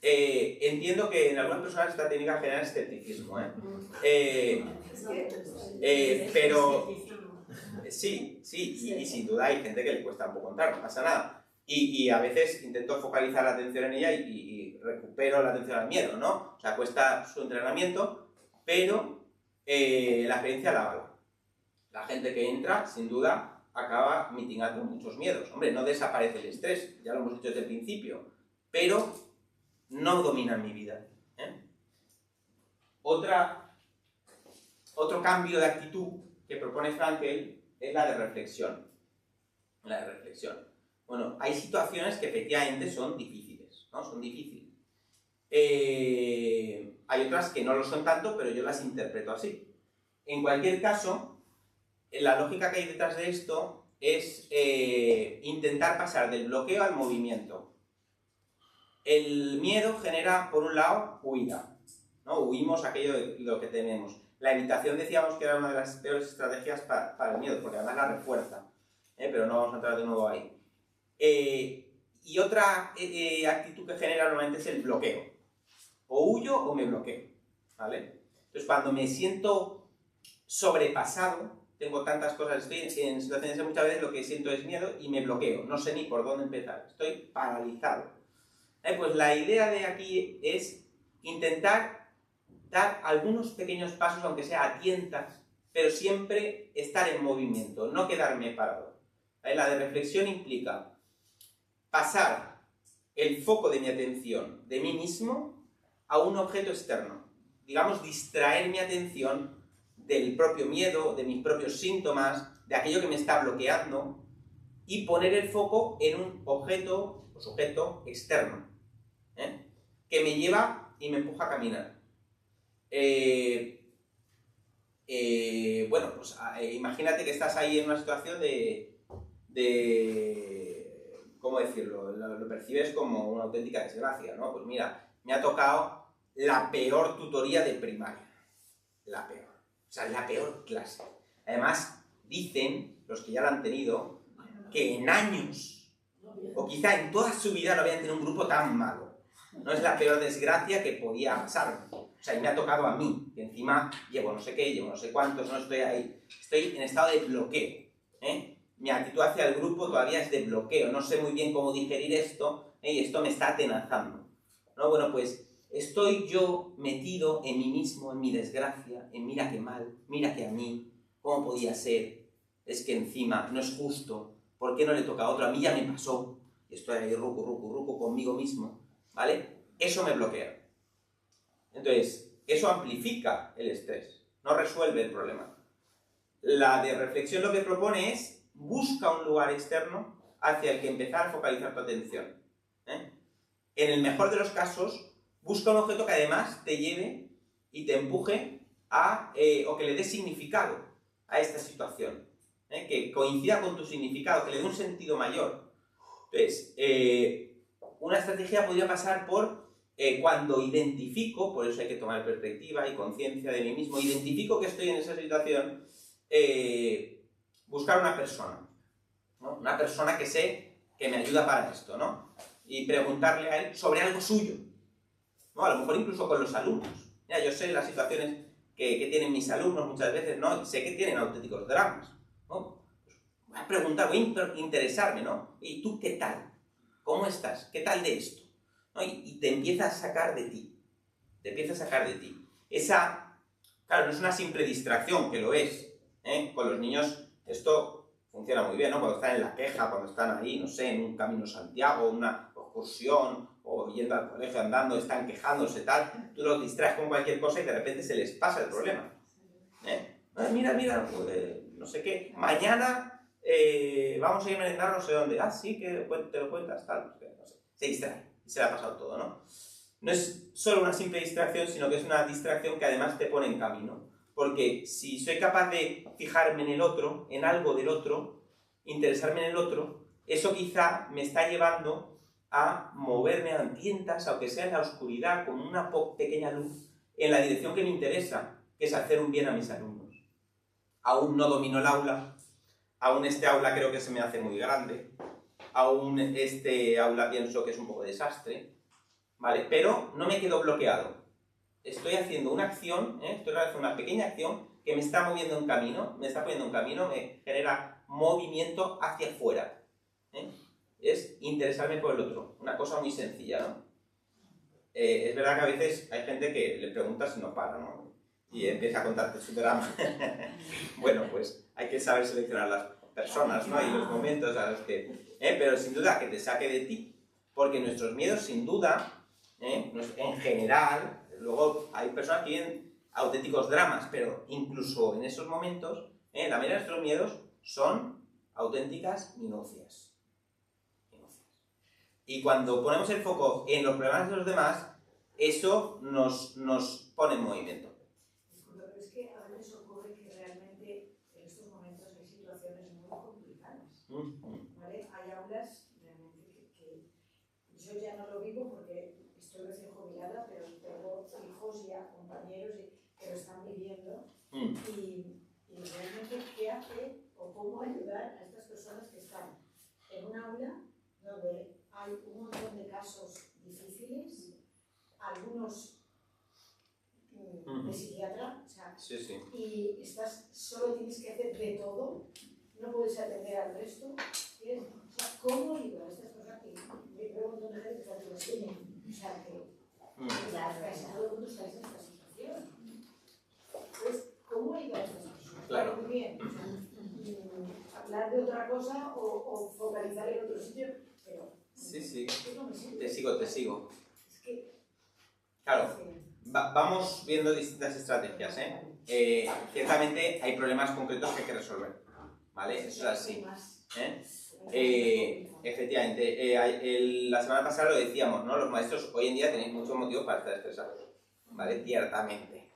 entiendo que en algunas personas esta técnica genera escepticismo, pero sí, y sin duda hay gente que le cuesta un poco entrar, no pasa nada. Y a veces intento focalizar la atención en ella y recupero la atención al miedo, ¿no? O sea, cuesta su entrenamiento, pero la experiencia la avala. La gente que entra, sin duda, acaba mitigando muchos miedos. Hombre, no desaparece el estrés, ya lo hemos dicho desde el principio, pero no domina mi vida. Otro cambio de actitud que propone Frankl es la de reflexión. La de reflexión. Bueno, hay situaciones que efectivamente son difíciles, ¿no? Son difíciles. Hay otras que no lo son tanto, pero yo las interpreto así. En cualquier caso, la lógica que hay detrás de esto es intentar pasar del bloqueo al movimiento. El miedo genera, por un lado, huida, ¿no? Huimos aquello de lo que tenemos. La evitación decíamos que era una de las peores estrategias para el miedo, porque además la refuerza, pero no vamos a entrar de nuevo ahí. Y otra actitud que genera normalmente es el bloqueo. O huyo o me bloqueo, ¿vale? Entonces, cuando me siento sobrepasado, tengo tantas cosas, estoy en situaciones que muchas veces lo que siento es miedo y me bloqueo, no sé ni por dónde empezar, estoy paralizado. Pues la idea de aquí es intentar dar algunos pequeños pasos, aunque sea a tientas, pero siempre estar en movimiento, no quedarme parado. La de reflexión implica pasar el foco de mi atención de mí mismo a un objeto externo. Digamos, distraer mi atención del propio miedo, de mis propios síntomas, de aquello que me está bloqueando, y poner el foco en un objeto o sujeto externo, que me lleva y me empuja a caminar. Bueno, pues imagínate que estás ahí en una situación de ¿cómo decirlo? Lo percibes como una auténtica desgracia, ¿no? Pues mira, me ha tocado la peor tutoría de primaria. La peor. O sea, la peor clase. Además, dicen, los que ya la han tenido, que en años, o quizá en toda su vida no habían tenido un grupo tan malo. No es la peor desgracia que podía pasar. O sea, y me ha tocado a mí, que encima llevo no sé qué, llevo no sé cuántos, no estoy ahí. Estoy en estado de bloqueo. Mi actitud hacia el grupo todavía es de bloqueo. No sé muy bien cómo digerir esto, y esto me está atenazando, ¿no? Bueno, pues estoy yo metido en mí mismo, en mi desgracia, en mira qué mal, mira que a mí, ¿cómo podía ser? Es que encima no es justo, ¿por qué no le toca a otro? A mí ya me pasó, y estoy ahí ruco conmigo mismo, ¿vale? Eso me bloquea. Entonces, eso amplifica el estrés, no resuelve el problema. La de reflexión lo que propone es busca un lugar externo hacia el que empezar a focalizar tu atención. En el mejor de los casos, busca un objeto que además te lleve y te empuje a, o que le dé significado a esta situación, que coincida con tu significado, que le dé un sentido mayor. Entonces, una estrategia podría pasar por cuando identifico, por eso hay que tomar perspectiva y conciencia de mí mismo, identifico que estoy en esa situación, buscar una persona, ¿no? Una persona que sé que me ayuda para esto, ¿no? Y preguntarle a él sobre algo suyo, ¿no? A lo mejor incluso con los alumnos. Mira, yo sé las situaciones que tienen mis alumnos muchas veces, ¿no? Sé que tienen auténticos dramas, ¿no? Pues voy a preguntar, voy a interesarme, ¿no? ¿Y tú qué tal? ¿Cómo estás? ¿Qué tal de esto? ¿No? Y te empieza a sacar de ti. Te empieza a sacar de ti. Esa, claro, no es una simple distracción, que lo es. Con los niños esto funciona muy bien, ¿no? Cuando están en la queja, cuando están ahí, no sé, en un camino Santiago, una excursión, o yendo al colegio andando, están quejándose, tal, tú los distraes con cualquier cosa y de repente se les pasa el problema. Mira, pues, no sé qué, mañana vamos a ir a merendar no sé dónde. Ah, sí, que te lo cuentas, tal, no sé. Se distrae y se le ha pasado todo, ¿no? no es solo una simple distracción, sino que es una distracción que además te pone en camino. Porque si soy capaz de fijarme en el otro, en algo del otro, interesarme en el otro, eso quizá me está llevando a moverme a tientas, aunque sea en la oscuridad, con una pequeña luz, en la dirección que me interesa, que es hacer un bien a mis alumnos. Aún no domino el aula, aún este aula creo que se me hace muy grande, aún este aula pienso que es un poco desastre, ¿vale? Pero no me quedo bloqueado. Estoy haciendo una acción, estoy realizando una pequeña acción que me está moviendo un camino, me está poniendo un camino, me genera movimiento hacia afuera. Es interesarme por el otro, una cosa muy sencilla, ¿no? Es verdad que a veces hay gente que le preguntas y no para, ¿no? Y empieza a contarte su drama. Bueno, pues hay que saber seleccionar las personas, ¿no? Y los momentos a los que... Pero sin duda que te saque de ti, porque nuestros miedos, sin duda, en general... Luego hay personas que tienen auténticos dramas, pero incluso en esos momentos, la mayoría de nuestros miedos son auténticas minucias. Y cuando ponemos el foco en los problemas de los demás, eso nos pone en movimiento. Disculpa, pero es que a veces ocurre que realmente en estos momentos hay situaciones muy complicadas. ¿Vale? Hay aulas realmente que yo ya no lo vivo porque estoy recién jubilada, pero tengo hijos y compañeros que lo están viviendo. Y realmente, ¿qué hace o cómo ayudar a estas personas que están en un aula donde hay un montón de casos difíciles, algunos de psiquiatra, o sea, Sí. y solo tienes que hacer de todo, no puedes atender al resto? O sea, ¿cómo ayudar a estas personas? Y me pregunto de gente que está en o sea, que ya todo el mundo está en esta situación. Entonces, ¿cómo ayudar a estas personas? Claro. Muy bien, o sea, hablar de otra cosa o focalizar en otro sitio, pero... Sí. No me sirve. Te sigo. Es que... Claro. Vamos viendo distintas estrategias, ciertamente hay problemas concretos que hay que resolver, ¿vale? Eso es así. Efectivamente, la semana pasada lo decíamos, ¿no? Los maestros hoy en día tenéis muchos motivos para estar estresados, ¿vale? Ciertamente.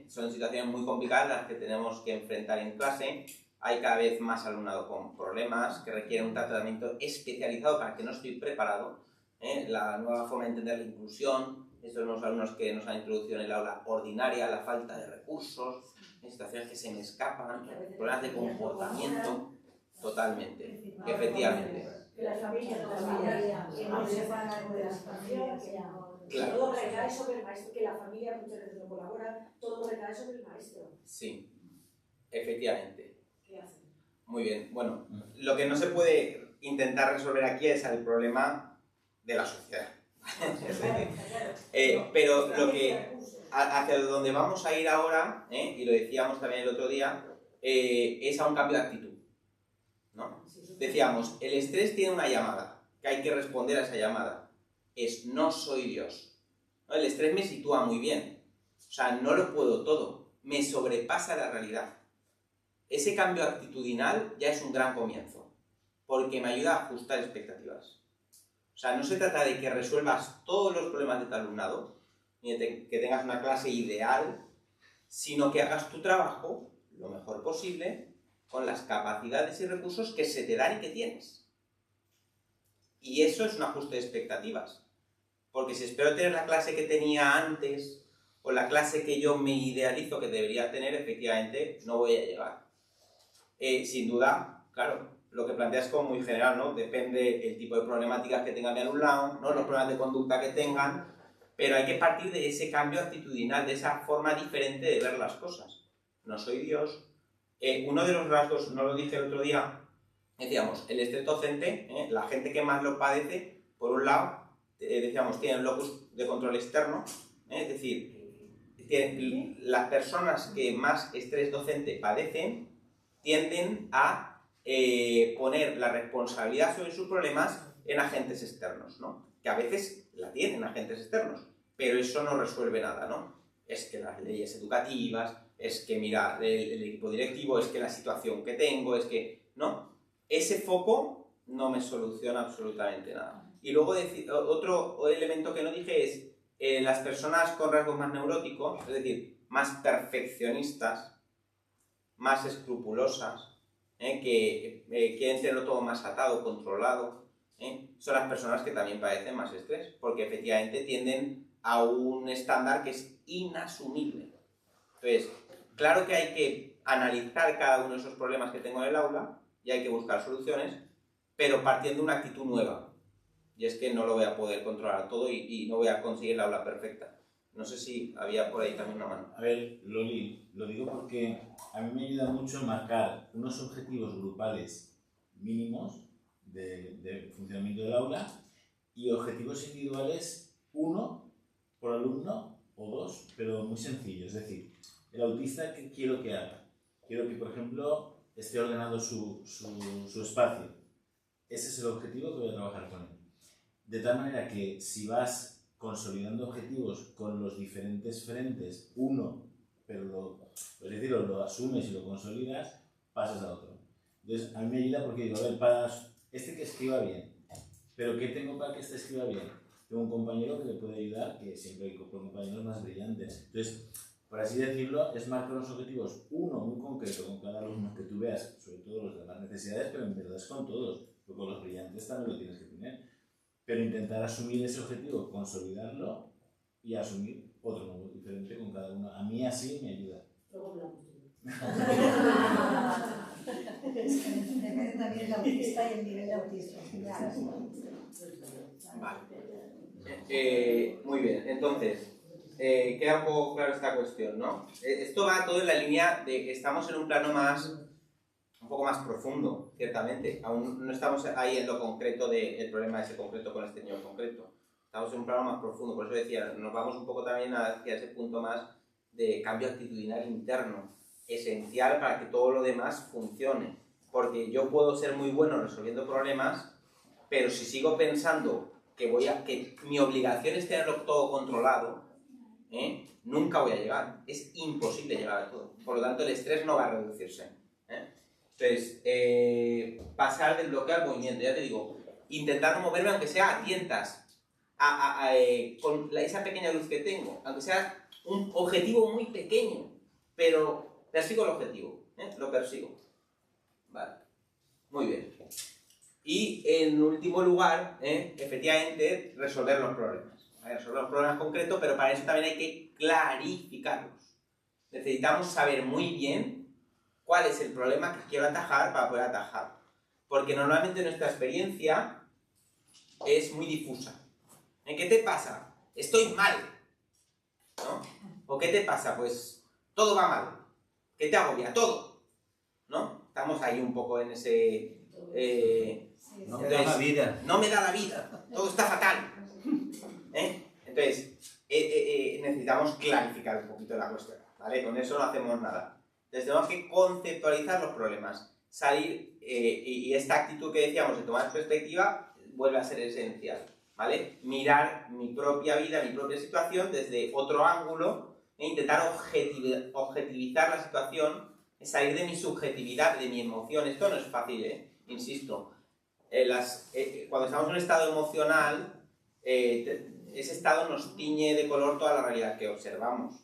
Son situaciones muy complicadas las que tenemos que enfrentar en clase. Hay cada vez más alumnado con problemas que requieren un tratamiento especializado para que no estoy preparado. La nueva forma de entender la inclusión, estos nuevos alumnos que nos han introducido en el aula ordinaria, la falta de recursos, situaciones que se me escapan, problemas de comportamiento, totalmente, efectivamente. Que las familias que no sepan algo de la situación, que todo recae sobre el maestro, que la familia muchas veces no colabora, todo recae sobre el maestro. Sí, efectivamente. ¿Qué hacen? Muy bien, bueno, lo que no se puede intentar resolver aquí es el problema de la sociedad. Pero lo que hacia donde vamos a ir ahora, y lo decíamos también el otro día, es a un cambio de actitud, ¿no? Decíamos, el estrés tiene una llamada, que hay que responder a esa llamada. Es no soy Dios, ¿no? El estrés me sitúa muy bien, o sea, no lo puedo todo, me sobrepasa la realidad. Ese cambio actitudinal ya es un gran comienzo, porque me ayuda a ajustar expectativas. O sea, no se trata de que resuelvas todos los problemas de tu alumnado, ni de que tengas una clase ideal, sino que hagas tu trabajo lo mejor posible con las capacidades y recursos que se te dan y que tienes. Y eso es un ajuste de expectativas. Porque si espero tener la clase que tenía antes, o la clase que yo me idealizo que debería tener, efectivamente, no voy a llegar. Sin duda, claro, lo que planteas es como muy general, ¿no? Depende el tipo de problemáticas que tenga mi alumnado, ¿no? Los problemas de conducta que tengan, pero hay que partir de ese cambio actitudinal, de esa forma diferente de ver las cosas. No soy Dios. Uno de los rasgos, no lo dije el otro día, decíamos, el estrés docente, la gente que más lo padece, por un lado, decíamos, tienen locus de control externo, es decir, las personas que más estrés docente padecen tienden a poner la responsabilidad sobre sus problemas en agentes externos, ¿no? Que a veces la tienen agentes externos, pero eso no resuelve nada, ¿no? Es que las leyes educativas, es que mira el equipo directivo, es que la situación que tengo, es que... No, ese foco no me soluciona absolutamente nada. Y luego otro elemento que no dije es las personas con rasgos más neuróticos, es decir, más perfeccionistas, más escrupulosas, que quieren tenerlo todo más atado, controlado, son las personas que también padecen más estrés, porque efectivamente tienden a un estándar que es inasumible. Entonces, claro que hay que analizar cada uno de esos problemas que tengo en el aula y hay que buscar soluciones, pero partiendo de una actitud nueva. Y es que no lo voy a poder controlar todo y no voy a conseguir la aula perfecta. No sé si había por ahí también una mano. A ver, Loli, lo digo porque a mí me ayuda mucho marcar unos objetivos grupales mínimos de funcionamiento del aula y objetivos individuales, uno por alumno o dos, pero muy sencillos. Es decir, el autista, ¿qué quiero que haga? Quiero que, por ejemplo, esté ordenado su espacio. Ese es el objetivo que voy a trabajar con él. De tal manera que si vas consolidando objetivos con los diferentes frentes, uno, pero lo asumes y lo consolidas, pasas a otro. Entonces, a mí me ayuda porque digo, a ver, para este que escriba bien, pero ¿qué tengo para que este escriba bien? Tengo un compañero que le puede ayudar, que siempre hay compañeros más brillantes. Entonces, por así decirlo, es marcar unos objetivos, uno muy concreto con cada alumno que tú veas, sobre todo los de más necesidades, pero en verdad es con todos, porque con los brillantes también lo tienes que tener. Pero intentar asumir ese objetivo, consolidarlo y asumir otro nuevo diferente con cada uno. A mí así me ayuda. Depende también del autista y el nivel de autismo. Vale. Muy bien, entonces, queda un poco claro esta cuestión, ¿no? Esto va todo en la línea de que estamos en un plano un poco más profundo, ciertamente. Aún no estamos ahí en lo concreto del problema ese concreto con este niño concreto. Estamos en un plano más profundo, por eso decía, nos vamos un poco también hacia ese punto más de cambio actitudinal interno, esencial para que todo lo demás funcione. Porque yo puedo ser muy bueno resolviendo problemas, pero si sigo pensando que mi obligación es tenerlo todo controlado, nunca voy a llegar. Es imposible llegar a todo. Por lo tanto, el estrés no va a reducirse. Entonces, pasar del bloqueo al movimiento, ya te digo, intentar moverme aunque sea a tientas, con esa pequeña luz que tengo, aunque sea un objetivo muy pequeño, pero persigo el objetivo, lo persigo. Vale, muy bien. Y en último lugar, efectivamente, resolver los problemas. Resolver los problemas concretos, pero para eso también hay que clarificarlos. Necesitamos saber muy bien cuál es el problema que quiero atajar para poder atajar. Porque normalmente nuestra experiencia es muy difusa. ¿Qué te pasa? Estoy mal, ¿no? ¿O qué te pasa? Pues todo va mal. ¿Qué te agobia? Todo, ¿no? Estamos ahí un poco en ese... no me da la vida. No me da la vida. Todo está fatal. Entonces, necesitamos clarificar un poquito la cuestión, ¿vale? Con eso no hacemos nada. Entonces tenemos que conceptualizar los problemas, salir, y esta actitud que decíamos de tomar perspectiva vuelve a ser esencial, ¿vale? Mirar mi propia vida, mi propia situación desde otro ángulo e intentar objetivizar la situación, salir de mi subjetividad, de mi emoción. Esto no es fácil, insisto. Cuando estamos en un estado emocional, ese estado nos tiñe de color toda la realidad que observamos.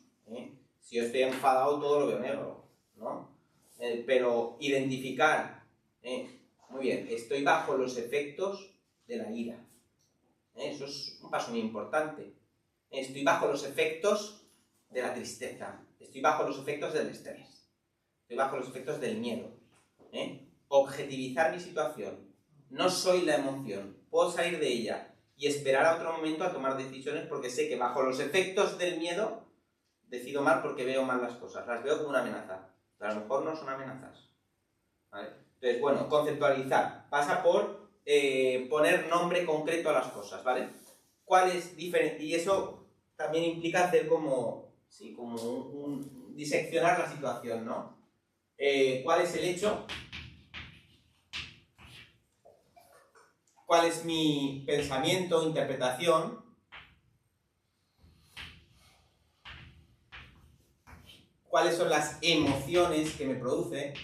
Si yo estoy enfadado, todo lo veo negro, ¿no? Pero identificar, muy bien, estoy bajo los efectos de la ira. Eso es un paso muy importante. Estoy bajo los efectos de la tristeza. Estoy bajo los efectos del estrés. Estoy bajo los efectos del miedo. Objetivizar mi situación. No soy la emoción. Puedo salir de ella y esperar a otro momento a tomar decisiones porque sé que bajo los efectos del miedo decido mal porque veo mal las cosas. Las veo como una amenaza. Pero a lo mejor no son amenazas. ¿Vale? Entonces, bueno, conceptualizar. Pasa por poner nombre concreto a las cosas, ¿vale? ¿Cuál es diferente? Y eso también implica hacer como diseccionar la situación, ¿no? ¿Cuál es el hecho? ¿Cuál es mi pensamiento, interpretación? ¿Cuáles son las emociones que me produce?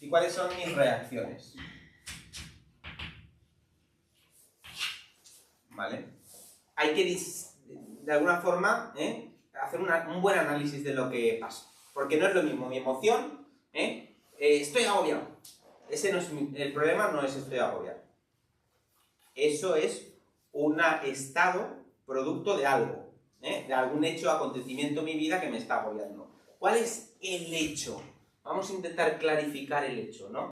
¿Y cuáles son mis reacciones? ¿vale? Hay que, de alguna forma, hacer un buen análisis de lo que pasa. Porque no es lo mismo mi emoción, estoy agobiado. Ese no es el problema, no es estoy agobiado. Eso es un estado producto de algo, de algún hecho, acontecimiento en mi vida que me está agobiando. ¿Cuál es el hecho? Vamos a intentar clarificar el hecho, ¿no?